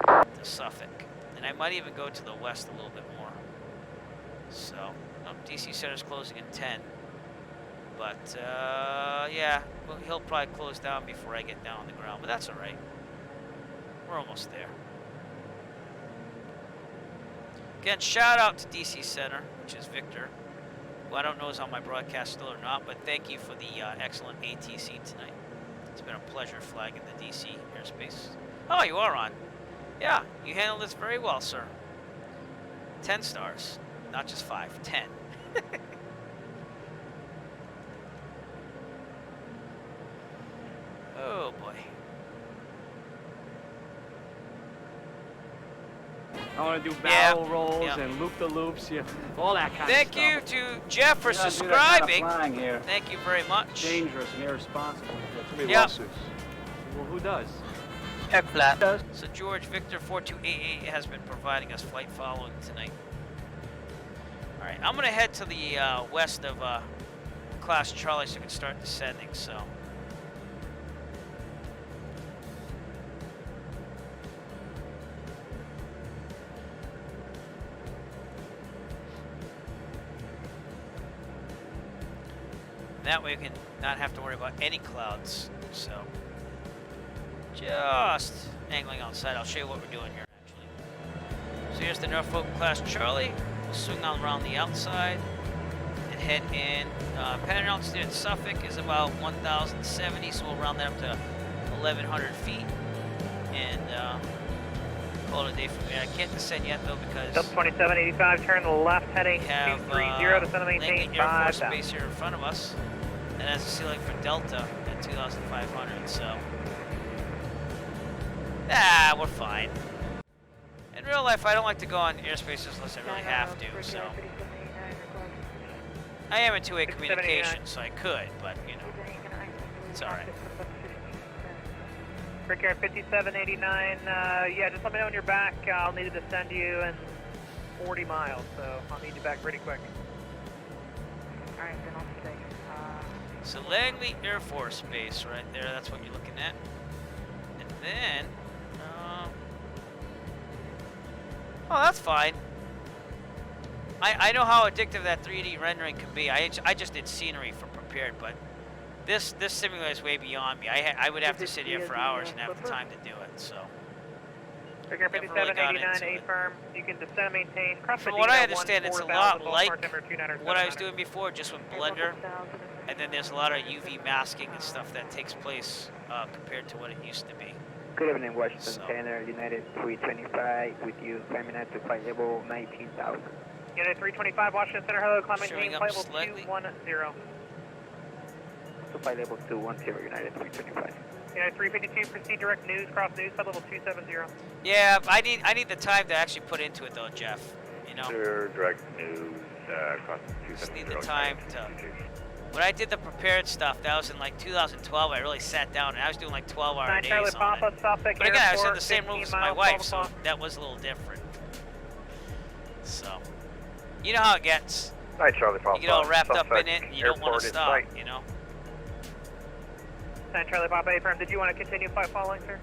S1: to Suffolk. And I might even go to the west a little bit more. So, DC Center's closing in 10. But, yeah, well, he'll probably close down before I get down on the ground. But that's all right. We're almost there. Again, shout out to DC Center, which is Victor, who I don't know is on my broadcast still or not, but thank you for the excellent ATC tonight. It's been a pleasure flagging the DC airspace. Oh, you are on. Yeah, you handled this very well, sir. 10 stars. Not just 5, 10. Oh, boy.
S9: I want to do barrel rolls and loop-the-loops, all that kind of stuff.
S1: Thank you to Jeff for subscribing. Thank you very much.
S9: Dangerous and irresponsible.
S11: Too many lawsuits.
S9: Well, who does?
S1: Heck flat. So George Victor 4288 has been providing us flight following tonight. All right, I'm going to head to the west of Class Charlie so we can start descending. So. That way we can not have to worry about any clouds. So, just angling outside. I'll show you what we're doing here, actually. So here's the Norfolk Class Charlie. We'll swing on around the outside and head in. Pattern altitude in Suffolk is about 1,070, so we'll round that up to 1,100 feet. And call it a day from there. I can't descend yet, though, because...
S3: Delta 2785, turn left, heading 230 to center maintain 5,000.
S1: Air Force Base here in front of us. And that's a ceiling for Delta at 2,500, so... we're fine. In real life, I don't like to go on airspaces unless I really have to, so... I am in two-way communication, so I could, but, you know, it's alright.
S3: Brickyard 5789, yeah, just let me know when you're back. I'll need to descend you in 40 miles, so I'll need you back pretty quick.
S12: Alright, then I'll stay.
S1: So Langley Air Force Base right there, that's what you're looking at. And then, oh, that's fine. I know how addictive that 3D rendering can be. I just did scenery for prepared, but this simulator is way beyond me. I would have to sit here for hours and have the time to do it, so.
S3: Figure 5789 A firm. You can descend and maintain.
S1: From what I understand, it's a lot like what I was doing before, just with Blender. And then there's a lot of UV masking and stuff that takes place compared to what it used to be.
S6: Good evening, Washington Center, United 325, with you, climbing out to flight level 19,000.
S3: Unit 325, Washington Center, hello, climbing
S1: Showing
S3: team,
S1: up
S3: flight level
S1: slightly.
S3: 210.
S6: To flight level 210, United 325.
S3: Unit 352, proceed direct news, cross news, flight level 270.
S1: Yeah, I need the time to actually put into it though, Jeff. You know?
S8: Direct news, cross 270.
S1: Just need the time to. When I did the prepared stuff, that was in like 2012. I really sat down and I was doing like 12-hour days on it. But again, I was in the same room as my wife, so that was a little different. So, you know how it gets.
S8: Hi, Charlie Papa.
S1: You get all wrapped up in it, and you don't want to stop. You know.
S3: 9 Charlie Papa A firm. Did you want to continue flight following, sir?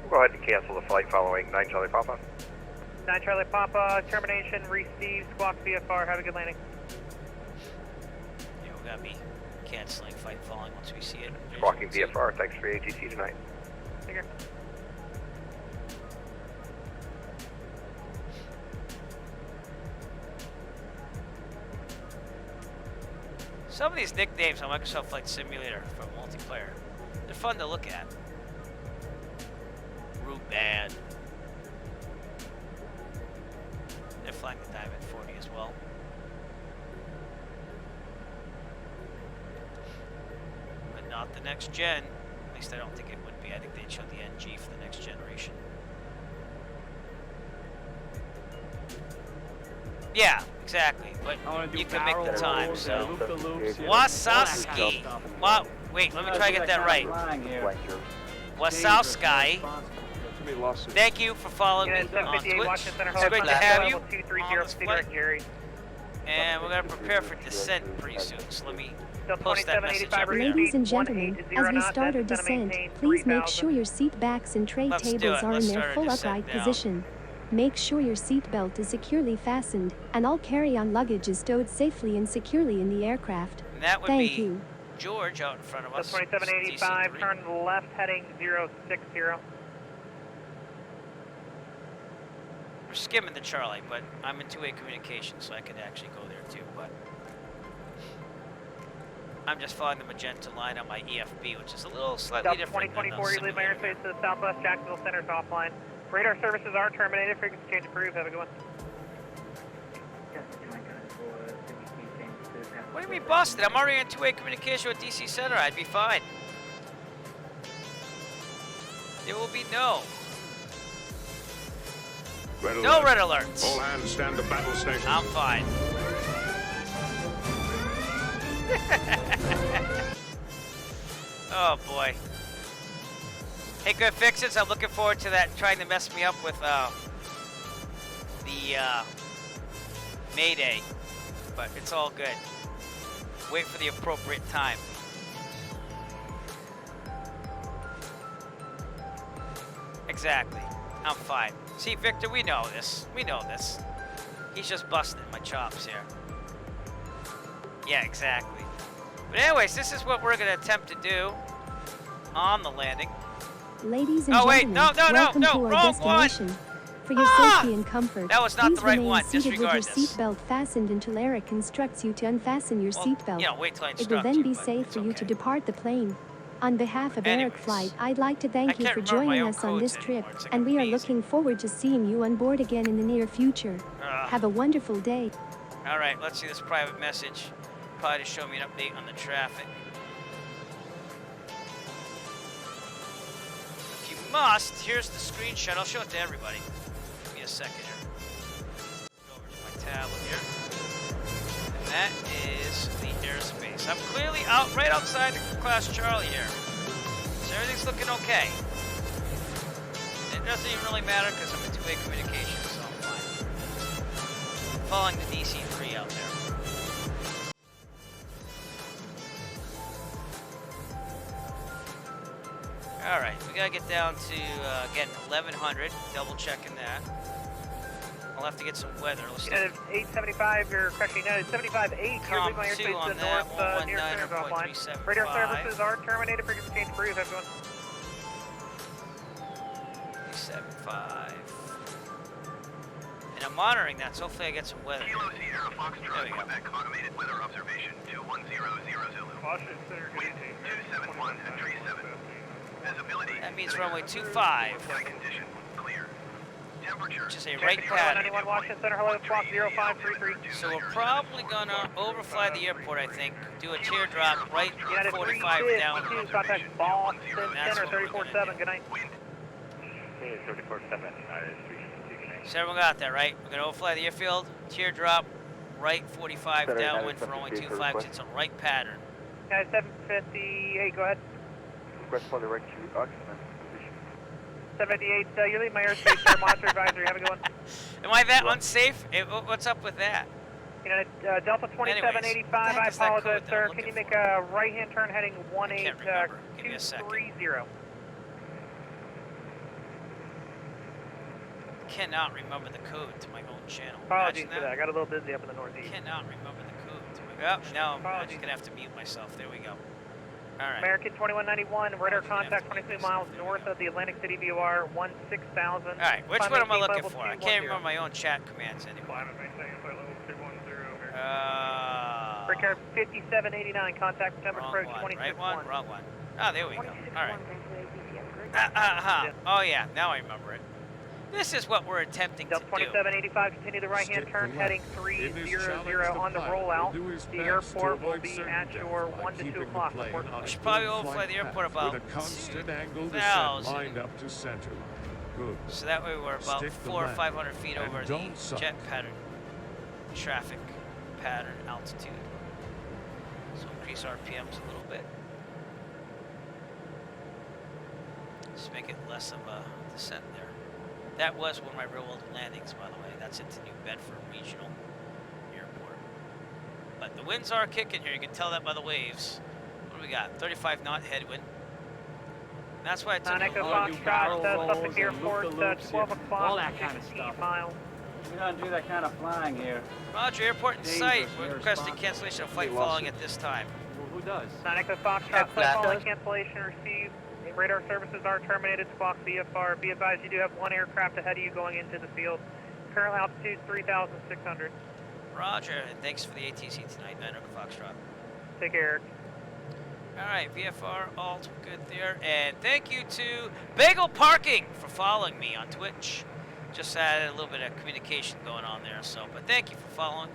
S8: We'll go ahead and cancel the flight following 9 Charlie Papa.
S3: 9 Charlie Papa, termination, received, squawk VFR, have a good landing.
S1: Yeah, we got me canceling flight following once we see it.
S8: Squawking VFR, thanks for ATC tonight.
S3: Take care.
S1: Some of these nicknames on Microsoft Flight Simulator for multiplayer, they're fun to look at. Root Band. They're flying the Diamond 40 as well. But not the next gen. At least I don't think it would be. I think they'd show the NG for the next generation. Yeah, exactly. But you can make the time, so. Wasowski. Wait, let me try to get that right. Wasowski. Thank you for following me on Twitch. It's great to have you on this flight. And we're going to prepare for descent pretty soon, so let me post that message up there.
S11: Ladies and gentlemen, as we start our descent, please make sure your seat backs and tray tables are in their full upright position. Make sure your seat belt is securely fastened, and all carry-on luggage is stowed safely and securely in the aircraft.
S1: And that would
S11: Thank
S1: be
S11: you.
S1: George out in front of us.
S3: 2785, turn left heading 060.
S1: We're skimming the Charlie, but I'm in two-way communication, so I could actually go there too, but I'm just following the magenta line on my EFB, which is a little slightly different.
S3: 2024, you leave my airspace to the southwest, Jacksonville Center's offline. Radar services are terminated. Frequency change approved. Have a good one.
S1: What do you mean busted? I'm already in two-way communication with DC Center. I'd be fine. There will be no red alerts.
S12: All hands stand to battle station.
S1: I'm fine. Oh boy. Hey, good fixes. I'm looking forward to that. Trying to mess me up with the Mayday, but it's all good. Wait for the appropriate time. Exactly. I'm fine. See, Victor, we know this. We know this. He's just busting my chops here. Yeah, exactly. But anyways, this is what we're going to attempt to do on the landing.
S11: Ladies and gentlemen, welcome to our destination. For your safety and comfort,
S1: that was not
S11: please
S1: the right
S11: remain
S1: one.
S11: seated with your
S1: Disregard this.
S11: seatbelt fastened until Eric instructs you to unfasten your seatbelt.
S1: Yeah, wait till I
S11: It will
S1: instruct
S11: then
S1: you,
S11: be
S1: but
S11: safe
S1: it's
S11: for you
S1: okay.
S11: to depart the plane. On behalf of Eric
S1: Anyways,
S11: Flight, I'd like to thank you
S1: can't
S11: for
S1: remember my
S11: joining
S1: own
S11: us on this
S1: codes
S11: trip,
S1: anymore. It's like
S11: and we are
S1: amazing.
S11: looking forward to seeing you on board again in the near future. Have a wonderful day.
S1: All right, let's see this private message. Probably to show me an update on the traffic. If you must, here's the screenshot. I'll show it to everybody. Give me a second here. Go over to my tablet here. And that is the airspace. I'm clearly out right outside the class Charlie here. So everything's looking okay. It doesn't even really matter because I'm in two-way communication, so I'm fine. Following the DC-3 out there. All right, we gotta get down to again 1100. Double checking that. I'll have to get some weather. Let's
S3: United 875, you're correcting United 75-8.
S1: Com
S3: You're leaving
S1: 2
S3: airspace
S1: on
S3: to the
S1: that,
S3: north, near center is offline.
S1: 119.375.
S3: Radar services are terminated. Frequency change for you, everyone.
S1: 375. And I'm monitoring that, so hopefully I get some weather.
S2: Kilo Sierra Foxtrot, Quebec automated weather observation 2100 Zulu. Wind 271 at 37. Visibility.
S1: That means runway 25.
S2: Sky condition clear. Temperature.
S1: Which is a right pattern.
S3: 91 Washington Center, hello, Squawk 0533.
S1: So we're probably gonna overfly the airport, I think. Do a teardrop right
S3: United
S1: 45 down.
S3: 362, contact Boston Center 34-7, good night.
S8: 34-7, United 362, good night.
S1: So everyone got that, right? We're gonna overfly the airfield, teardrop, right 45 downwind for runway 25, because it's a right pattern.
S3: United 758, go ahead.
S8: Request for the right to oxygen.
S3: 758, you're leaving my airspace, sir. Monitor advisory, have a good one.
S1: Am I that unsafe? What's up with that?
S3: United Delta 2785, I apologize, sir. Can you make a right-hand turn heading 18230?
S1: Cannot remember the code to my own channel.
S3: Apologies for that. I got a little busy up in the northeast.
S1: Cannot remember the code to my. Oh, no, I'm just gonna have to mute myself. There we go. All right.
S3: American 2191, radar contact 22 miles north of the Atlantic City VOR 16,000.
S1: All right, which one am I looking for? I can't remember my own chat commands anymore.
S3: Breaker 5789, contact September approach 26-1.
S1: Right one, wrong one. Oh, there we go. All right. Oh yeah, now I remember it. This is what we're attempting to do.
S3: 2785, continue the right-hand turn, heading 300 on the rollout. The airport will be at your 1 to 2 o'clock.
S1: We should probably overfly the airport about 2,000. So that way we're about 400 or 500 feet over the jet pattern, traffic pattern altitude. So increase RPMs a little bit. Just make it less of a descent there. That was one of my real world landings, by the way. That's into New Bedford Regional Airport. But the winds are kicking here. You can tell that by the waves. What do we got? 35 knot headwind. And that's why I took
S3: Echo Foxtrot, Suffolk Airport, 12 o'clock,
S9: all that kind of stuff.
S3: miles.
S12: We don't do that kind of flying here.
S1: Roger, airport in sight. We're requesting cancellation of flight following at this time.
S9: Well, who does?
S3: Echo Foxtrot, flight following cancellation received. Radar services are terminated. Squawk VFR. Be advised, you do have one aircraft ahead of you going into the field. Current altitude 3,600.
S1: Roger, and thanks for the ATC tonight, 9 Echo Foxtrot.
S3: Take care, Eric.
S1: All right, VFR, alt, good there. And thank you to Bagel Parking for following me on Twitch. Just added a little bit of communication going on there, so, but thank you for following.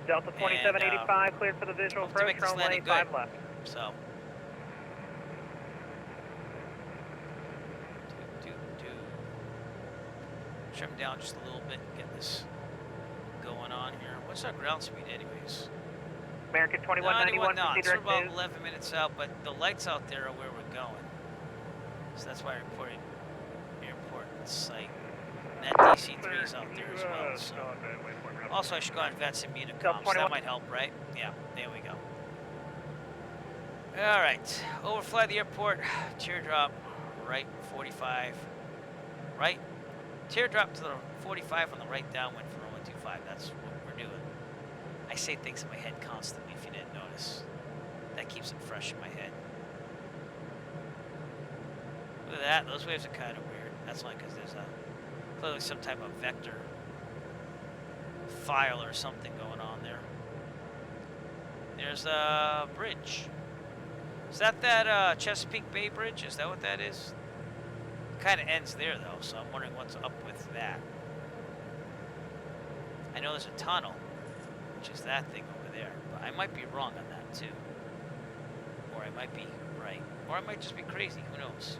S3: Delta 2785, cleared for the visual approach, runway 5 left.
S1: So. Trim down just a little bit, get this going on here. What's our ground speed anyways?
S3: American 2191,
S1: knots. We're about 11 minutes out, but the lights out there are where we're going. So that's why I reported airport in sight. And that DC-3 is out there as well. So. Also, I should go on vets and Unicom, so that might help, right? Yeah, there we go. All right, overfly the airport, teardrop, right 45, right. Teardrop to the 45 on the right downwind for runway 25. That's what we're doing. I say things in my head constantly if you didn't notice. That keeps it fresh in my head. Look at that. Those waves are kind of weird. That's only because there's clearly some type of vector file or something going on there. There's a bridge. Is that Chesapeake Bay Bridge? Is that what that is? Kind of ends there though, so I'm wondering what's up with that. I know there's a tunnel, which is that thing over there, but I might be wrong on that too. Or I might be right. Or I might just be crazy, who knows?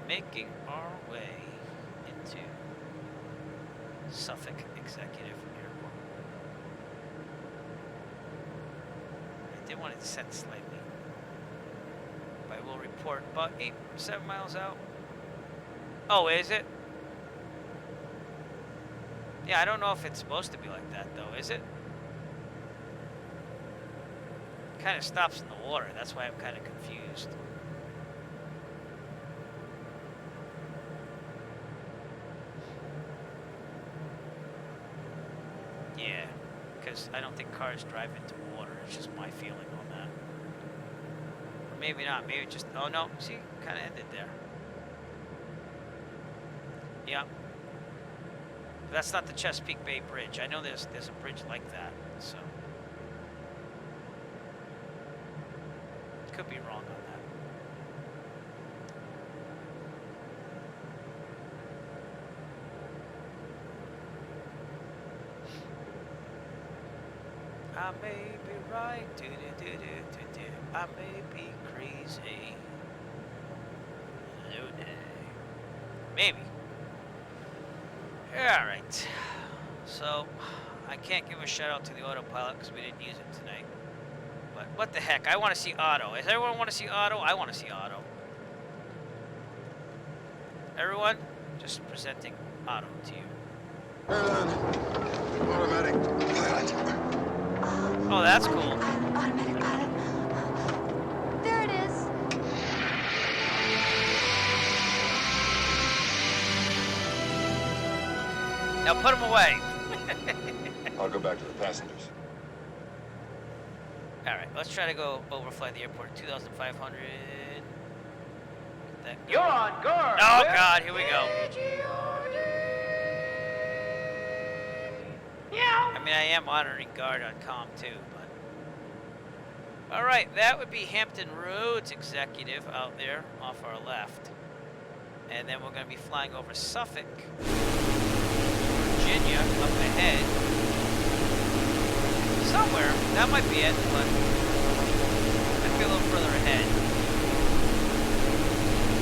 S1: Making our way into Suffolk Executive Airport. I did want to descend slightly. I will report about 7 miles out. Oh, is it? Yeah, I don't know if it's supposed to be like that though, is it? kind of stops in the water. That's why I'm kind of confused. Yeah, because I don't think cars drive into water. It's just my feeling on that. Or maybe not. Maybe just... Oh, no. See? Kind of ended there. Yeah. But that's not the Chesapeake Bay Bridge. I know there's a bridge like that, so... Could be wrong on that. I may be right, I may be crazy. No day. Maybe. Alright. So, I can't give a shout out to the autopilot because we didn't use it tonight. But what the heck? I want to see Otto. Does everyone want to see Otto? I want to see Otto. Everyone? Just presenting Otto to you.
S2: Automatic pilot.
S1: Oh, that's cool.
S11: Automatic pilot. There it is.
S1: Now put him away.
S2: I'll go back to the passengers.
S1: Alright, let's try to go overfly the airport. 2,500.
S12: You're on guard.
S1: Oh, God, here we go.
S12: Yeah.
S1: I mean, I am monitoring guard on comm too, but... Alright, that would be Hampton Roads Executive out there off our left. And then we're going to be flying over Suffolk, Virginia, up ahead. Somewhere. That might be it, but might be a little further ahead.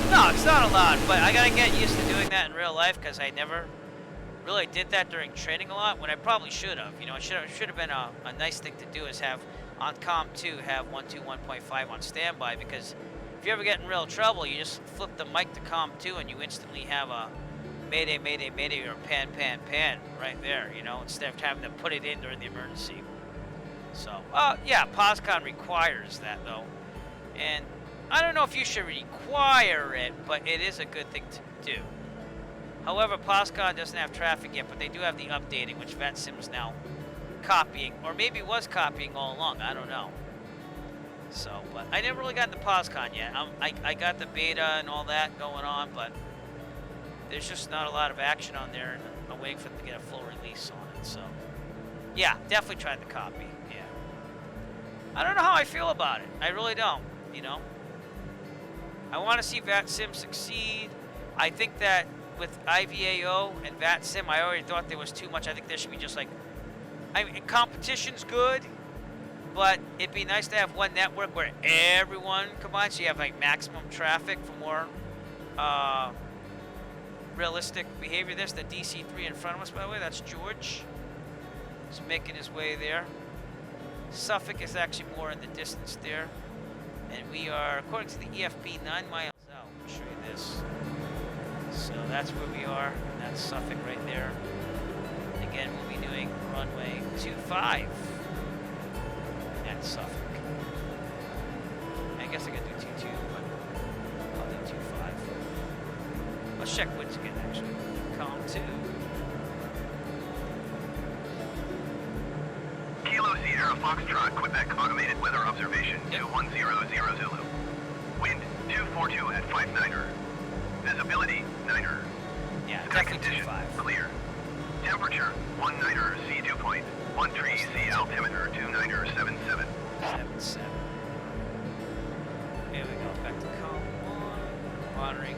S1: No, it's not a lot, but I gotta get used to doing that in real life because I never really did that during training a lot when I probably should have. You know, it should have been a nice thing to do is have on COM 2 have 121.5 on standby, because if you ever get in real trouble, you just flip the mic to COM 2 and you instantly have a mayday, mayday, mayday, or pan, pan, pan right there, you know, instead of having to put it in during the emergency. So, yeah, POSCON requires that, though. And I don't know if you should require it, but it is a good thing to do. However, POSCON doesn't have traffic yet, but they do have the updating, which VATSIM is now copying, or maybe was copying all along, I don't know. So, but I never really got into POSCON yet. I got the beta and all that going on, but there's just not a lot of action on there, and I'm waiting for them to get a full release on it, so. Yeah, definitely tried the copy, yeah. I don't know how I feel about it. I really don't, you know. I want to see VATSIM succeed. I think that with IVAO and VATSIM, I already thought there was too much. I think there should be just like, I mean, competition's good, but it'd be nice to have one network where everyone combines, so you have like maximum traffic for more realistic behavior. There's the DC-3 in front of us, by the way. That's George. He's making his way there. Suffolk is actually more in the distance there. And we are, according to the EFB, 9 miles out. I'll show you this. So that's where we are. And that's Suffolk right there. Again, we'll be doing runway 25 at Suffolk. I guess I could do 22, but I'll do 25. Let's check winds again, actually. COM 2.
S2: Kilo Sierra Foxtrot, Quebec automated weather observation 2100 Zulu. Wind 242 at 59er. Visibility 9er.
S1: Yeah,
S2: Sky
S1: definitely
S2: condition
S1: 25.
S2: clear. Temperature 19er, sea dew point. 13 sea altimeter 29er 77.
S1: 77. Here we go, back to COM 1. Monitoring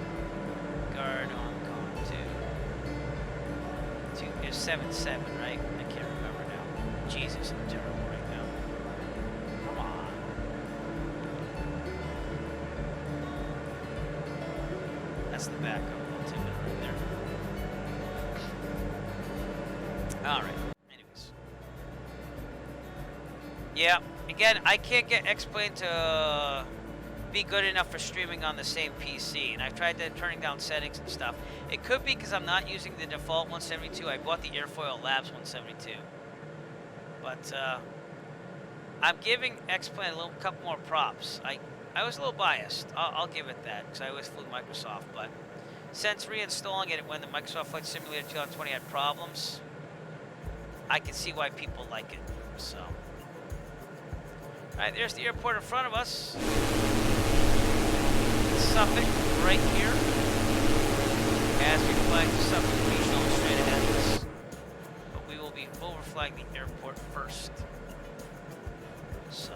S1: guard on COM 2. It's 77, right? I can't remember now. Jesus, I'm terrible right now. Come on. That's the backup altimeter right there. Alright, anyways. Yeah, again, I can't get X-Plane to be good enough for streaming on the same PC, and I've tried turning down settings and stuff. It could be because I'm not using the default 172. I bought the Airfoil Labs 172. But I'm giving X-Plane a couple more props. I was a little biased. I'll give it that, because I always flew Microsoft, but since reinstalling it when the Microsoft Flight Simulator 2020 had problems, I can see why people like it, so. Alright, there's the airport in front of us. Suffolk, right here. As we flag Suffolk Regional straight ahead of us. But we will be overflying the airport first. So.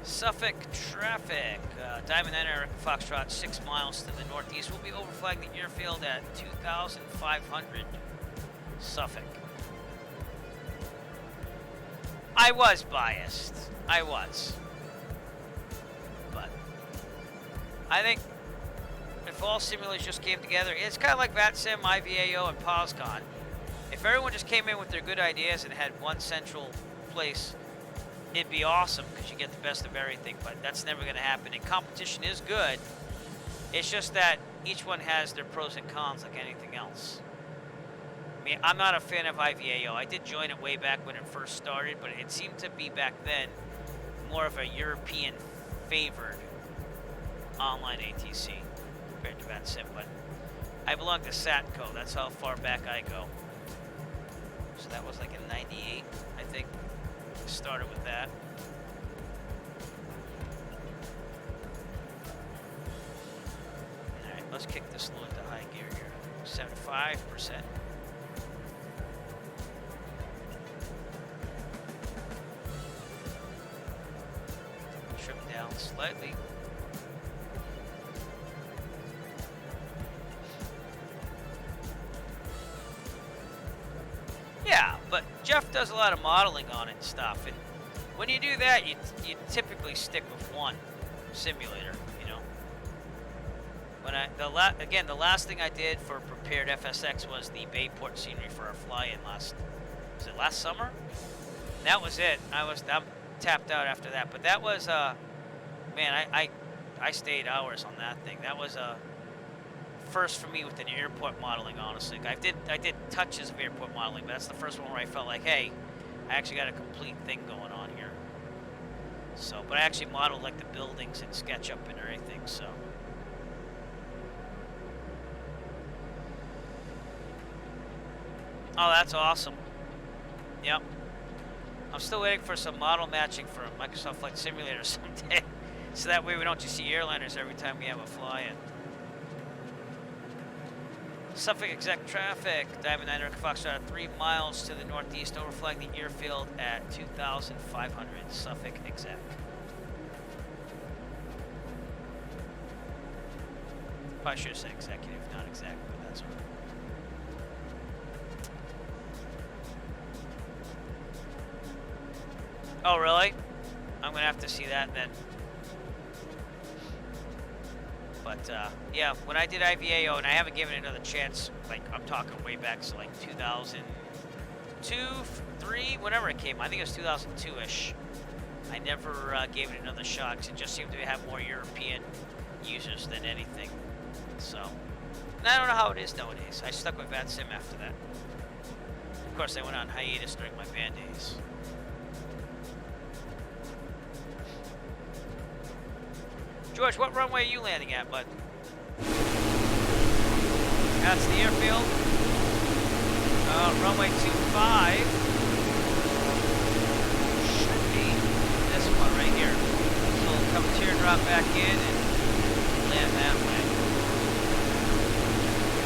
S1: Suffolk traffic. Diamond 9 Eric Foxtrot, 6 miles to the northeast. We'll be overflying the airfield at 2,500 Suffolk. I was biased. I was. But I think if all simulators just came together, it's kind of like VATSIM, IVAO, and POSCON. If everyone just came in with their good ideas and had one central place, it'd be awesome because you get the best of everything, but that's never going to happen. And competition is good. It's just that each one has their pros and cons like anything else. I mean, I'm not a fan of IVAO. I did join it way back when it first started, but it seemed to be back then more of a European-favored online ATC compared to VATSIM. But I belong to SATCO. That's how far back I go. So that was like in '98, I think. Started with that. Alright, let's kick this low into high gear here. 75%. Trim down slightly. Yeah, but Jeff does a lot of modeling on it and stuff, and when you do that, you typically stick with one simulator, you know. When the last thing I did for prepared FSX was the Bayport scenery for our fly-in was it last summer? And that was it. I'm tapped out after that, but that was man, I stayed hours on that thing. That was first for me with an airport modeling, honestly. I did touches of airport modeling, but that's the first one where I felt like, hey, I actually got a complete thing going on here. So, but I actually modeled like the buildings and SketchUp and everything, so. Oh, that's awesome. Yep. I'm still waiting for some model matching for Microsoft Flight Simulator someday. So that way we don't just see airliners every time we have a fly-in. Suffolk exec traffic, Diamond 9 Eric Foxtrot, 3 miles to the northeast, overflying the airfield at 2,500, Suffolk exec. Probably should have said executive, not exec, but that's all right. Oh, really? I'm going to have to see that then. But, yeah, when I did IVAO, and I haven't given it another chance, like, I'm talking way back, so like 2002, 3, whenever it came. I think it was 2002-ish. I never gave it another shot, because it just seemed to have more European users than anything. So, and I don't know how it is nowadays. I stuck with VATSIM after that. Of course, I went on hiatus during my band days. George, what runway are you landing at, bud? That's the airfield. Runway 25 should be this one right here. So we'll come teardrop back in and land that way.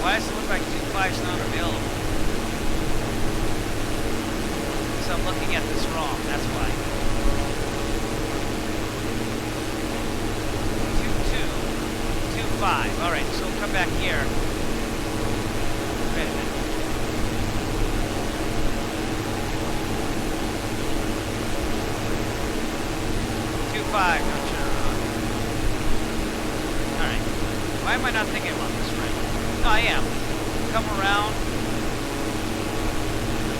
S1: Why does it look like 25's not available? So I'm looking at this wrong, that's why. 5. Alright, so we'll come back here. Wait a minute. Alright. Why am I not thinking about this right? No, I am. Come around.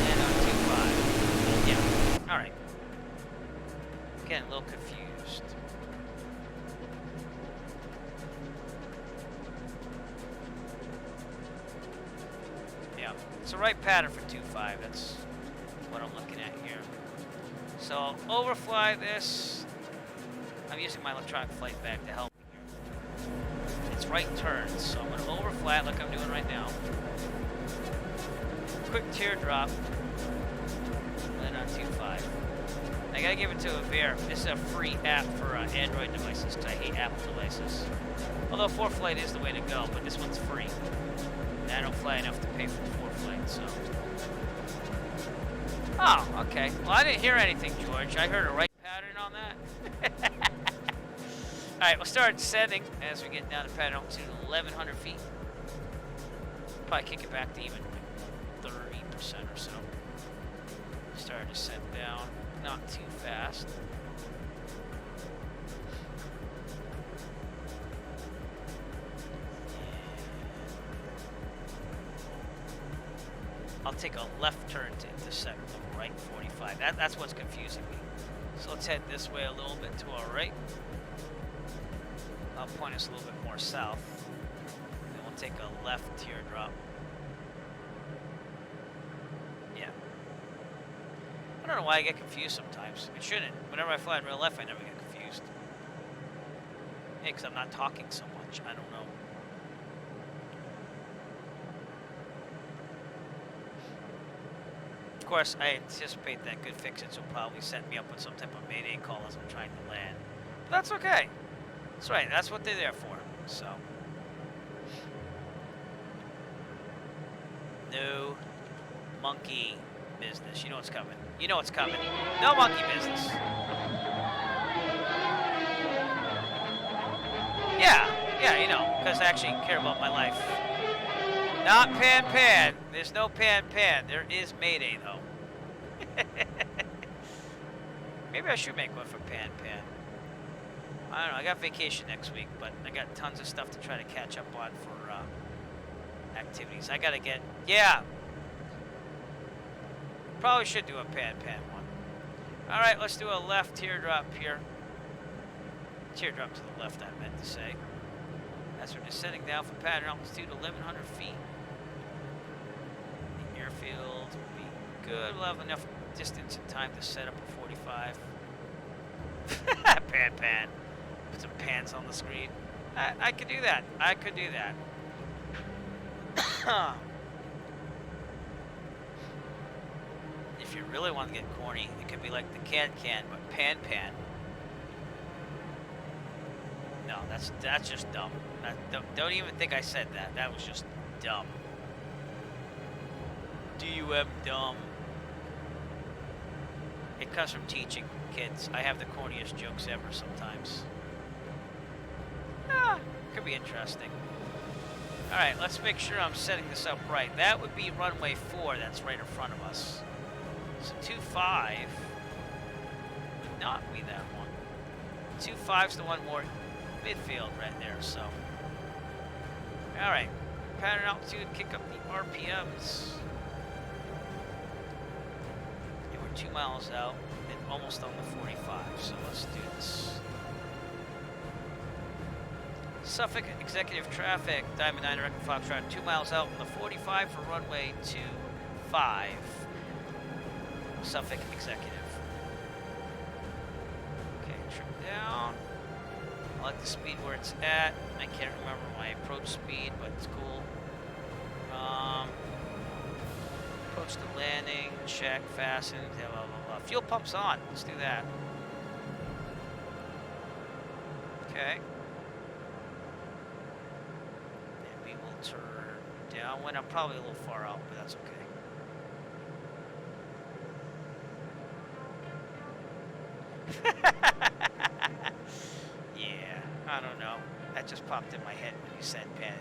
S1: And on 25. Yeah. Alright. Getting a little confused. Yeah. Yeah, it's the right pattern for 2.5. That's what I'm looking at here. So I'll overfly this. I'm using my electronic flight bag to help me here. It's right turns, so I'm going to overfly it like I'm doing right now. Quick teardrop. Land on 2.5. I gotta give it to Avere. This is a free app for Android devices, because I hate Apple devices. Although ForeFlight is the way to go, but this one's free. And I don't fly enough to pay for ForeFlight, so. Oh, okay. Well, I didn't hear anything, George. I heard a right pattern on that. Alright, we'll start descending as we get down to pattern altitude 1,100 feet. Probably kick it back to even 30% or so. Start to descend down. Not too fast. I'll take a left turn to intersect the right 45. That's what's confusing me. So let's head this way a little bit to our right. I'll point us a little bit more south. Then we'll take a left teardrop. Yeah. I don't know why I get confused sometimes. It shouldn't. Whenever I fly in real life, I never get confused. Yeah, because I'm not talking so much. I don't know. Of course, I anticipate that Good Fix-Its will probably set me up with some type of mayday call as I'm trying to land. But that's okay. That's right. That's what they're there for. So. No monkey business. You know what's coming. You know what's coming. No monkey business. Yeah, you know, because I actually care about my life. Not pan. There's no pan. There is Mayday, though. Maybe I should make one for pan. I don't know. I got vacation next week, but I got tons of stuff to try to catch up on for activities. I gotta get... Yeah! Probably should do a pan one. Alright, let's do a left teardrop here. Teardrop to the left, I meant to say. As we're descending down from pattern altitude 1,100 feet. The airfield will be good. We'll have enough distance and time to set up a 45. Pan. Put some pants on the screen. I could do that. If you really want to get corny, it could be like the can, but pan. No, that's just dumb. Don't even think I said that. That was just dumb. D-U-M, dumb. It comes from teaching kids. I have the corniest jokes ever sometimes. Could be interesting. Alright, let's make sure I'm setting this up right. That would be runway 4 that's right in front of us. So 2.5 would not be that one. 2.5's the one more midfield right there, so. Alright, pattern altitude, kick up the RPMs. Okay, we're 2 miles out and almost on the 45, so let's do this. Suffolk Executive Traffic, Diamond 9 Echo Foxtrot, 2 miles out on the 45 for runway 25. Suffolk Executive. Okay, trim down. I like the speed where it's at. I can't remember my approach speed, but it's cool. Approach to landing, check, fasten, blah. Fuel pump's on. Let's do that. Okay. And we will turn downwind. I'm probably a little far out, but that's okay. Yeah, I don't know. That just popped in my head when you said pan.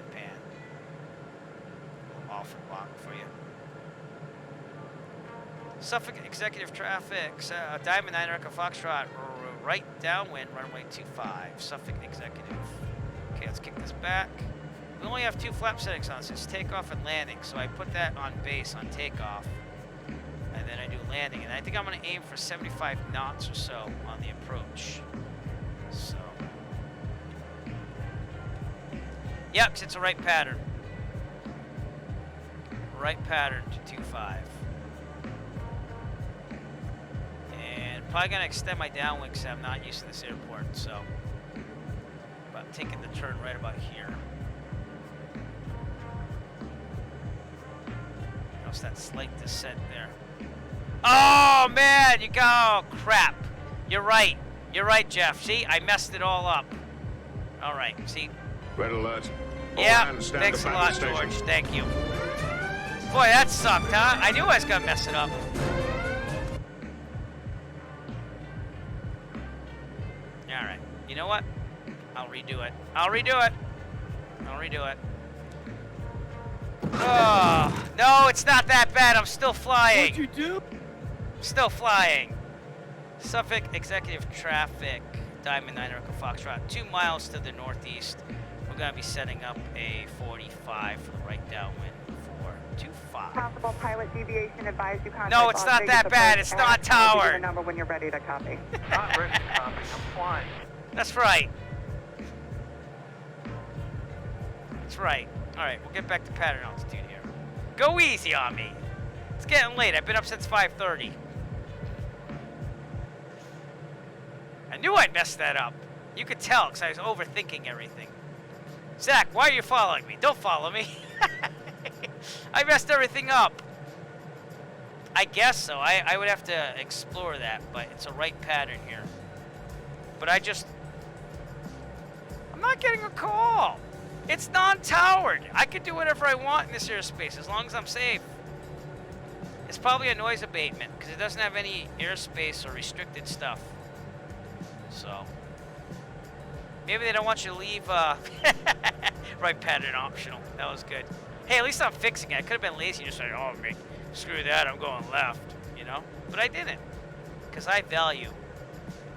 S1: Off and long for you. Suffolk Executive Traffic, Diamond 9 Echo Foxtrot, right downwind, runway 25, Suffolk Executive. Okay, let's kick this back. We only have 2 flap settings on, so it's takeoff and landing, so I put that on base on takeoff, and then I do landing, and I think I'm going to aim for 75 knots or so on the approach. So, yep, it's the right pattern. right pattern to 25. And probably gonna extend my downwind because I'm not used to this airport, so. But I'm taking the turn right about here. Notice that slight descent there. Oh man, you go, oh, crap. You're right. You're right, Jeff. See, I messed it all up. All right, see.
S13: Red alert.
S1: Yeah, thanks a lot, George. Thank you. Boy, that sucked, huh? I knew I was gonna mess it up. All right. You know what? I'll redo it. I'll redo it. I'll redo it. Oh, no, it's not that bad. I'm still flying.
S5: What'd you do?
S1: Still flying. Suffolk Executive Traffic, Diamond 9 Echo Foxtrot, 2 miles to the northeast. We're going to be setting up a 45 for the right downwind for 25.
S14: Possible pilot deviation, advise you contact.
S1: No, it's not that bad. It's not tower.
S14: Number when you're ready to copy.
S3: Not ready to copy. I'm flying.
S1: That's right. That's right. All right, we'll get back to pattern altitude here. Go easy on me. It's getting late. I've been up since 5:30. I knew I'd mess that up. You could tell because I was overthinking everything. Zach, why are you following me? Don't follow me. I messed everything up. I guess so. I would have to explore that, but it's a right pattern here. But I'm not getting a call. It's non-towered. I could do whatever I want in this airspace as long as I'm safe. It's probably a noise abatement because it doesn't have any airspace or restricted stuff. So maybe they don't want you to leave. Right pattern optional. That was good. Hey, at least I'm fixing it. I could have been lazy and just like, oh, screw that. I'm going left. You know, but I didn't because I value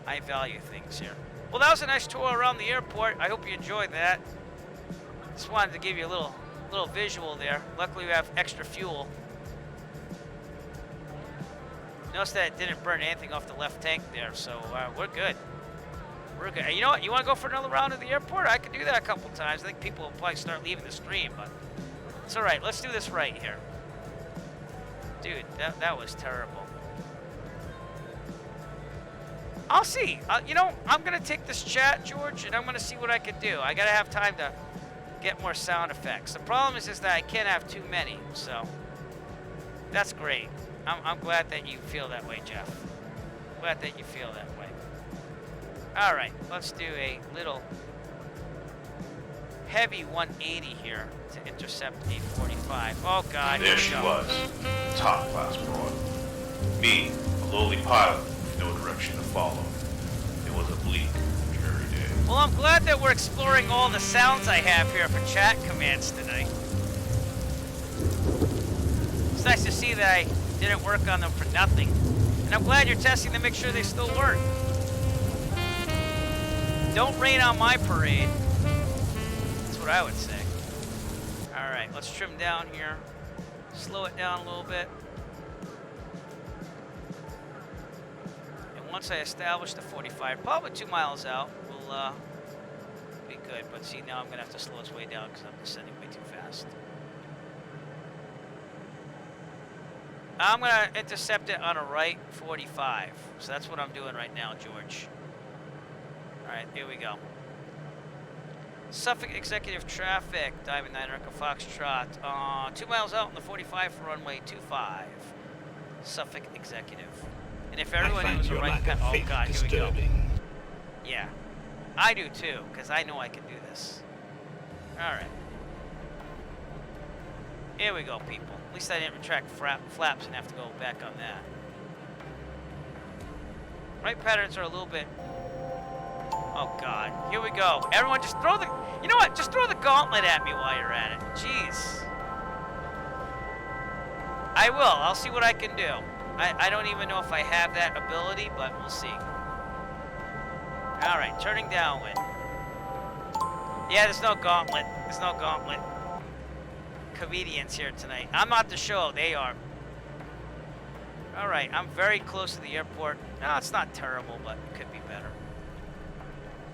S1: things here. Well, that was a nice tour around the airport. I hope you enjoyed that. Just wanted to give you a little visual there. Luckily, we have extra fuel. Notice that it didn't burn anything off the left tank there, so we're good. We're good. And you know what? You want to go for another round at the airport? I could do that a couple times. I think people will probably start leaving the stream, but it's all right. Let's do this right here. Dude, that was terrible. I'll see. You know, I'm going to take this chat, George, and I'm going to see what I can do. I got to have time to get more sound effects. The problem is that I can't have too many, so that's great. I'm glad that you feel that way, Jeff. Glad that you feel that way. All right, let's do a little heavy 180 here to intercept a 45. Oh, God.
S15: There she was, top class broad. Me, a lowly pilot with no direction to follow. It was a bleak, dreary day.
S1: Well, I'm glad that we're exploring all the sounds I have here for chat commands tonight. It's nice to see that I didn't work on them for nothing. And I'm glad you're testing to make sure they still work. Don't rain on my parade. That's what I would say. All right, let's trim down here. Slow it down a little bit. And once I establish the 45, probably 2 miles out, we'll be good. But see, now I'm gonna have to slow this way down because I'm descending way too fast. I'm gonna intercept it on a right 45. So that's what I'm doing right now, George. All right, here we go. Suffolk Executive Traffic, Diamond 9 Echo Foxtrot, 2 miles out on the 45 for runway 25. Suffolk Executive. And if everyone knows the right path, oh God, here we go. Yeah, I do too, because I know I can do this. All right. Here we go, people. At least I didn't retract flaps and have to go back on that. Right patterns are a little bit... Oh, God. Here we go. Everyone just throw the... You know what? Just throw the gauntlet at me while you're at it. Jeez. I will. I'll see what I can do. I don't even know if I have that ability, but we'll see. All right. Turning downwind. Yeah, there's no gauntlet. There's no gauntlet. Comedians here tonight. I'm not the show. They are. All right. I'm very close to the airport. No, it's not terrible, but it could be better.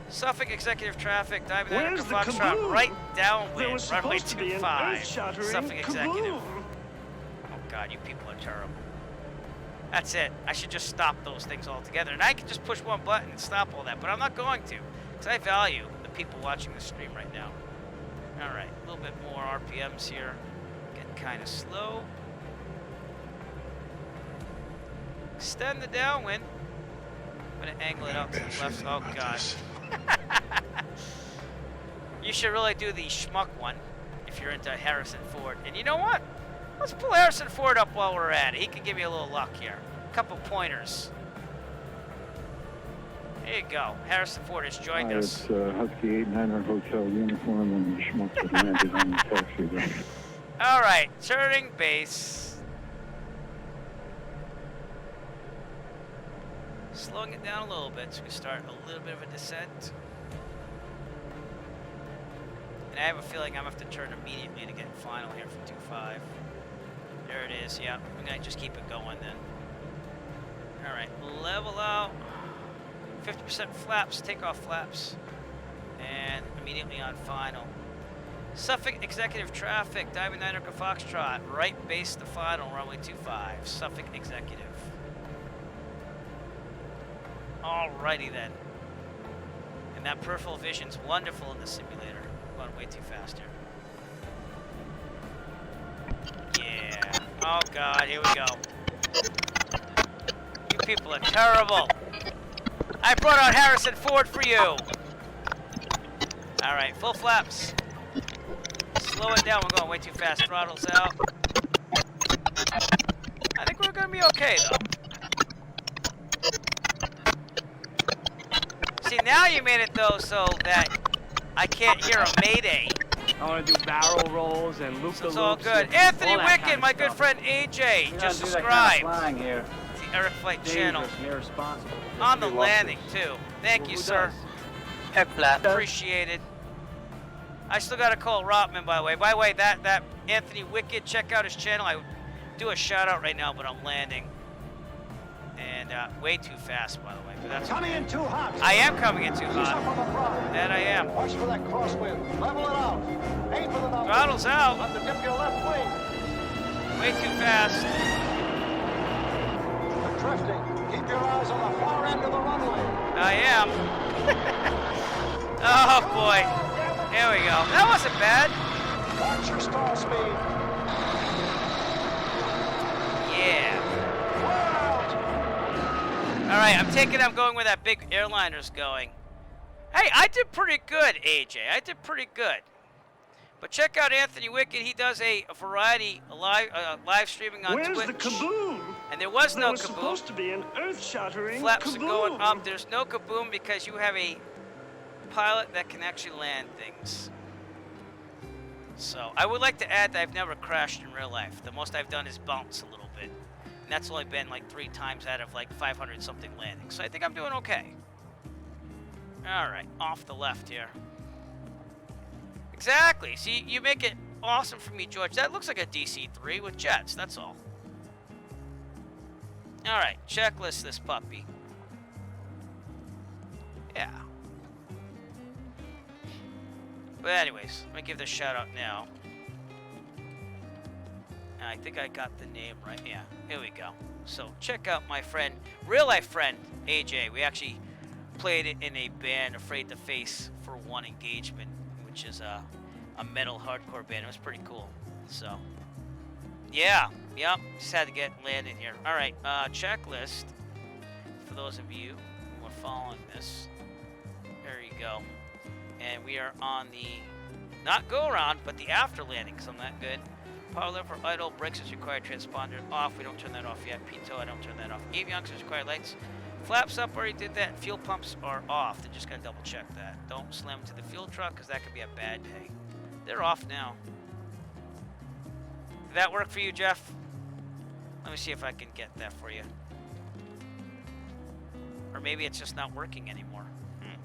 S1: Suffolk Executive Traffic, Diamond Echo Foxtrot, right downwind, runway 25. Suffolk Executive. God, you people are terrible. That's it. I should just stop those things altogether. And I can just push one button and stop all that. But I'm not going to. Because I value the people watching the stream right now. Alright, a little bit more RPMs here. Getting kind of slow. Extend the downwind. I'm going to angle it out to the left. Oh, God. You should really do the schmuck one if you're into Harrison Ford. And you know what? Let's pull Harrison Ford up while we're at it. He can give you a little luck here. A couple pointers. There you go. Harrison Ford has joined us.
S13: It's Husky 89er Hotel uniform and the schmuck that landed on the taxi there.
S1: All right, turning base. Slowing it down a little bit so we start a little bit of a descent. And I have a feeling I'm going to have to turn immediately to get final here for 2.5. There it is, yeah. I'm going to just keep it going then. Alright, level out. 50% flaps, take off flaps. And immediately on final. Suffolk Executive Traffic, Diamond 9 Echo Foxtrot, right base to final, runway 25. Suffolk Executive. Alrighty then. And that peripheral vision's wonderful in the simulator. I'm going way too fast here. Yeah. Oh God, here we go. You people are terrible. I brought out Harrison Ford for you. Alright, full flaps. Slow it down, we're going way too fast. Throttles out. I think we're gonna be okay though. See, now you made it though so that I can't hear a mayday.
S9: I want to do barrel rolls and loop the loops.
S1: It's all good. Anthony Wicked, my good friend AJ, just subscribed.
S12: Flying here.
S1: To the Eric Flight channel.
S12: Irresponsible.
S1: On the landing too. Thank you, sir. Appreciated. I still got to call Rotman, by the way. By the way, that Anthony Wicked, check out his channel. I would do a shout out right now, but I'm landing. And way too fast, by the way. But that's
S16: coming in too hot.
S1: I am coming in too hot. That I am.
S16: Watch for that crosswind. Level it out. Aim for the numbers.
S1: Throttle's out.
S16: Undertip your left wing.
S1: Way too fast.
S16: You're drifting. Keep your eyes on the far end of the runway.
S1: I am. Oh boy. Here we go. That wasn't bad.
S16: Watch your stall speed.
S1: Yeah. Alright, I'm going where that big airliner's going. Hey, I did pretty good, AJ. I did pretty good. But check out Anthony Wicked. He does a variety live streaming on Twitch.
S17: Where's the kaboom?
S1: And there was no kaboom.
S17: Supposed to be an earth-shattering
S1: Flaps
S17: kaboom.
S1: are going up. There's no kaboom because you have a pilot that can actually land things. So I would like to add that I've never crashed in real life. The most I've done is bounce a little bit. And that's only been like 3 times out of like 500 something landings. So I think I'm doing okay. Alright, off the left here. Exactly. See, you make it awesome for me, George. That looks like a DC-3 with jets, that's all. Alright, checklist this puppy. Yeah. But anyways, let me give this shout out now. And I think I got the name right. Yeah, here we go. So check out my friend, real life friend, AJ. We actually played it in a band, Afraid to Face, for one engagement, which is a metal hardcore band. It was pretty cool. So, yeah, yep. Just had to get landed here. All right, checklist. For those of you who are following this, there you go. And we are on the, not go around, but the after landing, because I'm that good. Power lever idle, brakes is required, transponder off. We don't turn that off yet. Pitot, I don't turn that off. Avionics is required, lights. Flaps up, already did that. Fuel pumps are off. They're just going to double check that. Don't slam into the fuel truck, because that could be a bad day. They're off now. Did that work for you, Jeff? Let me see if I can get that for you. Or maybe it's just not working anymore.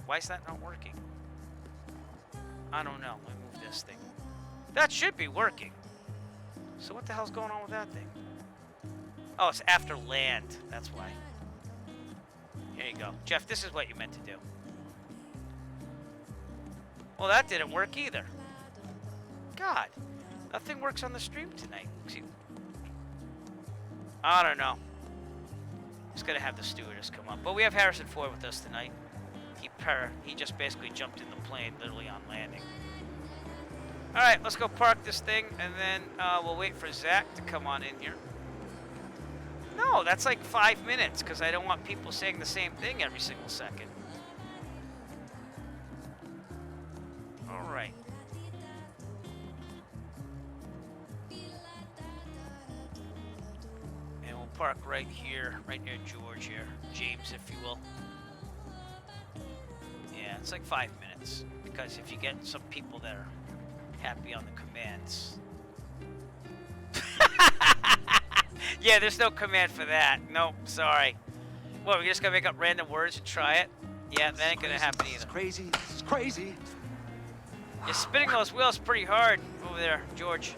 S1: Why is that not working? I don't know. Let me move this thing. That should be working. So what the hell's going on with that thing? Oh, it's after land. That's why. Here you go. Jeff, this is what you meant to do. Well, that didn't work either. God. Nothing works on the stream tonight. See, I don't know. Just gonna have the stewardess come up. But we have Harrison Ford with us tonight. He just basically jumped in the plane, literally on landing. All right, let's go park this thing, and then we'll wait for Zach to come on in here. No, that's like 5 minutes, because I don't want people saying the same thing every single second. All right. And we'll park right here, right near George here. James, if you will. Yeah, it's like 5 minutes, because if you get some people that are happy on the commands. Yeah, there's no command for that. Nope, sorry. What, we're just gonna make up random words and try it? Yeah, that ain't gonna happen either.
S16: It's crazy. This is crazy.
S1: You're spinning those wheels pretty hard over there, George.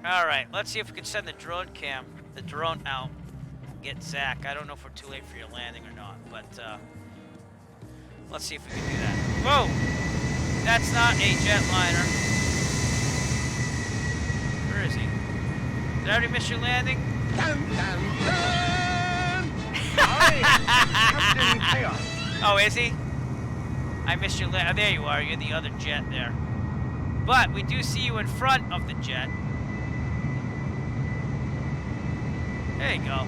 S1: All right, let's see if we can send the drone out. Get Zach. I don't know if we're too late for your landing or not, but let's see if we can do that. Whoa! That's not a jetliner. Where is he? Did I already miss your landing?
S16: Dun, dun, dun. Captain Chaos.
S1: Oh, is he? I missed your landing. Oh, there you are. You're the other jet there. But we do see you in front of the jet. There you go.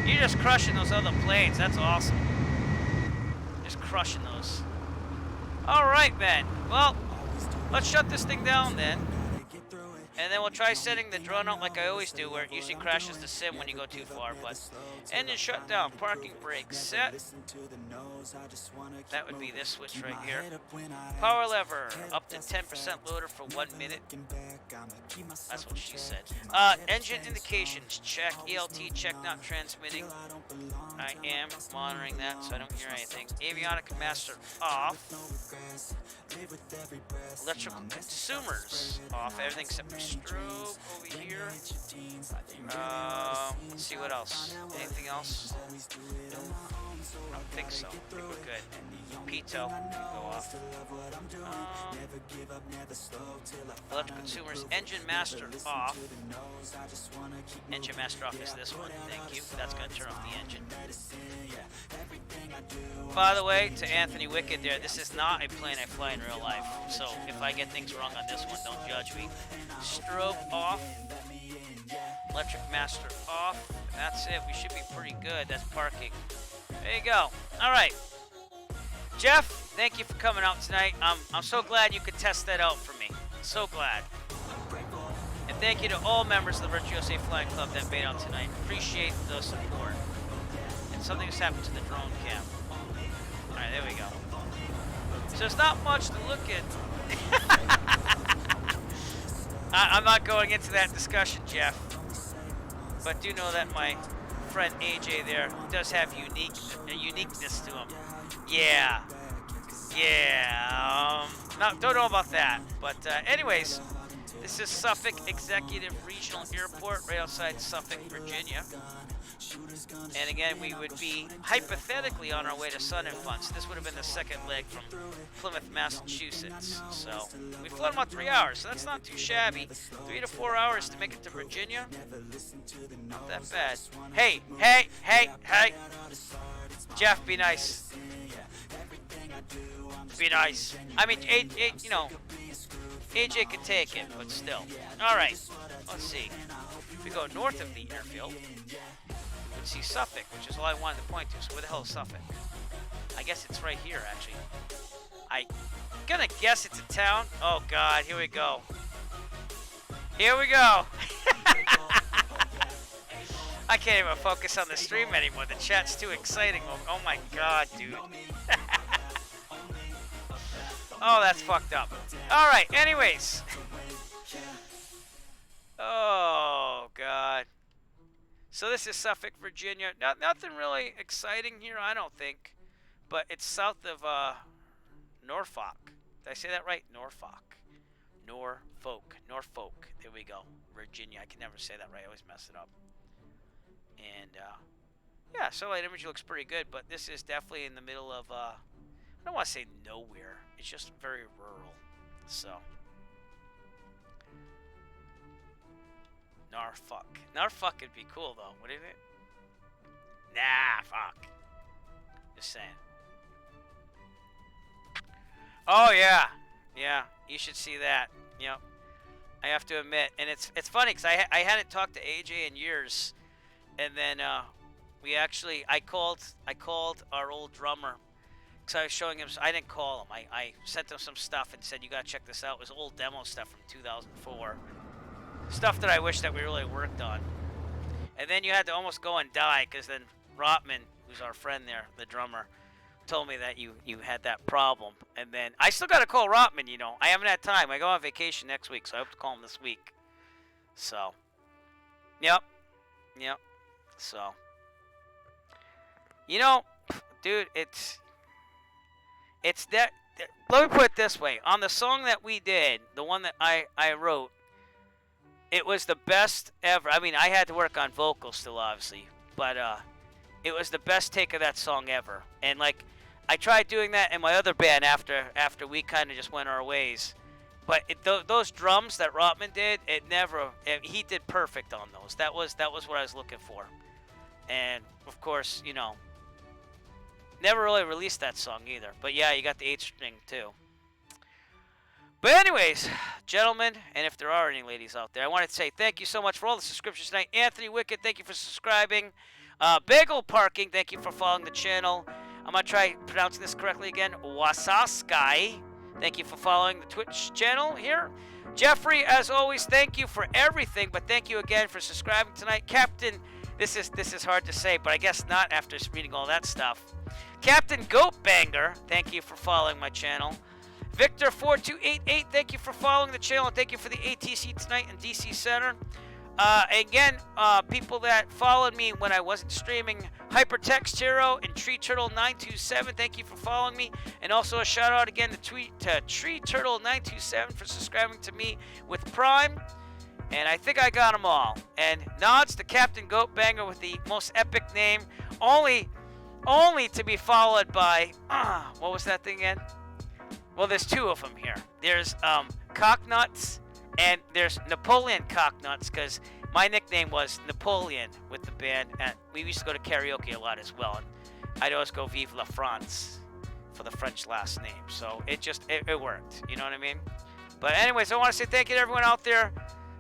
S1: You're just crushing those other planes. That's awesome. Just crushing those. All right, then. Well, let's shut this thing down then. And then we'll try setting the drone out like I always do, where it usually crashes the sim when you go too far. But engine shut down, parking brake set. That would be this switch right here. Power lever, up to 10% loader for 1 minute. That's what she said. Engine indications, check. ELT, check not transmitting. I am monitoring that, so I don't hear anything. Avionic master off. Electrical consumers off. Everything except for strobe over here. Let's see what else. Anything else? I don't think so. I think we're good. Pitot go off. Electrical consumers. Engine master off. Engine master off is this one. Thank you. That's going to turn off the engine. By the way, to Anthony Wicked there, this is not a plane I fly in real life. So if I get things wrong on this one, don't judge me. Strobe off. Electric master off. That's it. We should be pretty good. That's parking. There you go. All right. Jeff, thank you for coming out tonight. I'm so glad you could test that out for me. So glad. And thank you to all members of the Virtuoso Flying Club that made out tonight. Appreciate the support. And something has happened to the drone cam. All right, there we go. So there's not much to look at. I'm not going into that discussion, Jeff. But do know that my friend AJ there does have uniqueness to him. Yeah. Don't know about that. But anyways, this is Suffolk Executive Regional Airport right outside Suffolk, Virginia. And again, we would be hypothetically on our way to Sun and Fun. So this would have been the second leg from Plymouth, Massachusetts. So we've flown about 3 hours, so that's not too shabby. 3 to 4 hours to make it to Virginia. Not that bad. Hey. Jeff, be nice. Be nice. I mean, AJ could take it, but still. All right, let's see. If we go north of the airfield, we would see Suffolk, which is all I wanted to point to. So where the hell is Suffolk? I guess it's right here, actually. I'm gonna guess it's a town. Oh, God, here we go. Here we go. I can't even focus on the stream anymore. The chat's too exciting. Oh, my God, dude. Oh, that's fucked up. All right, anyways. Oh, God. So this is Suffolk, Virginia. Nothing really exciting here, I don't think. But it's south of Norfolk. Did I say that right? Norfolk. Norfolk. There we go. Virginia. I can never say that right. I always mess it up. And, yeah, satellite image looks pretty good. But this is definitely in the middle of, I don't want to say nowhere. It's just very rural. So, Norfolk. Norfolk would be cool, though, wouldn't it? Nah, fuck. Just saying. Oh, yeah. Yeah, you should see that. Yep. I have to admit. And it's funny, because I hadn't talked to AJ in years. And then I called our old drummer. Because I was showing him, I didn't call him. I sent him some stuff and said, you got to check this out. It was old demo stuff from 2004. Stuff that I wish that we really worked on. And then you had to almost go and die, because then Rotman, who's our friend there, the drummer, told me that you had that problem. And then I still got to call Rotman, you know. I haven't had time. I go on vacation next week, so I hope to call him this week. So, yep. So, you know, dude, it's that. Let me put it this way. On the song that we did, the one that I wrote, it was the best ever. I mean, I had to work on vocals still, obviously, but it was the best take of that song ever. And like, I tried doing that in my other band after we kind of just went our ways. But those drums that Rotman did, he did perfect on those. That was what I was looking for. And of course, you know, never really released that song either. But yeah, you got the 8-string too. But anyways, gentlemen, and if there are any ladies out there, I want to say thank you so much for all the subscriptions tonight. Anthony Wicked, thank you for subscribing. Bagel Parking, thank you for following the channel. I'm going to try pronouncing this correctly again. Wasaskai, thank you for following the Twitch channel here. Jeffrey, as always, thank you for everything, but thank you again for subscribing tonight. Captain, this is hard to say, but I guess not after reading all that stuff. Captain Goatbanger, thank you for following my channel. Victor4288, thank you for following the channel, and thank you for the ATC tonight in DC Center. Again, people that followed me when I wasn't streaming, Hypertext Hero and Tree Turtle 927, thank you for following me. And also a shout out again to Tree Turtle 927 for subscribing to me with Prime. And I think I got them all. And nods to Captain Goatbanger with the most epic name, only to be followed by, what was that thing again? Well, there's two of them here. There's Cocknuts, and there's Napoleon Cocknuts, because my nickname was Napoleon with the band. And we used to go to karaoke a lot as well. And I'd always go Vive la France for the French last name. So it worked. You know what I mean? But anyways, I want to say thank you to everyone out there.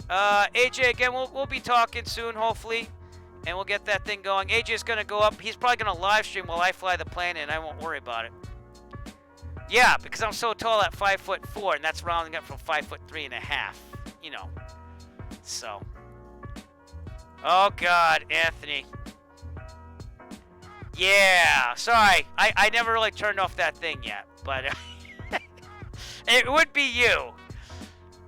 S1: AJ, again, we'll be talking soon, hopefully. And we'll get that thing going. AJ's going to go up. He's probably going to live stream while I fly the plane, and I won't worry about it. Yeah, because I'm so tall at 5'4", and that's rounding up from 5'3.5". You know. So. Oh God, Anthony. Yeah. Sorry, I never really turned off that thing yet, but it would be you.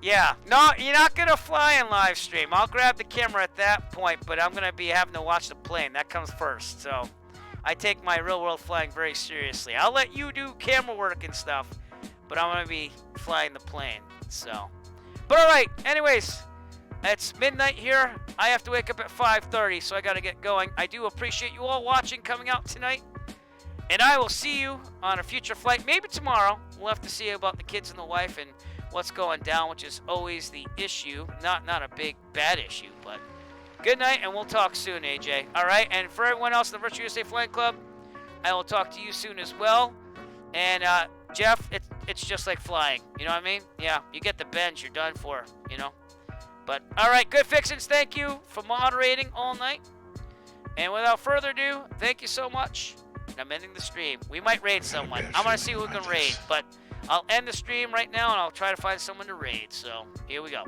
S1: Yeah. No, you're not gonna fly in live stream. I'll grab the camera at that point, but I'm gonna be having to watch the plane. That comes first. So. I take my real world flying very seriously. I'll let you do camera work and stuff, but I'm going to be flying the plane. So, but all right. Anyways, it's midnight here. I have to wake up at 5:30, so I got to get going. I do appreciate you all watching, coming out tonight, and I will see you on a future flight. Maybe tomorrow. We'll have to see about the kids and the wife and what's going down, which is always the issue. Not a big bad issue, but. Good night, and we'll talk soon, AJ. All right, and for everyone else in the Virtual USA Flying Club, I will talk to you soon as well. And Jeff, it's just like flying. You know what I mean? Yeah, you get the bench, you're done for. You know. But all right, good fixins. Thank you for moderating all night. And without further ado, thank you so much. I'm ending the stream. We might raid someone. I'm gonna see who we can raid, but I'll end the stream right now, and I'll try to find someone to raid. So here we go.